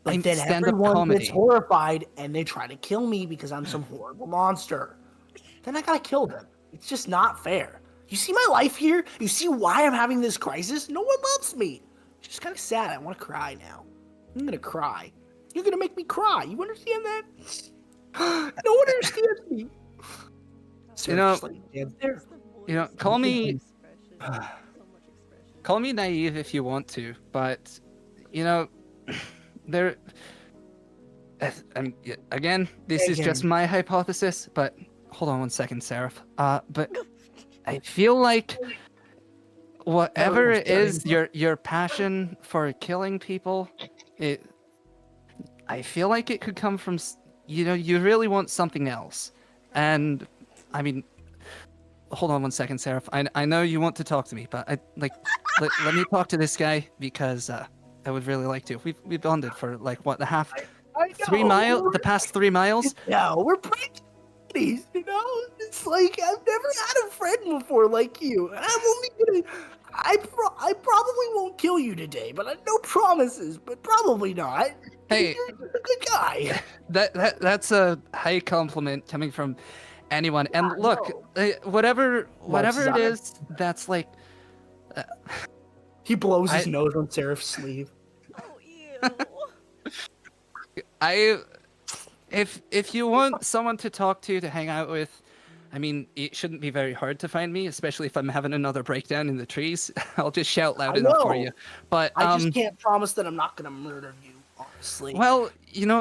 A: But
C: I'm
A: then
C: stand-up
A: everyone
C: comedy.
A: gets horrified and they try to kill me because I'm some horrible monster. Then I gotta kill them. It's just not fair. You see my life here? You see why I'm having this crisis? No one loves me. It's just kind of sad. I want to cry now. I'm gonna cry. You're gonna make me cry. You understand that? No one understands me. Sarah
C: know-
A: just, like, stands there.
C: You know, call me
D: Expression. So much expression.
C: call me naive if you want to, but you know, there. Again, this is just
A: Again.
C: my hypothesis, but hold on one second, Seraph. But I feel like whatever it is, your passion for killing people, I feel like it could come from you really want something else, and I mean, hold on one second, Seraph. I know you want to talk to me, but let me talk to this guy because I would really like to. We've bonded for like what
A: I
C: 3
A: know.
C: miles, the past 3 miles.
A: No, we're buddies, you know? It's like I've never had a friend before like you. And I probably won't kill you today, but no promises, but probably not.
C: Hey.
A: You're a good guy.
C: That's a high compliment coming from anyone. And look, whatever it is, that's like.
A: He blows his nose on Seraph's sleeve.
D: Oh, ew.
C: If you want someone to talk to hang out with, I mean, it shouldn't be very hard to find me, especially if I'm having another breakdown in the trees. I'll just shout loud enough for you. But
A: I just can't promise that I'm not gonna murder you, honestly.
C: Well,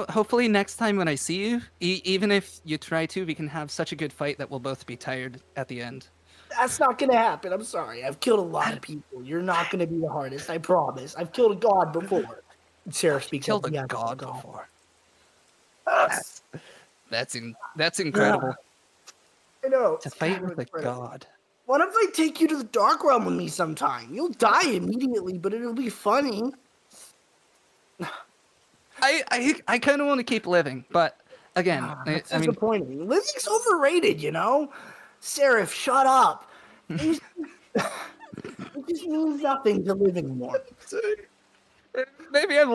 C: hopefully next time when I see you, even if you try to, we can have such a good fight that we'll both be tired at the end.
A: That's not gonna happen. I'm sorry. I've killed a lot of people. You're not gonna be the hardest. I promise. I've killed a god before. Seraph speaks.
C: Killed a god before. That's incredible.
A: I know.
C: To fight with a god.
A: What if I take you to the dark realm with me sometime? You'll die immediately, but it'll be funny.
C: I kind of want to keep living, but again,
A: that's
C: I mean,
A: disappointing. Living's overrated, you know. Seraph, shut up. It just means nothing to live anymore.
C: Maybe I've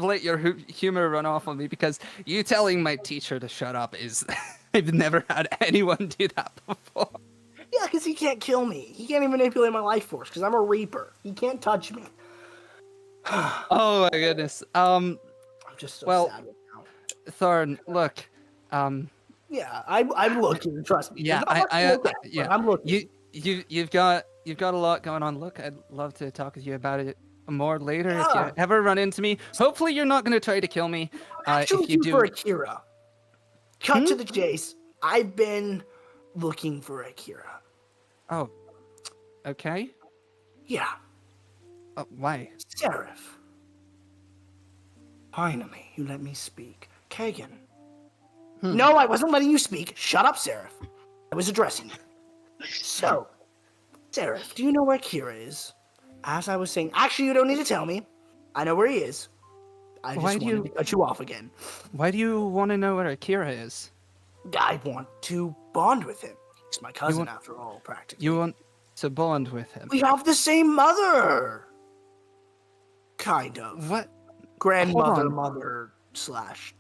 C: let your humor run off on me because you telling my teacher to shut up is I've never had anyone do that before.
A: Yeah, because he can't kill me. He can't even manipulate my life force because I'm a Reaper. He can't touch me.
C: Oh my goodness.
A: I'm just so sad right now.
C: Thorn, look.
A: Yeah, I'm looking. Trust me.
C: Yeah,
A: I'm looking.
C: You've got a lot going on. Look, I'd love to talk with you about it more later if you ever run into me. Hopefully, you're not going to try to kill me.
A: Actually,
C: if you do,
A: for Akira. Cut to the chase. I've been looking for Akira.
C: Oh, okay.
A: Yeah.
C: Why?
A: Seraph. Finally, you let me speak. Kagan. No, I wasn't letting you speak. Shut up, Seraph. I was addressing you. So, Seraph, do you know where Kira is? As I was saying, actually, you don't need to tell me. I know where he is. I just wanted to cut you off again.
C: Why do you want to know where Akira is?
A: I want to bond with him. He's my cousin, after all, practically.
C: You want to bond with him?
A: We have the same mother. Kind of.
C: What?
A: Grandmother, mother, slash.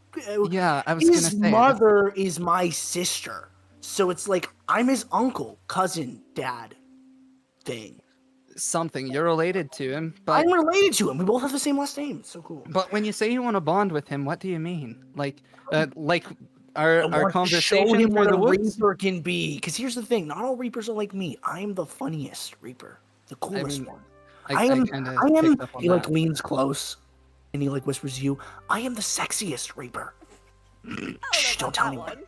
C: Yeah, I was going to say.
A: His mother is my sister. So it's like, I'm his uncle, cousin, dad thing.
C: Something. You're related to him, but...
A: I'm related to him. We both have the same last name. It's so cool.
C: But when you say you want to bond with him, what do you mean? Like our conversation
A: show him
C: for
A: what
C: the
A: a
C: woods?
A: Reaper can be. Because here's the thing. Not all Reapers are like me. I am the funniest Reaper. The coolest one. I am, he like leans close and he like whispers to you, I am the sexiest Reaper. Shh, don't tell anyone.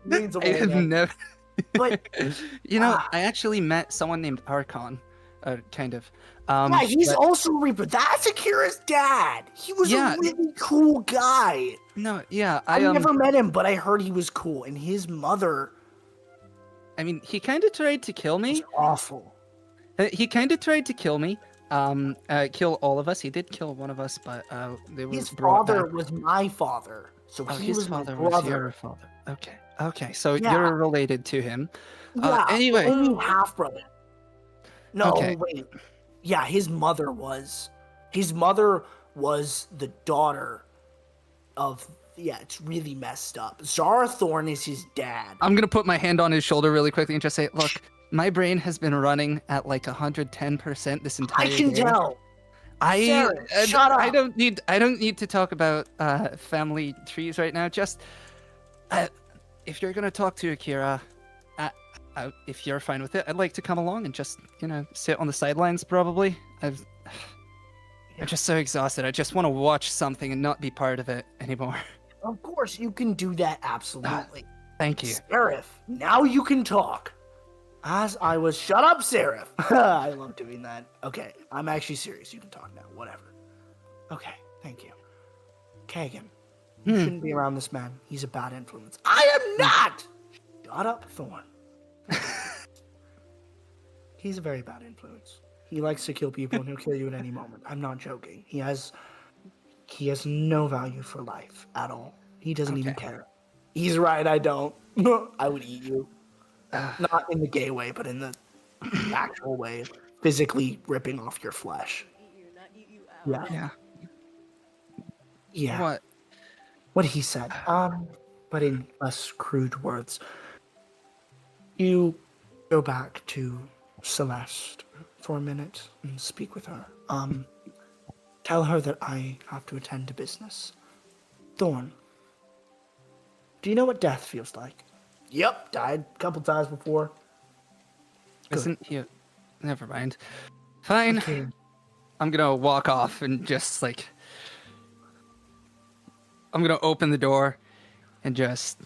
A: Leans away again.
C: Never...
A: But
C: I actually met someone named Archon, kind of.
A: Yeah, he's also a Reaper. That's Akira's dad. He was a really cool guy.
C: No, yeah,
A: I never met him, but I heard he was cool. And his mother,
C: I mean, he kind of tried to kill me.
A: was awful.
C: He kind of tried to kill me. Kill all of us. He did kill one of us, but they were
A: His
C: brought
A: father
C: back.
A: was my father, so he
C: his
A: was
C: father
A: my brother.
C: was your father. Okay, so
A: Yeah.
C: you're related to him.
A: Yeah,
C: Anyway.
A: only half brother. No,
C: Okay.
A: wait. Yeah, his mother was the daughter of. Yeah, it's really messed up. Zara Thorn is his dad.
C: I'm gonna put my hand on his shoulder really quickly and just say, look, my brain has been running at like 110% this entire day.
A: I can tell. Sarah,
C: I
A: shut up.
C: I don't need to talk about family trees right now. Just if you're gonna talk to Akira, if you're fine with it, I'd like to come along and just sit on the sidelines. Probably. I'm just so exhausted. I just want to watch something and not be part of it anymore.
A: Of course, you can do that. Absolutely.
C: Thank you.
A: Seraph, now you can talk. As I was, shut up, Seraph. I love doing that. Okay, I'm actually serious. You can talk now. Whatever. Okay, thank you. Kagan, you shouldn't be around this man. He's a bad influence. I am not. Shut up, Thorn. He's a very bad influence. He likes to kill people and he'll kill you at any moment. I'm not joking. He has no value for life at all. He doesn't even care. He's right, I don't. I would eat you. Not in the gay way, but in the the actual way, physically ripping off your flesh.
D: Eat you, not eat you
A: Yeah.
D: out.
C: Yeah.
A: Yeah.
C: What?
A: What he said. But in less crude words. You go back to Celeste for a minute and speak with her. Tell her that I have to attend to business. Thorn, do you know what death feels like? Yep, died a couple times before. Good.
C: Isn't he? Never mind. Fine.
A: Okay.
C: I'm gonna walk off and just like. I'm gonna open the door and just.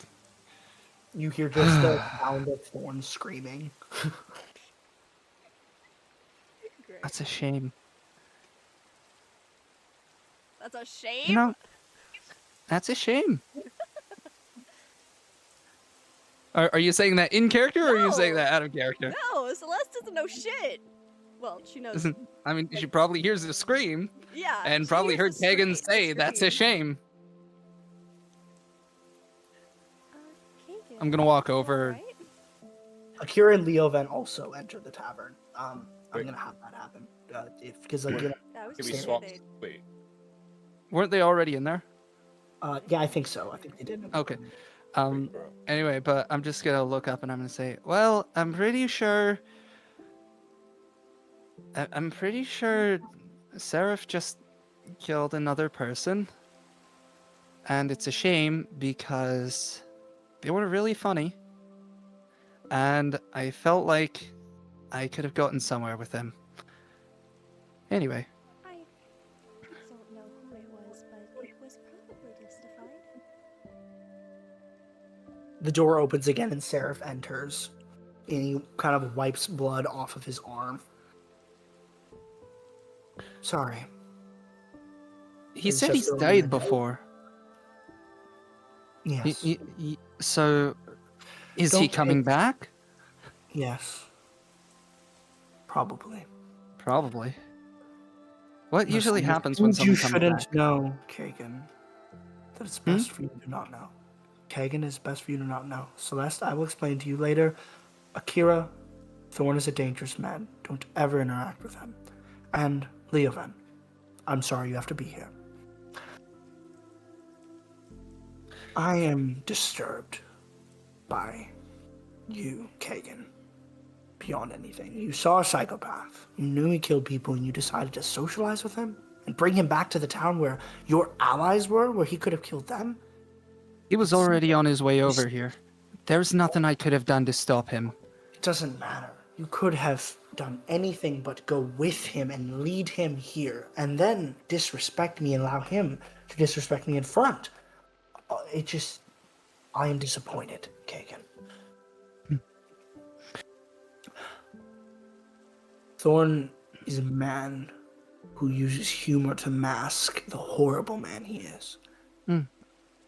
A: You hear just the sound of Thorn screaming.
D: Great.
C: That's a shame.
D: That's a shame.
C: No. That's a shame. Are you saying that in character or are you saying
D: No.
C: that out of character?
D: No, Celeste doesn't know shit. Well, she knows.
C: I mean, she probably hears the scream
D: Yeah.
C: and
D: she
C: probably heard
D: hears the
C: Kagan
D: the
C: say, "That's a
D: scream.
C: shame."
D: Kagan,
C: I'm gonna walk
D: you
C: over.
D: alright?
A: Akira and Leoven also enter the tavern. I'm
B: Wait.
A: gonna have that happen. Because like, you know,
D: Yeah, I was
B: Can we
D: gonna say
B: swap?
D: they-
B: Wait.
C: Weren't they already in there?
A: yeah, I think so. I think they did.
C: Okay.
B: Wait, bro.
C: Anyway, but I'm just gonna look up and I'm gonna say, well, I'm pretty sure. I'm pretty sure Seraph just killed another person. And it's a shame because they were really funny. And I felt like I could have gotten somewhere with them. Anyway,
D: I don't know who it was, but it was probably justified.
A: The door opens again and Seraph enters. And he kind of wipes blood off of his arm. Sorry.
C: he
A: It's
C: said
A: just
C: he's
A: over
C: died
A: the-
C: before.
A: Yes.
C: So, is he
A: Don't
C: coming
A: take-
C: back?
A: Yes. Probably.
C: Probably. What usually
A: Listen,
C: happens when
A: things you
C: someone comes
A: shouldn't
C: back?
A: know, Kagan. That it's best for you to not know. Kagan, is best for you to not know. Celeste, I will explain to you later. Akira, Thorn is a dangerous man. Don't ever interact with him. And Leoven, I'm sorry you have to be here. I am disturbed by you, Kagan. Beyond anything. You saw a psychopath. You knew he killed people and you decided to socialize with him? And bring him back to the town where your allies were, where he could have killed them?
C: He was already on his way over here. There's nothing I could have done to stop him.
A: It doesn't matter. You could have done anything but go with him and lead him here, and then disrespect me and allow him to disrespect me in front. I am disappointed, Kagan. Thorn is a man who uses humor to mask the horrible man he is.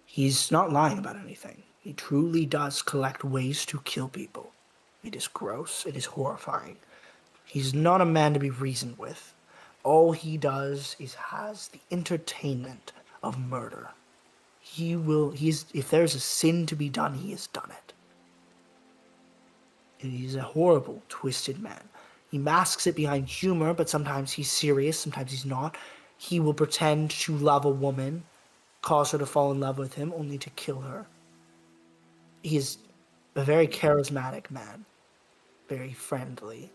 A: He's not lying about anything. He truly does collect ways to kill people. It is gross. It is horrifying. He's not a man to be reasoned with. All he does is has the entertainment of murder. If there's a sin to be done, he has done it. He's a horrible, twisted man. He masks it behind humor, but sometimes he's serious, sometimes he's not. He will pretend to love a woman, cause her to fall in love with him, only to kill her. He is a very charismatic man, very friendly,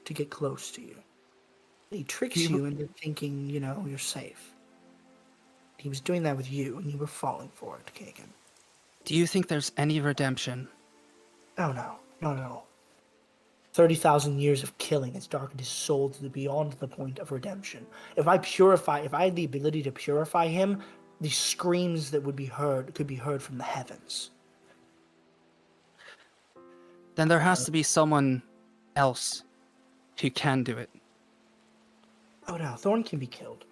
A: to get close to you. He tricks you into thinking, you're safe. He was doing that with you, and you were falling for it, Kagan.
C: Do you think there's any redemption?
A: Oh, no. Not at all. 30,000 years of killing has darkened his soul to beyond the point of redemption. If I had the ability to purify him, the screams that could be heard from the heavens.
C: Then there has to be someone else who can do it.
A: Oh no, Thorn can be killed.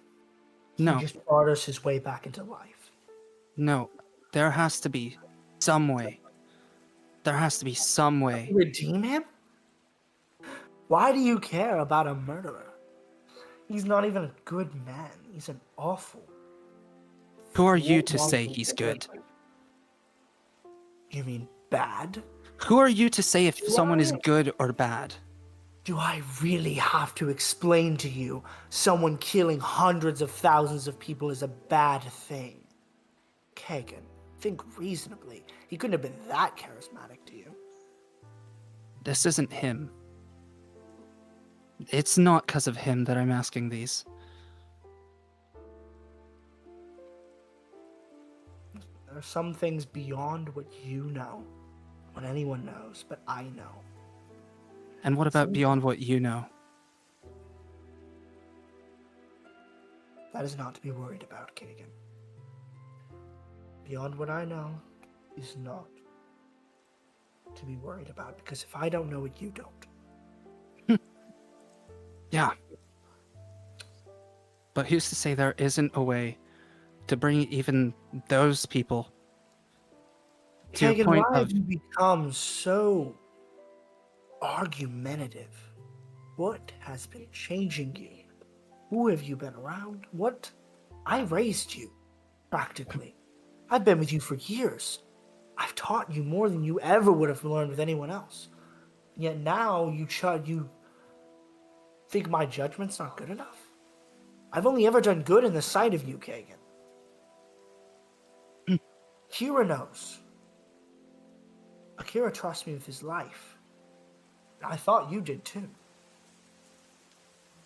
C: No,
A: He just barters his way back into life.
C: no. There has to be some way. There has to be some way.
A: Redeem him? Why do you care about a murderer? He's not even a good man. He's an awful.
C: Who are you to say he's good?
A: You mean bad?
C: Who are you to say if someone is
A: are.
C: good or bad?
A: Do I really have to explain to you someone killing hundreds of thousands of people is a bad thing? Kagan, think reasonably. He couldn't have been that charismatic to you.
C: This isn't him. It's not because of him that I'm asking these.
A: There are some things beyond what you know, what anyone knows, but I know.
C: And what about beyond what you know?
A: That is not to be worried about, Kagan. Beyond what I know is not to be worried about, because if I don't know it, you don't.
C: Yeah. But who's to say there isn't a way to bring even those people to a
A: Kagan,
C: point
A: why
C: of...
A: have you become so argumentative? What has been changing you? Who have you been around? What? I raised you, practically. I've been with you for years. I've taught you more than you ever would have learned with anyone else. Yet now you think my judgment's not good enough? I've only ever done good in the sight of you, Kagan. Kira knows. Akira trusts me with his life. I thought you did too.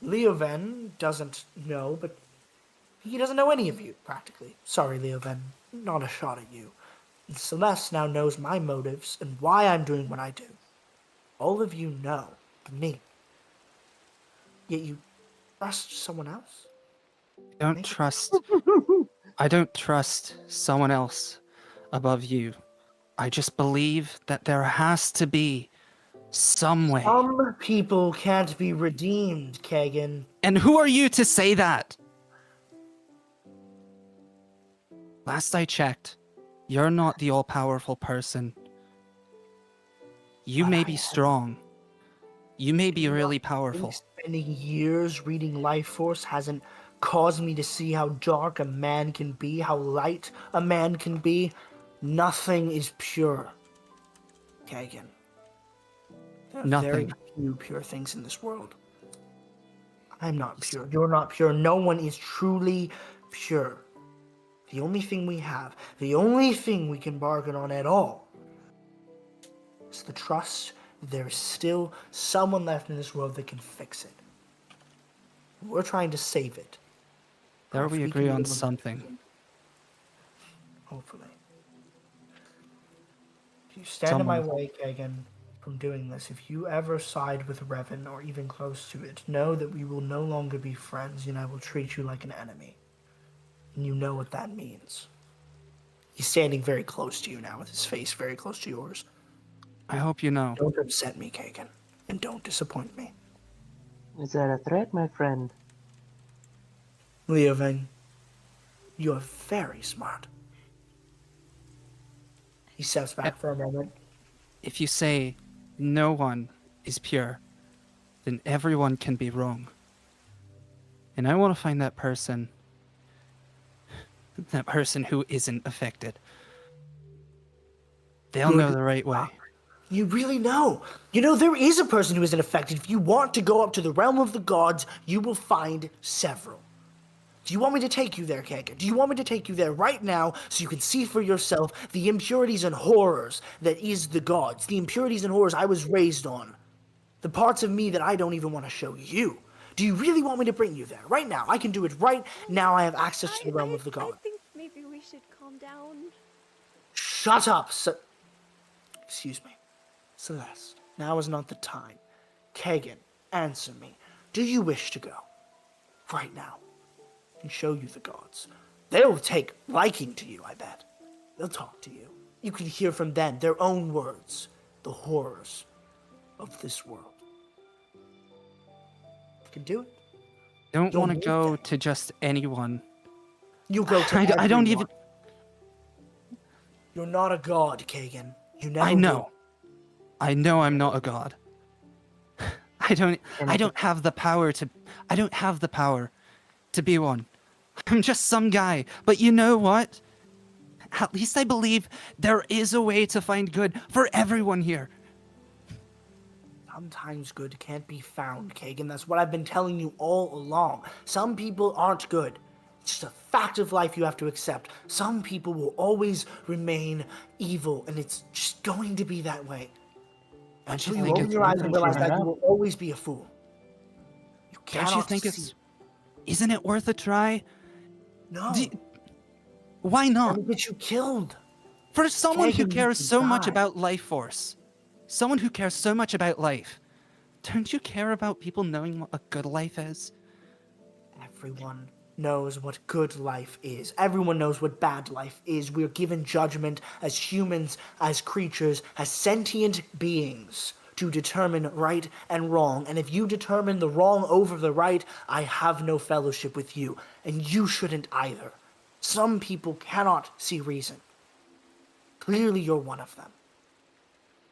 A: Leoven doesn't know, but he doesn't know any of you, practically. Sorry, Leoven, not a shot at you. And Celeste now knows my motives and why I'm doing what I do. All of you know me. Yet you trust someone else?
C: I don't trust someone else above you. I just believe that there has to be some way.
A: Some people can't be redeemed, Kagan.
C: And who are you to say that? Last I checked, you're not the all-powerful person. You
A: But
C: may
A: I
C: be
A: am.
C: strong. You may be really
A: I
C: powerful.
A: think spending years reading Life Force hasn't caused me to see how dark a man can be, how light a man can be. Nothing is pure, Kagan. There are very
C: Nothing.
A: few pure things in this world. I'm not pure. You're not pure. No one is truly pure. The only thing we have, the only thing we can bargain on at all, is the trust that there is still someone left in this world that can fix it. We're trying to save it.
C: There
A: If
C: we
A: can
C: agree
A: be
C: on
A: able to-
C: something.
A: Hopefully. If you stand in my way, Kagan, from doing this, if you ever side with Revan or even close to it, know that we will no longer be friends and I will treat you like an enemy. And you know what that means. He's standing very close to you now with his face very close to yours.
C: I hope you know.
A: Don't upset me, Kagan, and don't disappoint me.
E: Is that a threat, my friend?
A: Leoven, you're very smart. He steps back for a moment.
C: If you say no one is pure, then everyone can be wrong. And I want to find that person who isn't affected. They'll know the right way.
A: You really know. You know, there is a person who isn't affected. If you want to go up to the realm of the gods, you will find several. Do you want me to take you there, Kagan? Do you want me to take you there right now so you can see for yourself the impurities and horrors that is the gods, the impurities and horrors I was raised on, the parts of me that I don't even want to show you? Do you really want me to bring you there right now? I can do it right now. I have access to the realm of the gods.
D: I think maybe we should calm down.
A: Shut up, Excuse me. Celeste, now is not the time. Kagan, answer me. Do you wish to go? Right now. And show you the gods. They'll take liking to you, I bet. They'll talk to you. You can hear from them, their own words, the horrors of this world. You can do it.
C: Don't
A: You'll
C: want to
A: make
C: go
A: it.
C: to just anyone.
A: You'll go to
C: I don't even...
A: everyone. You're not a god, Kagan. You never
C: I know. I know I'm not a god. I don't have the power to be one. I'm just some guy. But you know what? At least I believe there is a way to find good for everyone here.
A: Sometimes good can't be found, Kagan. That's what I've been telling you all along. Some people aren't good. It's just a fact of life you have to accept. Some people will always remain evil, and it's just going to be that way.
C: Don't you
A: Until you
C: think
A: open
C: it's
A: your eyes and realize that, you will always be a fool. You
C: don't you
A: cannot
C: think
A: see.
C: isn't it worth a try?
A: No.
C: Do, why
A: That
C: not?
A: will get you killed.
C: For someone who
A: Kagan, you
C: cares
A: can
C: so much
A: die.
C: about life force, someone who cares so much about life, don't you care about people knowing what a good life is?
A: Everyone knows what good life is. Everyone knows what bad life is. We're given judgment as humans, as creatures, as sentient beings to determine right and wrong. And if you determine the wrong over the right, I have no fellowship with you, and you shouldn't either. Some people cannot see reason. Clearly, you're one of them.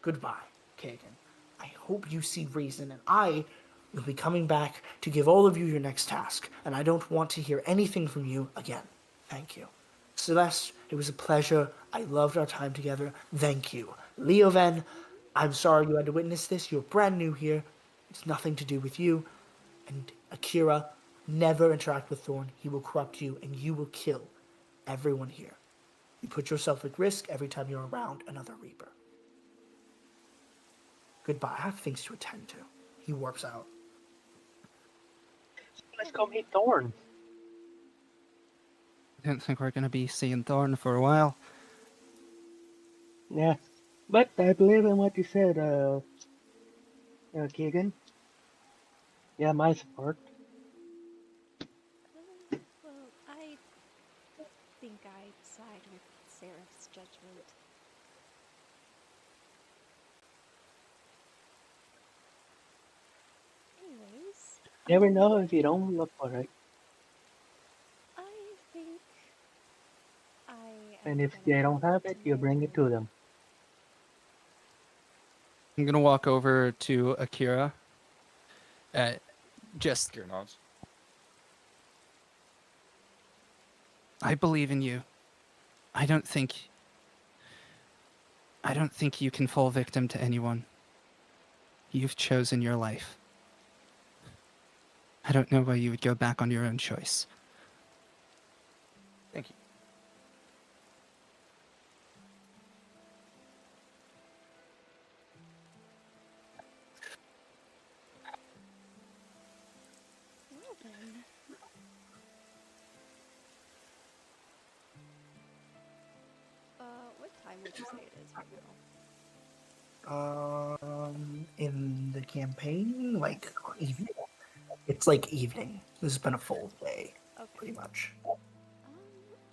A: Goodbye, Kagan. I hope you see reason, and I will be coming back to give all of you your next task, and I don't want to hear anything from you again. Thank you. Celeste, it was a pleasure. I loved our time together. Thank you. Leoven, I'm sorry you had to witness this. You're brand new here. It's nothing to do with you. And Akira, never interact with Thorn. He will corrupt you, and you will kill everyone here. You put yourself at risk every time you're around another Reaper. Goodbye. I have things to attend to. He warps out.
E: Let's go meet Thorn.
C: I don't think we're going to be seeing Thorn for a while.
E: Yeah. But I believe in what you said, Keegan. Yeah, my support.
D: Well, I think I side with Seraph's judgment. Anyways,
E: Never know if you don't look for it.
D: I think I
E: And
D: am
E: if
D: gonna
E: they don't
D: head
E: have
D: to
E: it, you
D: my
E: bring it to them.
C: I'm going to walk over to Akira. Just,
B: Gear nods.
C: I believe in you. I don't think you can fall victim to anyone. You've chosen your life. I don't know why you would go back on your own choice.
B: Thank you.
D: Well then. What time would you say it is right now?
A: In the campaign, like evening. It's like evening. This has been a full day,
D: Okay.
A: pretty much.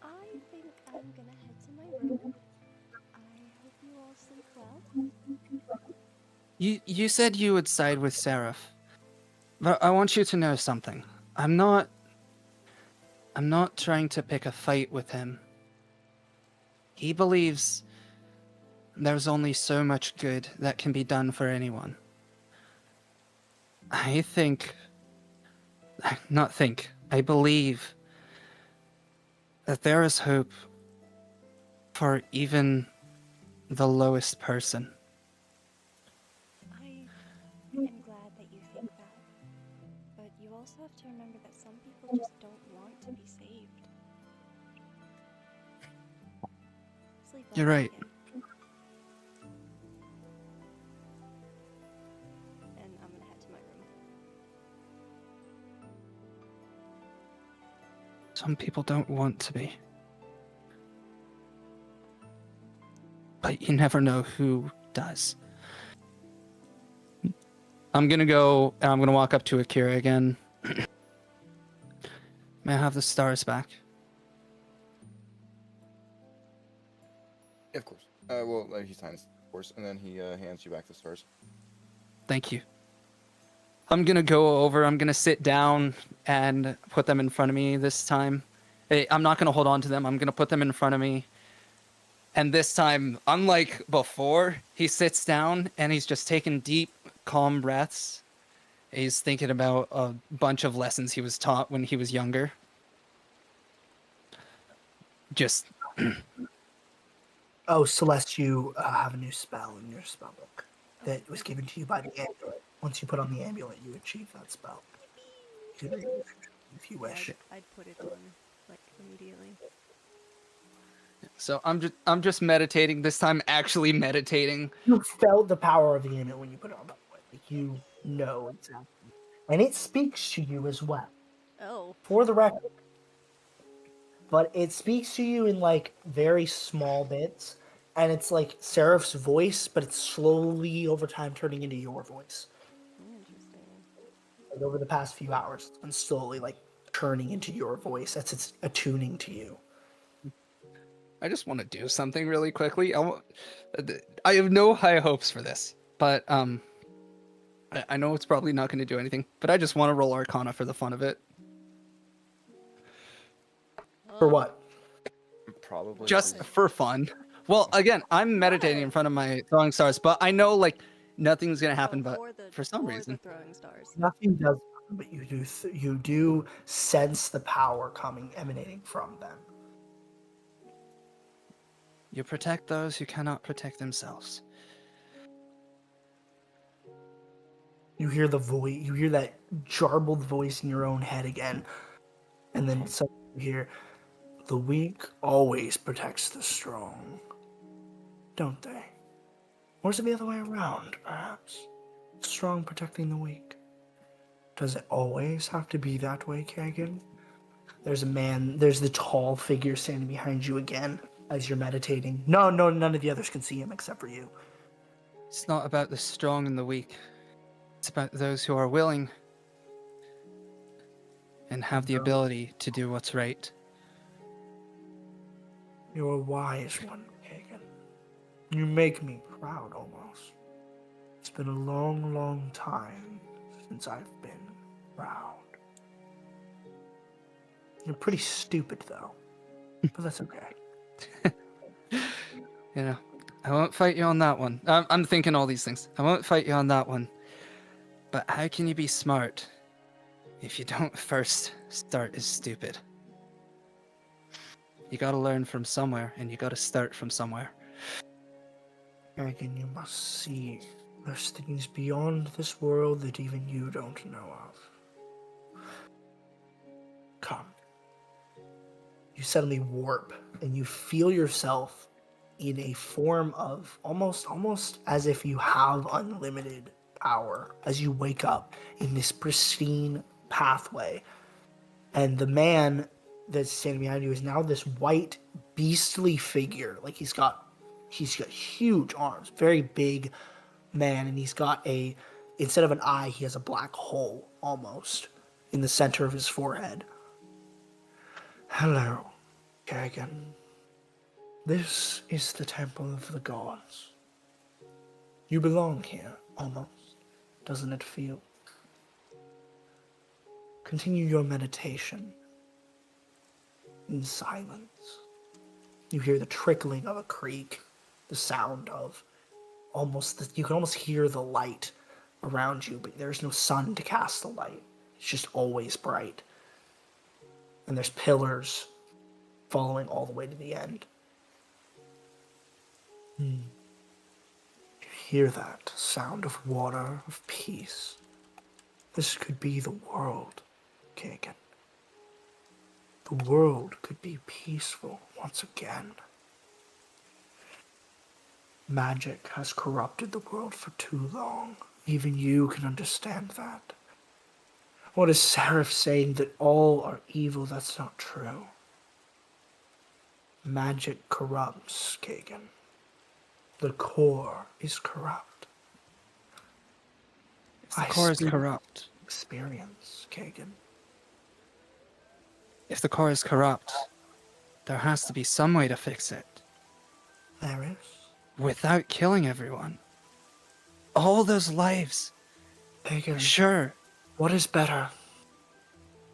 D: I think I'm gonna head to my room. I hope you all sleep well.
C: You said you would side with Seraph. But I want you to know something. I'm not trying to pick a fight with him. He believes there's only so much good that can be done for anyone. I believe that there is hope for even the lowest person.
D: I am glad that you think that. But you also have to remember that some people just don't want to be saved. Sleep well,
C: You're right.
D: Keegan. And I'm gonna head to my room.
C: Some people don't want to be. But you never know who does. I'm gonna go and I'm gonna walk up to Akira again. May I have the stars back?
B: Yeah, of course. He signs, of course, and then he hands you back the stars.
C: Thank you. I'm gonna go over, I'm gonna sit down and put them in front of me this time. Hey, I'm not gonna hold on to them, I'm gonna put them in front of me. And this time, unlike before, he sits down and he's just taking deep, calm breaths. He's thinking about a bunch of lessons he was taught when he was younger. Just,
A: Oh, Celeste, you have a new spell in your spell book that was given to you by the android. Once you put on the amulet, you achieve that spell. You can remove it if you
D: Yeah,
A: wish.
D: I'd put it on like immediately.
C: So I'm just meditating this time, actually meditating.
A: You felt the power of the amulet when you put it on. By the way, like you know exactly, and it speaks to you as well.
D: Oh,
A: For the record, but it speaks to you in like very small bits, and it's like Seraph's voice, but it's slowly over time turning into your voice.
D: interesting.
A: Like over the past few hours, it's been slowly like turning into your voice. That's its attuning to you.
C: I just want to do something really quickly. I have no high hopes for this, but I know it's probably not going to do anything. But I just want to roll Arcana for the fun of it,
A: For what?
B: Probably.
C: just
B: just-
C: for fun. Well, again, I'm meditating in
D: Sure.
C: front of my throwing stars, but I know like nothing's going to happen. But for some
D: for
C: reason,
D: the throwing stars.
A: Nothing does, but you do sense the power coming emanating from them.
C: you protect those who cannot protect themselves.
A: You hear the voice. You hear that jarbled voice in your own head again, and then suddenly you hear, "The weak always protects the strong, don't they? Or is it the other way around, perhaps? Strong protecting the weak. Does it always have to be that way, Kagan?" There's a man. There's the tall figure standing behind you again as you're meditating. No, none of the others can see him except for you.
C: It's not about the strong and the weak. It's about those who are willing and have the ability to do what's right.
A: You're a wise one, Kagan. You make me proud almost. It's been a long, long time since I've been proud. You're pretty stupid, though. But that's okay.
C: You know, I won't fight you on that one. I'm thinking all these things. I won't fight you on that one. But how can you be smart if you don't first start as stupid? You gotta learn from somewhere, and you gotta start from somewhere.
A: Kagan, you must see. There's things beyond this world that even you don't know of. Come. You suddenly warp, and you feel yourself in a form of almost as if you have unlimited power as you wake up in this pristine pathway. And the man that's standing behind you is now this white beastly figure. Like he's got huge arms, very big man, and he's got instead of an eye, he has a black hole almost in the center of his forehead. Hello, Kagan. This is the temple of the gods. You belong here, almost. Doesn't it feel? Continue your meditation in silence. You hear the trickling of a creek, the sound of you can almost hear the light around you, but there's no sun to cast the light. It's just always bright. And there's pillars following all the way to the end. You hear that sound of water, of peace. This could be the world, Kagan. The world could be peaceful once again. Magic has corrupted the world for too long. Even you can understand that. What is Seraph saying that all are evil? That's not true. Magic corrupts, Kagan. The core is corrupt.
C: If the core is
A: speak
C: corrupt,
A: experience, Kagan.
C: if the core is corrupt, there has to be some way to fix it
A: There is.
C: without killing everyone. All those lives,
A: Kagan,
C: sure.
A: what is better?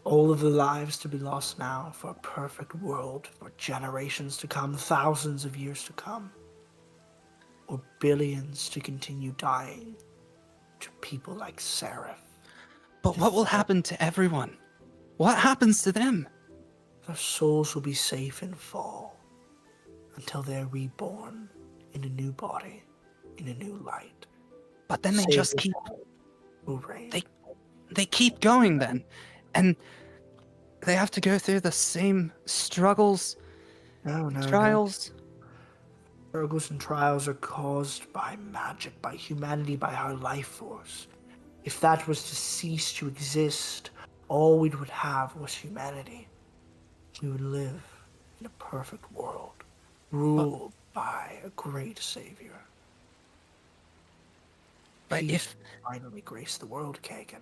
A: All of the lives to be lost now for a perfect world for generations to come, thousands of years to come. Or billions to continue dying to people like Seraph.
C: But what will happen to everyone? What happens to them?
A: Their souls will be safe in fall until they're reborn in a new body, in a new light.
C: But then they
A: Save
C: just
A: the
C: keep
A: world. will reign.
C: They keep going then, and they have to go through the same struggles,
A: No.
C: trials.
A: Struggles and trials are caused by magic, by humanity, by our life force. If that was to cease to exist, all we would have was humanity. We would live in a perfect world, ruled by a great savior.
C: But
A: Peace finally graced the world, Kagan.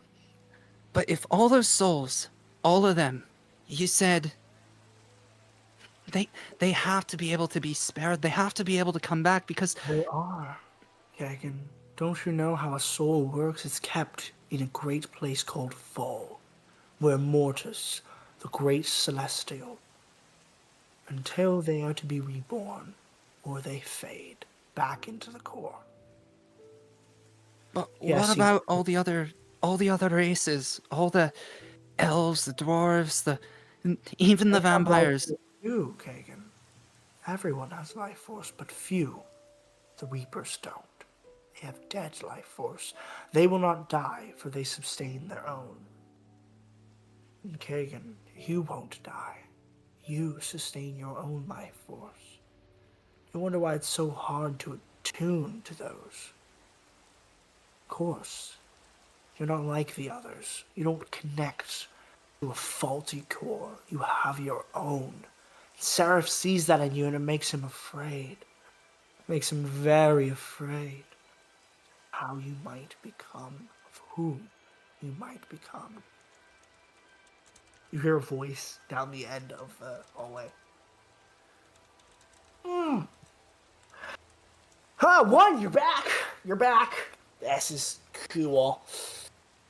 C: if all those souls, all of them, you said they have to be able to be spared. They have to be able to come back because
A: They are. Kagan, don't you know how a soul works? It's kept in a great place called Fall, where Mortis, the great celestial, until they are to be reborn, or they fade back into the core.
C: But
A: Yes,
C: what about all the other races, all the elves, the dwarves, even the vampires?
A: You, Kagan. Everyone has life force, but few. The Reapers don't. They have dead life force. They will not die, for they sustain their own. And Kagan, you won't die. You sustain your own life force. You wonder why it's so hard to attune to those. Of course, you're not like the others. You don't connect to a faulty core. You have your own. Seraph sees that in you and it makes him afraid. It makes him very afraid. How you might become, of whom you might become. You hear a voice down the end of the hallway. One, you're back. You're back. This is cool.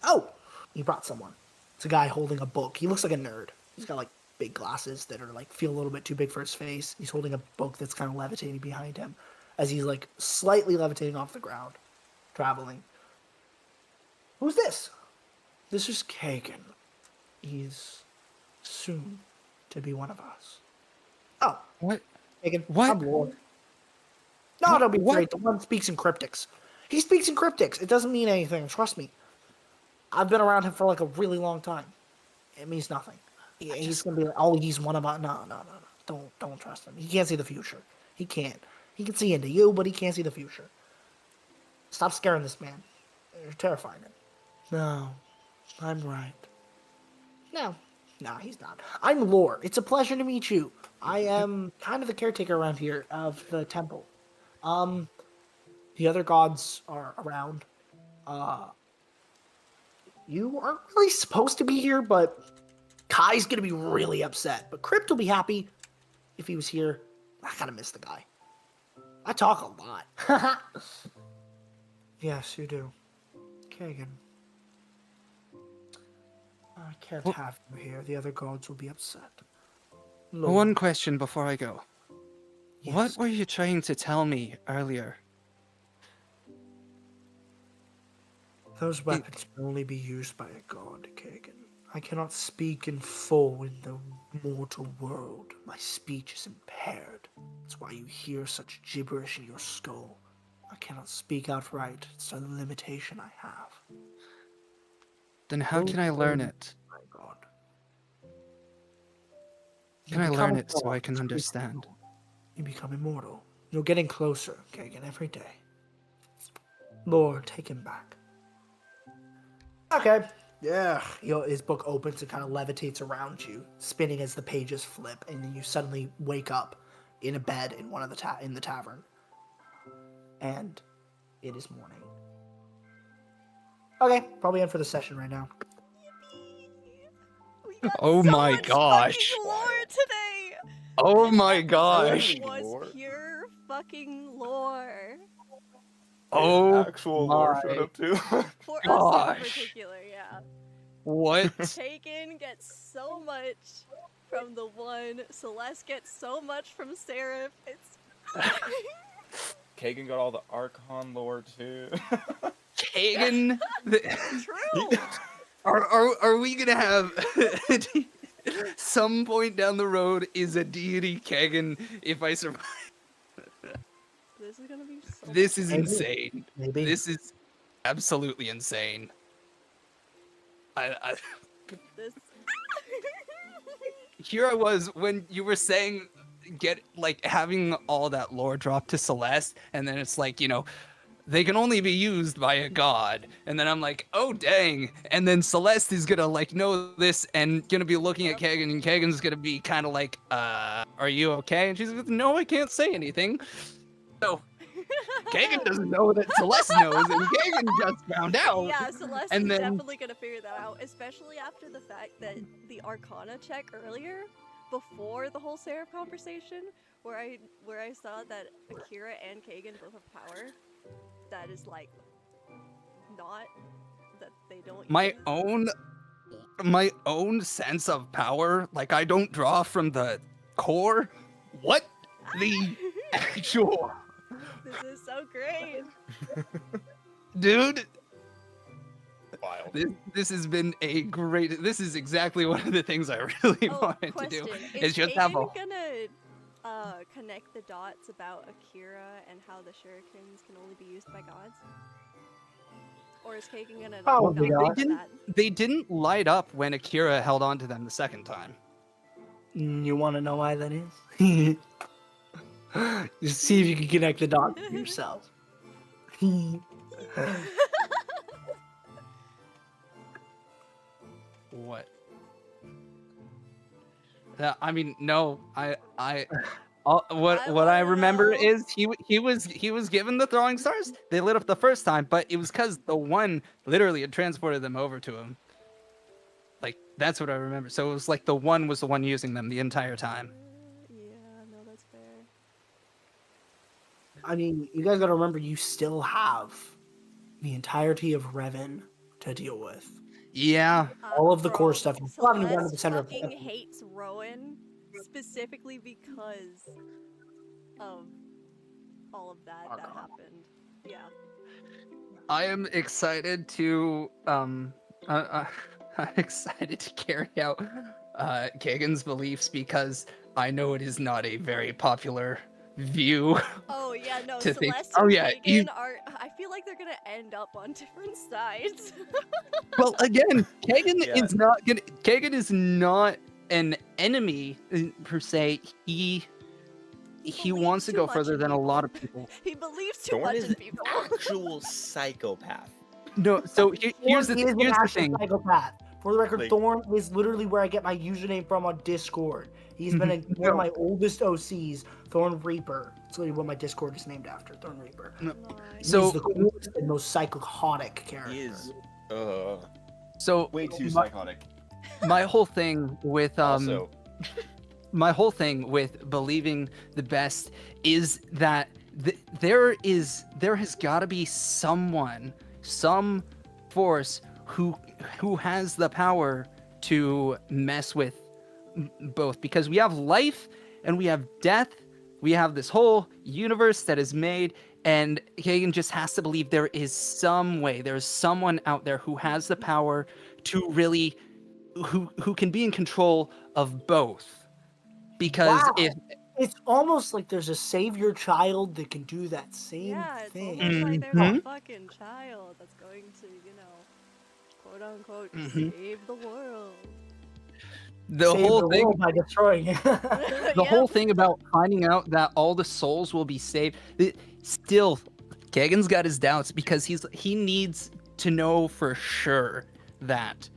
A: Oh, he brought someone. It's a guy holding a book. He looks like a nerd. He's got like big glasses that are like feel a little bit too big for his face. He's holding a book that's kind of levitating behind him as he's like slightly levitating off the ground, traveling. Who's this? This is Kagan. He's soon to be one of us. Oh,
C: What?
A: Kagan,
C: What?
A: I'm Lord. No, don't be
C: What?
A: afraid. The one speaks in cryptics. He speaks in cryptics. It doesn't mean anything. Trust me. I've been around him for like a really long time. It means nothing. He's gonna be like, oh, he's one of us. No. Don't trust him. He can't see the future. He can't. He can see into you, but he can't see the future. Stop scaring this man. You're terrifying him. No, I'm right. No, he's not. I'm Lore. It's a pleasure to meet you. I am kind of the caretaker around here of the temple. The other gods are around. You aren't really supposed to be here, but Kai's gonna be really upset. But Crypt will be happy if he was here. I kind of miss the guy. I talk a lot. Yes, you do. Kagan. I can't have you here. The other gods will be upset. Lord.
C: One question before I go.
A: Yes.
C: What were you trying to tell me earlier?
A: Those weapons can only be used by a god, Kagan. I cannot speak in full in the mortal world. My speech is impaired. That's why you hear such gibberish in your skull. I cannot speak outright. It's a limitation I have.
C: Then how can I learn it?
A: My god.
C: Can I learn it so I can understand?
A: You become immortal. You're getting closer, Kagan, every day. Lord, take him back. Okay. Yeah. His book opens and kind of levitates around you, spinning as the pages flip, and then you suddenly wake up in a bed in one of the in the tavern. And it is morning. Okay, probably in for the session right now.
D: We got
C: Oh
D: so
C: my
D: much
C: gosh.
D: fucking lore today.
C: Oh
D: This
C: my
D: episode
C: gosh.
D: was
B: Lore.
D: pure fucking lore.
C: Oh
B: Actual lore showed
C: my
B: up too.
D: For us
C: Gosh.
D: in particular, yeah.
C: What?
D: Kagan gets so much from the one. Celeste gets so much from Seraph. It's
B: Kagan got all the Archon lore too.
C: Kagan?
D: true.
C: Are we gonna have some point down the road is a deity Kagan if I survive?
D: This is gonna be so.
C: This is
A: Maybe.
C: insane.
A: Maybe.
C: This is absolutely insane. I
D: This.
C: here I was when you were saying having all that lore drop to Celeste, and then it's like, they can only be used by a god, and then I'm like, oh dang, and then Celeste is gonna know this and gonna be looking at Kagan, and Kagan's gonna be kind of like, are you okay? And she's like, no, I can't say anything. So Kagan doesn't know that Celeste knows, and Kagan just found out.
D: Yeah, Celeste
C: And
D: is
C: then-
D: definitely gonna figure that out, especially after the fact that the Arcana check earlier, before the whole Seraph conversation, where I saw that Akira and Kagan both have power, that is not that they don't.
C: my
D: use.
C: own sense of power, I don't draw from the core. What the actual
D: This is so great.
C: dude?
F: Wild.
C: This has been a great. This is exactly one of the things I really
D: Oh,
C: wanted
D: question.
C: to do.
D: Is
C: Is just have a.
D: Kagan gonna connect the dots about Akira and how the shurikens can only be used by gods? Or is Kagan gonna
A: Probably
D: not
A: not.
D: do that?
C: They didn't light up when Akira held on to them the second time.
A: You want to know why that is? Just see if you can connect the dots for yourself.
C: What? I mean, no. What I remember
D: know.
C: is he was given the throwing stars. They lit up the first time, but it was because the one literally had transported them over to him. That's what I remember. So it was the one was the one using them the entire time.
D: Yeah, no, that's fair.
A: I mean, you guys got to remember, you still have the entirety of Revan to deal with.
C: Yeah.
A: All of the core
D: Bro,
A: stuff. You still haven't even gotten to the
D: Celeste
A: center of
D: fucking
A: the
D: hates Rowan specifically because of all of that that
A: Arcana.
D: happened. Yeah.
C: I am excited to I'm excited to carry out Kagan's beliefs because I know it is not a very popular view.
D: Oh yeah, no,
C: To think-
D: Celeste
C: oh,
D: and
C: yeah,
D: Kagan
C: you-
D: are. I feel like they're gonna end up on different sides.
C: Well, again, Kagan
F: Yeah.
C: Kagan is not an enemy per se. He
D: believes
C: wants to
D: too
C: go
D: much
C: further
D: in
C: than a
D: people.
C: lot of people.
D: He believes too
F: Thorn
D: much
F: is
D: in
F: an
D: people.
F: actual psychopath.
C: No, so here's the
A: Thorn is an
C: here's the
A: actual
C: thing.
A: psychopath. For the record,
F: Like-
A: Thorn is literally where I get my username from on Discord. He's been one of my oldest OCs, Thorn Reaper. It's literally what my Discord is named after, Thorn Reaper.
D: Nice.
C: So-
A: He's the coolest and most psychotic character.
F: He is
C: So
F: way too
C: my,
F: psychotic.
C: my whole thing with
F: Also,
C: my whole thing with believing the best is that there has got to be someone, some force who has the power to mess with both, because we have life and we have death. We have this whole universe that is made, and Kagan just has to believe there is some way, there's someone out there who has the power to really who can be in control of both. Because
A: Wow.
C: if
A: It's almost like there's a savior child that can do that same
D: Yeah, it's
A: thing.
D: almost like there's
C: Mhm.
D: a fucking child that's going to, quote unquote,
C: Mhm.
D: save the world.
C: the
A: Save
C: whole
A: the
C: thing
A: world by destroying it.
C: the whole thing about finding out that all the souls will be saved, still Kagan's got his doubts because he needs to know for sure that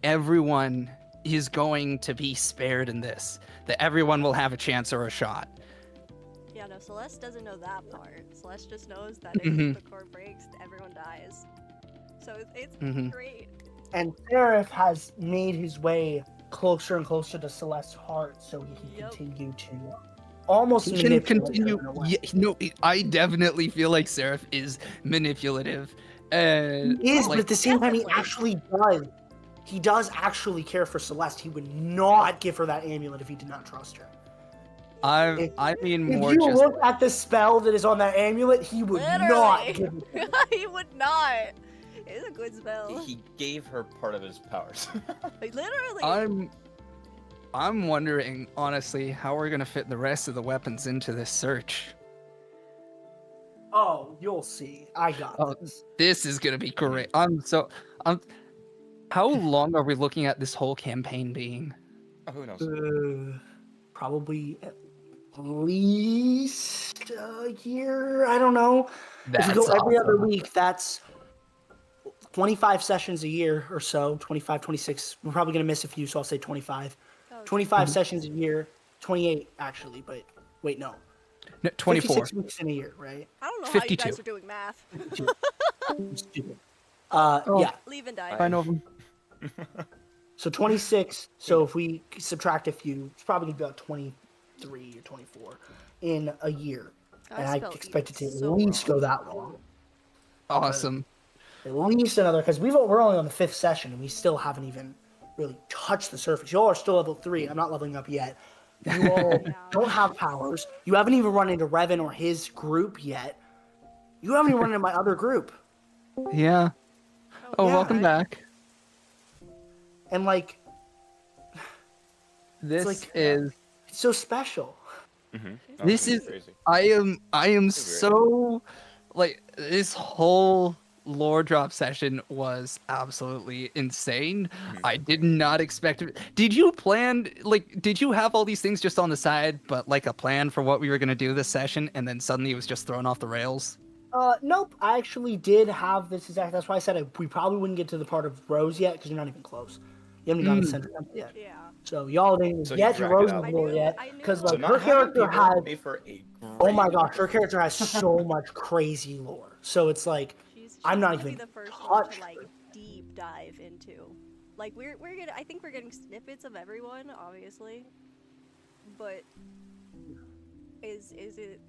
C: everyone is going to be spared in this, that everyone will have a chance or a shot.
D: Yeah, no, Celeste doesn't know that part. Celeste just knows that if
C: Mhm.
D: the core breaks, everyone dies. So it's
C: Mhm.
D: great.
A: And Seraph has made his way closer and closer to Celeste's heart so he can
D: Yep.
A: continue to almost
C: He can
A: manipulate her
C: continue.
A: in a way.
C: Yeah, no, I definitely feel like Seraph is manipulative. And
A: He is, but
C: like,
A: at the same time, he
D: Definitely.
A: actually does. He does actually care for Celeste. He would not give her that amulet if he did not trust her.
C: I mean
A: If
C: more
A: you
C: just
A: look at the spell that is on that amulet, he would not
D: Literally.
A: give it.
D: He would not. It's a good spell.
F: he gave her part of his powers.
D: Literally.
C: I'm wondering honestly how we're gonna fit the rest of the weapons into this search.
A: Oh, you'll see. I got
C: Oh,
A: this.
C: This is gonna be great. How long are we looking at this whole campaign being?
B: Oh, who knows?
A: Probably at least a year. I don't know. If we go every other week, that's 25 sessions a year or so. 25, 26. We're probably going to miss a few, so I'll say 25.
D: Oh,
A: 25 sessions a year. 28, actually, but wait, no.
C: No, 24.
A: 56 weeks in a year, right?
D: I don't know how
C: 52.
D: you guys are doing math.
A: I'm stupid.
C: Oh.
A: Yeah.
D: Leave and die.
C: I know them.
A: So 26. So if we subtract a few, it's probably going to be about 23 or 24 in a year. And I
D: spelled
A: expect it to at
D: so
A: least
D: wrong.
A: go that long.
C: Awesome.
A: At least another, because we're only on the 5th session and we still haven't even really touched the surface. Y'all are still level 3. I'm not leveling up yet. You all don't have powers. You haven't even run into Revan or his group yet. You haven't even run into my other group.
C: Yeah. Oh,
A: yeah.
C: welcome back.
A: And like,
C: This
A: like-
C: is.
A: it's so special.
B: Mm-hmm.
C: This is-
B: crazy.
C: I am
B: Very
C: so like this whole lore drop session was absolutely insane. I did not expect it. Did you plan did you have all these things just on the side, but like a plan for what we were gonna do this session, and then suddenly it was just thrown off the rails?
A: Nope. I actually did have this exact. That's why I said we probably wouldn't get to the part of Rose yet because you're not even close. You haven't gotten to Center Temple yet.
D: Yeah.
A: So y'all didn't
F: So
A: get
F: you
A: to
F: drag it
A: Rose's
F: out.
A: lore yet
D: I knew.
A: because
F: So
A: like
F: not
A: her
F: having
A: character
F: people
A: has.
F: made for a
A: Oh my
F: great
A: gosh, her character has so much crazy lore. So it's like
D: She's
A: I'm not
D: gonna
A: even
D: be the first one
A: touched
D: to like deep dive into. Like we're gonna. I think we're getting snippets of everyone, obviously. But is it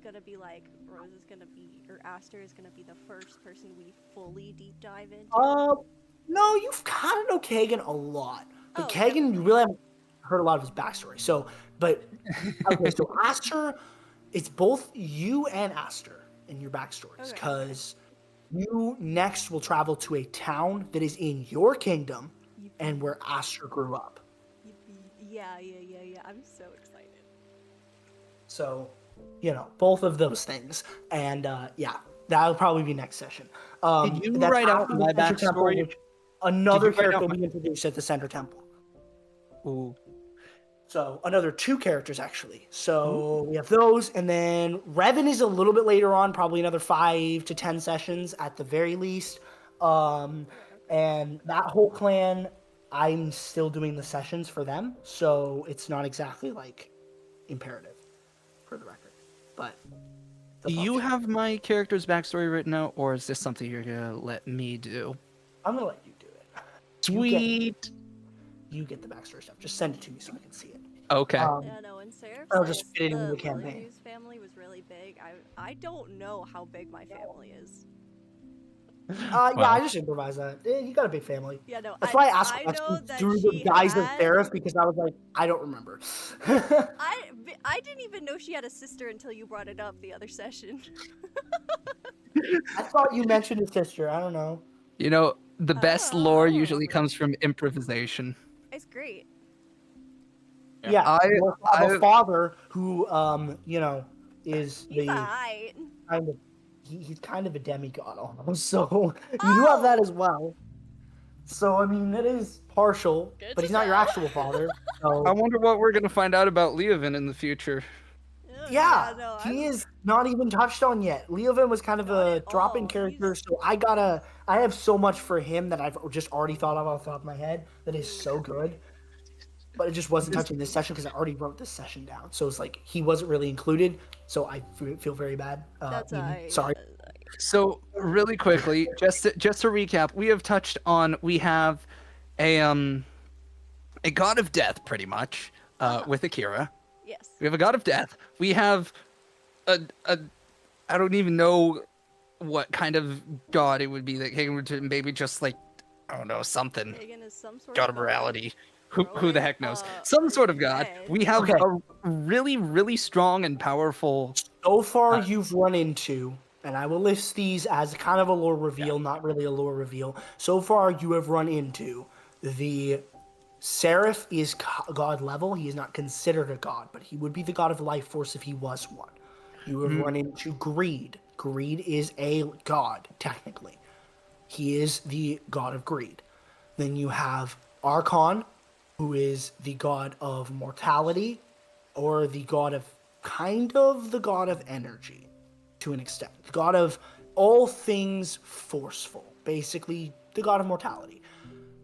D: gonna be like Rose is gonna be or Aster is gonna be the first person we fully deep dive into?
A: No, you've kind of know Kagan a lot, but
D: Oh,
A: Kagan, you really haven't heard a lot of his backstory. So, but okay, so Aster, it's both you and Aster in your backstories
D: Okay.
A: because you next will travel to a town that is in your kingdom and where Aster grew up.
D: Yeah. I'm so excited.
A: So, both of those things, and yeah, that'll probably be next session.
C: Did you
A: that's
C: write out
A: after
C: my
A: the Center Temple,
C: backstory?
A: which another
C: Did you write
A: character
C: out
A: we introduced at the Center Temple.
C: Ooh.
A: So another 2 characters actually. So we have those, and then Revan is a little bit later on, probably another 5 to 10 sessions at the very least. And that whole clan, I'm still doing the sessions for them, so it's not exactly like imperative for the record. But
C: Do you have my character's backstory written out, or is this something you're gonna let me do?
A: I'm gonna let you do it.
C: Sweet.
A: You get the backstory stuff. Just send it to me so I can see it.
C: Okay.
D: Yeah, no, and Seraph
A: I'll
D: says
A: just fit it into the
D: the
A: campaign.
D: Lillian's family was really big. I don't know how big my family is.
A: Yeah, I just improvised that. You got a big family.
D: Yeah, no.
A: That's why I asked
D: I know
A: questions
D: that
A: through the
D: she
A: guise of
D: had-
A: Seraph because I was like, I don't remember.
D: I didn't even know she had a sister until you brought it up the other session.
A: I thought you mentioned his sister. I don't know.
C: You know, the best
D: Oh,
C: lore
D: I don't
C: usually
D: remember.
C: comes from improvisation.
D: It's great.
A: Yeah,
C: I-
A: you have a father who, is
D: He's
A: the
D: alright.
A: kind of he's kind of a demigod almost. So you do have that as well. So I mean, it is partial,
D: Good
A: but
D: to
A: he's not your
D: know.
A: actual father. So
C: I wonder what we're gonna find out about Leovan in the future.
A: yeah,
D: no,
A: he is not even touched on yet. Leovan was kind of
D: Not
A: a
D: at
A: drop-in
D: all.
A: character,
D: He's-
A: so I have so much for him that I've just already thought of off the top of my head that is so good. But it just wasn't touching this session because I already wrote this session down. So it's like he wasn't really included. So I feel very bad.
D: That's
A: sorry.
C: So really quickly, just to recap, we have touched on we have a god of death pretty much with Akira.
D: Yes.
C: We have a god of death. We have a I don't even know what kind of god it would be that Hagen would maybe just like I don't know something
D: Kagan is some sort
C: god of morality. Who the heck knows?
D: Uh,
C: Some sort of god.
D: okay.
C: We have
A: Okay.
C: a really really strong and powerful.
A: So far, you've run into, and I will list these as kind of a lore reveal, not really a lore reveal. So far, you have run into the Seraph is god level. He is not considered a god, but he would be the god of life force if he was one. You have run into Greed. Greed is a god, technically. He is the god of greed. Then you have Archon, who is the god of mortality, or the god of the god of energy, to an extent. The god of all things forceful, basically the god of mortality.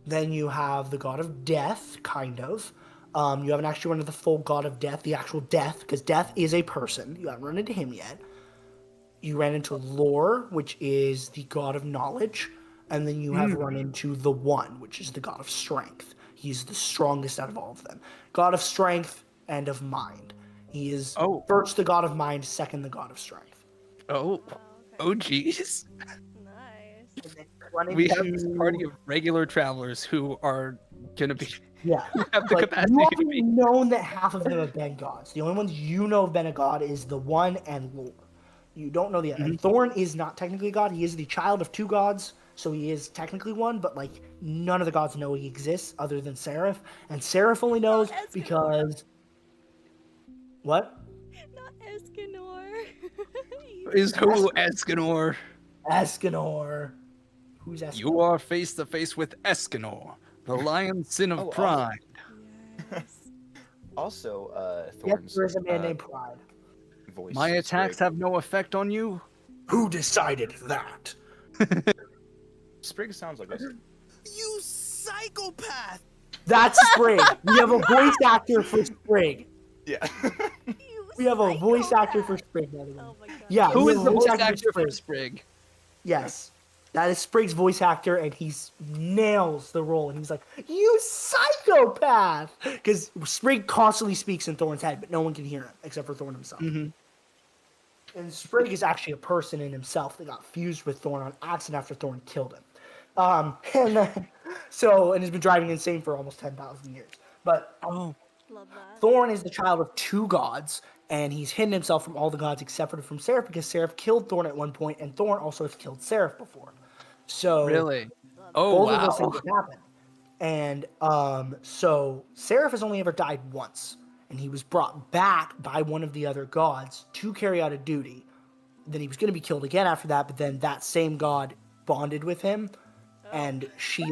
A: Then you have the god of death, kind of. You haven't actually run into the full god of death, the actual death, because death is a person. You haven't run into him yet. You ran into Lore, which is the god of knowledge. And then you have run into the One, which is the god of strength. He's the strongest out of all of them. God of strength and of mind. He is first the god of mind, second the god of strength.
C: Oh,
D: okay.
C: oh, geez.
D: Nice.
A: And then run
C: We have
A: into-
C: this party of regular travelers who are gonna be
A: Yeah.
C: who have the
A: Like,
C: capacity
A: you
C: to
A: haven't
C: be.
A: known that half of them have been gods. The only ones you know have been a god is the One and Lore. You don't know the other. And Thorn is not technically a god. He is the child of two gods, so he is technically one, but like none of the gods know he exists other than Seraph. And Seraph only knows
D: Escanor.
A: because what?
D: Not Escanor.
C: Is who Escanor?
A: Escanor. Who's Escanor?
C: You are face to face with Escanor, the lion sin of
F: Oh,
C: pride.
D: Yes.
F: Also,
A: Yes,
F: Thorn's
A: there is a man named Pride.
F: voice.
C: My attacks
F: Sprig.
C: have no effect on you.
A: Who decided that?
F: Sprig sounds like this.
G: You psychopath!
A: That's Sprig. We have a voice actor for Sprig.
F: Yeah.
D: You
A: We have a voice actor for
D: psychopath.
A: Sprig. By the way.
D: Oh my god.
A: Yeah,
C: Who
A: we
C: is
A: have
C: the
A: a
C: voice
A: for
C: actor for
A: Sprig.
C: Sprig?
A: Yes. That is Sprig's voice actor, and he's nails the role. And he's like, "You psychopath!" Because Sprig constantly speaks in Thorn's head, but no one can hear him except for Thorn himself. And Sprig is actually a person in himself that got fused with Thorn on accident after Thorn killed him. And has been driving insane for almost 10,000 years. But
C: Oh,
D: Love that.
A: Thorn is the child of two gods, and he's hidden himself from all the gods except for from Seraph because Seraph killed Thorn at one point, and Thorn also has killed Seraph before. So
C: really? Oh,
A: both of those
C: wow.
A: things have happened. And so Seraph has only ever died once, and he was brought back by one of the other gods to carry out a duty. Then he was going to be killed again after that, but then that same god bonded with him, and she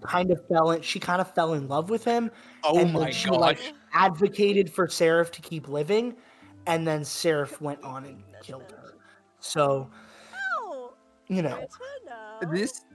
A: kind of fell in love with him.
C: Oh
A: and
C: my
A: then she
C: gosh.
A: advocated for Seraph to keep living, and then Seraph went on and killed her. So,
D: Oh,
A: you know.
D: good to know.
C: This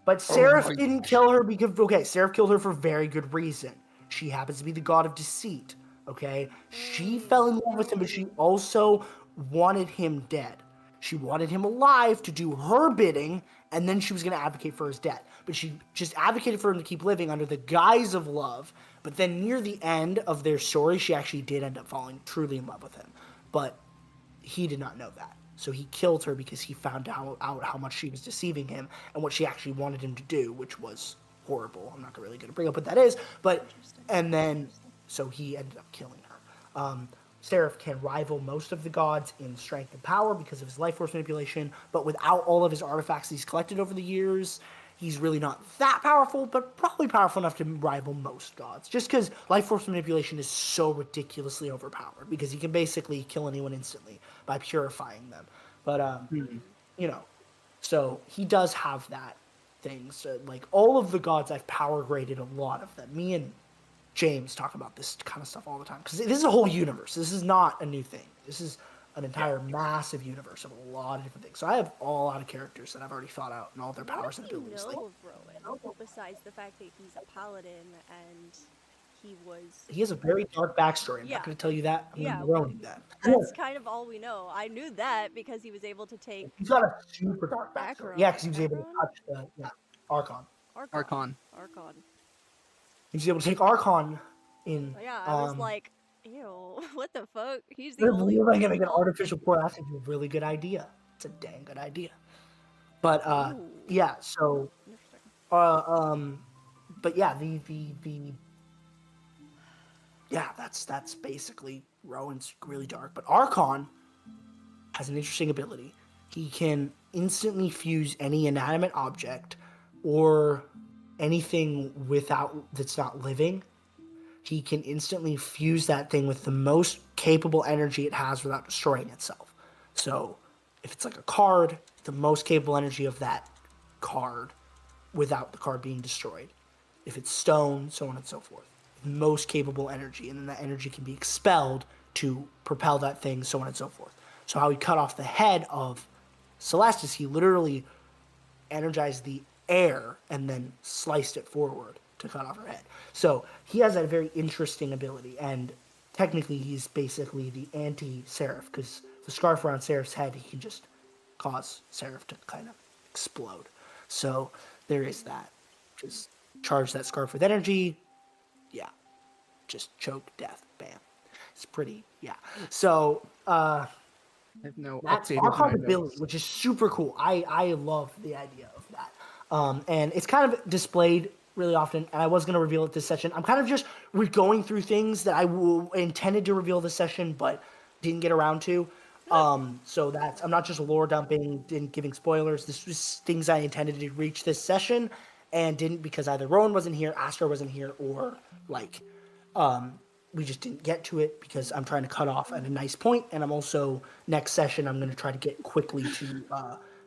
A: But Seraph
C: my
A: didn't kill her because, Seraph killed her for very good reason. She happens to be the god of deceit, okay? She fell in love with him, but she also wanted him dead. She wanted him alive to do her bidding, and then she was going to advocate for his death. But she just advocated for him to keep living under the guise of love. But then near the end of their story, she actually did end up falling truly in love with him. But he did not know that. So he killed her because he found out how much she was deceiving him and what she actually wanted him to do, which was horrible. I'm not really going to bring up what that is, but and then so he ended up killing her. Seraph can rival most of the gods in strength and power because of his life force manipulation, but without all of his artifacts he's collected over the years, he's really not that powerful, but probably powerful enough to rival most gods. Just because life force manipulation is so ridiculously overpowered, because he can basically kill anyone instantly by purifying them. But you know, so he does have that thing. So like all of the gods, I've power graded a lot of them. Me and James talk about this kind of stuff all the time because this is a whole universe. This is not a new thing. This is an entire massive universe of a lot of different things. So I have a lot of characters that I've already thought out and all their powers and
D: What do you
A: abilities.
D: know of Rowan, besides the fact that he's a paladin and he was...
A: He has a very dark backstory. I'm
D: Yeah.
A: not going to tell you that. I'm
D: Yeah,
A: going to ruin that.
D: That's kind of all we know. I knew that because he was able to take
A: He's got a super dark backstory.
D: Acheron.
A: Yeah, because he was able to
D: Acheron?
A: touch the Archon.
C: Archon.
D: Archon.
A: He was able to take Archon in.
D: Yeah, I was like, ew, what the fuck? He's the
A: I
D: only
A: believe I can make an
D: one.
A: artificial core acid a really good idea. It's a dang good idea. But
D: Ooh.
A: yeah, so
D: Interesting.
A: but yeah, yeah, that's basically Rowan's really dark. But Archon has an interesting ability. He can instantly fuse any inanimate object or anything that's not living. He can instantly fuse that thing with the most capable energy it has without destroying itself. So if it's like a card, the most capable energy of that card without the card being destroyed. If it's stone, so on and so forth. Most capable energy, and then that energy can be expelled to propel that thing, so on and so forth. So how he cut off the head of Celestis, he literally energized the air and then sliced it forward to cut off her head. So he has a very interesting ability, and technically he's basically the anti-Seraph, because the scarf around Seraph's head, he can just cause Seraph to kind of explode. So there is that. Just charge that scarf with energy, yeah. Just choke, death, bam. It's pretty, yeah. So
C: I have no
A: that's
C: updated
A: Archon's
C: my
A: ability,
C: notes.
A: which is super cool. I love the idea of that. And it's kind of displayed really often, and I was going to reveal it this session. I'm kind of just going through things that intended to reveal this session, but didn't get around to. So that's, I'm not just lore dumping and giving spoilers. This was things I intended to reach this session and didn't, because either Rowan wasn't here, Astra wasn't here, or like we just didn't get to it because I'm trying to cut off at a nice point, and I'm also next session I'm going to try to get quickly to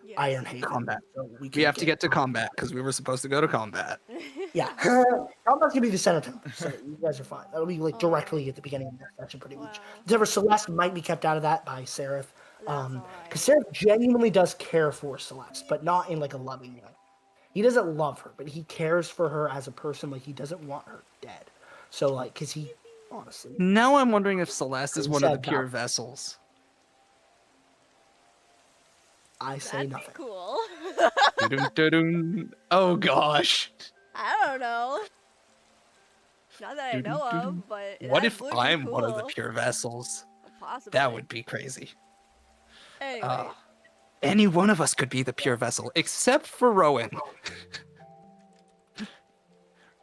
D: Yes.
A: Iron Haven.
C: Combat.
A: So
C: We
A: can
C: have to get to combat because we were supposed to go to combat.
A: Yeah, combat's gonna be the center temple, so you guys are fine. That'll be like directly at the beginning of that session, pretty much.
D: Wow.
A: Except for Celeste might be kept out of that by Seraph,
D: That's alright.
A: because Seraph genuinely does care for Celeste, but not in like a loving way. He doesn't love her, but he cares for her as a person. Like, he doesn't want her dead. So like, because he honestly,
C: Now I'm wondering if Celeste is one of the
A: Sad
C: pure
A: cop.
C: vessels.
A: I say
D: That'd
A: nothing.
D: be cool.
C: Dun-dun-dun-dun. Oh gosh.
D: I don't know. Not that I know of, but
C: What
D: that
C: if
D: would be
C: I'm one of the
D: cool.
C: pure vessels?
D: Possibly.
C: That would be crazy.
D: Anyway,
C: Any one of us could be the pure vessel, except for Rowan.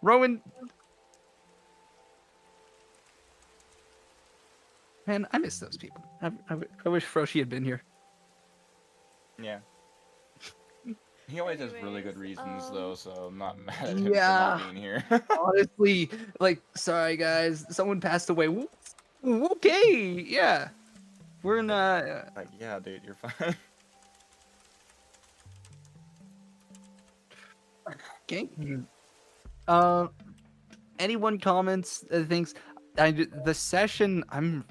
C: Rowan. Man, I miss those people. I wish Froshi had been here.
B: Yeah. He always has really good
D: Anyways,
B: reasons, though, so I'm not mad at him for
C: Yeah.
B: not being here.
C: Honestly, like, sorry guys, someone passed away. Okay, yeah. We're in
B: Like, yeah, dude, you're fine.
C: okay. Anyone comments things? The session, I'm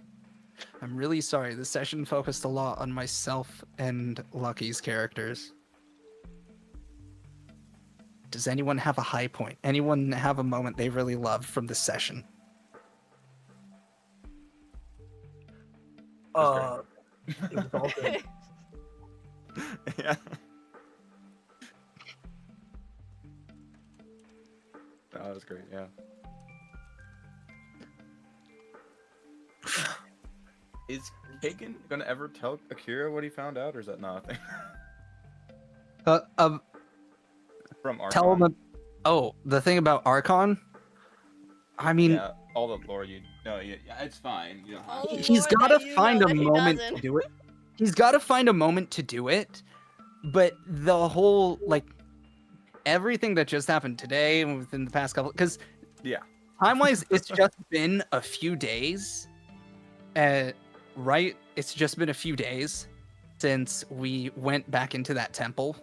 C: really sorry. The session focused a lot on myself and Lucky's characters. Does anyone have a high point? Anyone have a moment they really loved from the session?
A: It was all good.
B: Yeah. That was great, yeah. Is Kagan gonna ever tell Akira what he found out, or is that not a thing? From Archon.
C: Tell them. Oh, the thing about Archon. I mean,
B: Yeah, all the lore you know, yeah, it's fine. You don't have
D: All
B: to.
D: the
C: he's
D: lore
C: got to
D: that you
C: find
D: know
C: a
D: that he
C: moment to
D: doesn't.
C: do it. He's got to find a moment to do it. But the whole, like, everything that just happened today and within the past couple, because
B: Yeah.
C: time-wise, it's just been a few days. Right? It's just been a few days since we went back into that temple.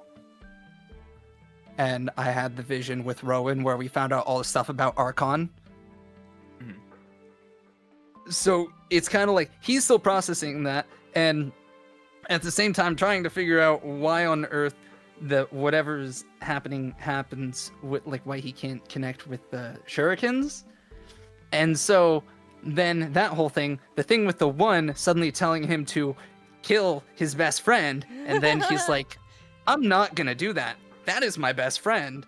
C: And I had the vision with Rowan where we found out all the stuff about Archon. So it's kind of like he's still processing that, and at the same time trying to figure out why on earth the whatever's happening happens with, like, why he can't connect with the shurikens. And so then that whole thing, the thing with the one suddenly telling him to kill his best friend, and then he's like, I'm not gonna do that. That is my best friend.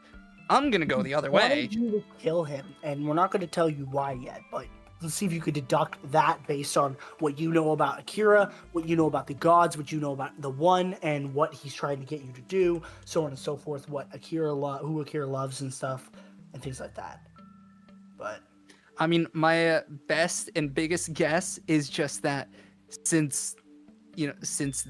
C: I'm gonna go the other way.
A: Wanted you to kill him, and we're not going to tell you why yet, but let's see if you could deduct that based on what you know about Akira, what you know about the gods, what you know about the one, and what he's trying to get you to do, so on and so forth. What who Akira loves and stuff, and things like that. But
C: I mean, my best and biggest guess is just that since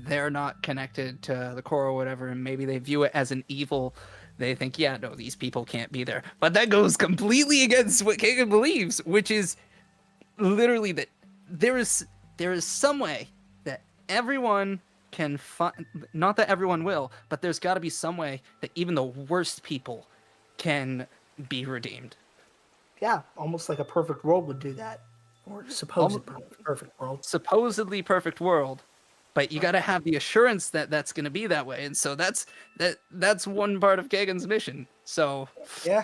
C: they're not connected to the core or whatever, and maybe they view it as an evil, they think, yeah, no, these people can't be there. But that goes completely against what Kagan believes, which is literally that there is some way that everyone can find, not that everyone will, but there's got to be some way that even the worst people can be redeemed.
A: Yeah, almost like a perfect world would do that, or supposed perfect world.
C: Supposedly perfect world, but you got to have the assurance that that's going to be that way, and so that's one part of Kagan's mission. So
A: Yeah.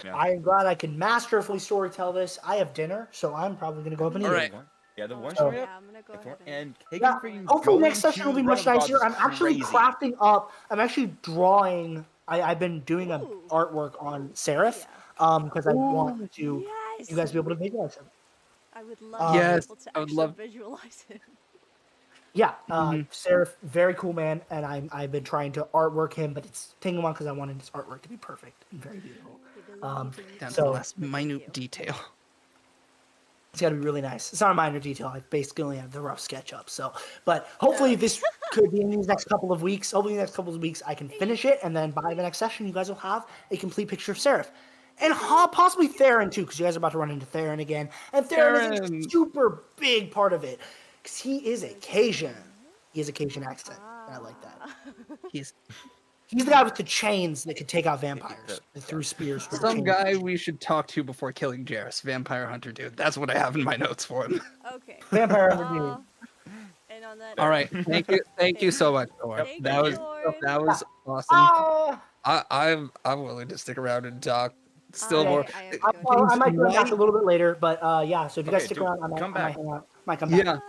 B: Yeah.
A: I am glad I can masterfully storytell this. I have dinner, so I'm probably gonna go up and eat.
C: All
A: it.
C: right.
F: Yeah, the one
A: So-
F: showing up.
D: Yeah, I'm gonna go
F: If we're-
D: ahead
F: and
A: Yeah,
F: Kagan freaking
A: hopefully
F: going
A: next session will
F: to
A: be much
F: Realm of
A: nicer.
F: Gods
A: I'm
F: is
A: actually
F: crazy.
A: crafting up. I'm actually drawing. I've been doing a
D: Ooh.
A: artwork on Seraph,
D: Yeah.
A: because I want to
D: Yes.
A: you guys be able to visualize him.
D: I would love
C: Yes,
D: to be able to
C: I would
D: actually
C: love-
D: visualize it.
A: Yeah,
C: Mhm.
A: Seraph, very cool man, and I've been trying to artwork him, but it's taking a while because I wanted his artwork to be perfect and very beautiful.
C: Down to
A: So-
C: the last minute detail.
A: It's got to be really nice. It's not a minor detail. I basically only have the rough sketch up. So, but hopefully this could be in these next couple of weeks. Hopefully, in the next couple of weeks I can finish it, and then by the next session, you guys will have a complete picture of Seraph. And possibly Theron too, because you guys are about to run into Theron again. And Theron is a
C: Theron.
A: super big part of it, because he is a Cajun. He has a Cajun accent, and I like that.
C: He's
A: He's the guy with the chains that could take out vampires that threw spears. through the
C: some
A: chains.
C: guy we should talk to before killing Jarrus, vampire hunter dude. That's what I have in my notes for him.
D: Okay.
A: Vampire hunter dude.
D: And on that.
C: All right, thank you so much, Thor.
D: Thank
C: That
D: you,
C: was
D: Thor.
C: that was awesome.
A: Ah!
C: I'm willing to stick around and talk. Still more.
D: I have to go
A: Well, I
C: Things
A: might come back
C: might-
A: a little bit later, but yeah. So if you guys
F: Okay,
A: stick
F: dude,
A: around, I might
F: come
A: I might
F: back.
A: hang out. Might come back.
C: Yeah.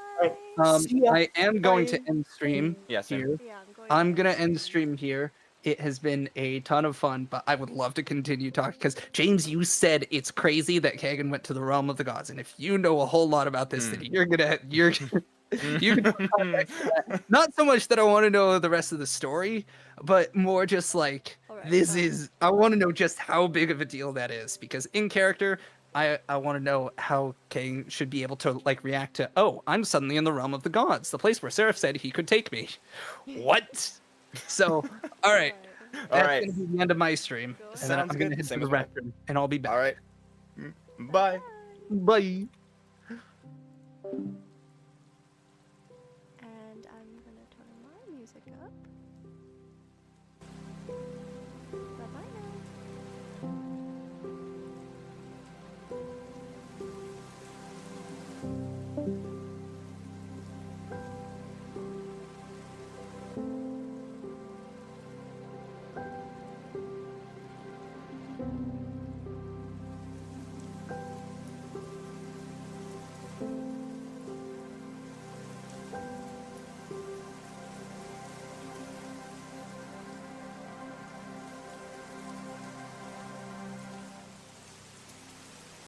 A: Right. See ya.
C: I am going to
A: Bye.
C: end stream
F: Yeah, same.
C: here.
D: Yeah,
C: I'm gonna end stream here. It has been a ton of fun, but I would love to continue talking because James, you said it's crazy that Kagan went to the realm of the gods, and if you know a whole lot about this city, you're you can put context to that. Not so much that I want to know the rest of the story, but more just like
D: Alright,
C: I want to know just how big of a deal that is because in character. I want to know how Kagan should be able to like react to, oh, I'm suddenly in the realm of the gods, the place where Seraph said he could take me. What? So, all right.
F: All
C: That's
F: right.
C: gonna be the end of my stream.
D: Go
C: And
D: ahead.
C: then I'm
F: Sounds
C: gonna
F: good.
C: head to
F: Same
C: the
F: as mine.
C: restroom, and I'll be back.
F: All right. Bye.
C: Bye.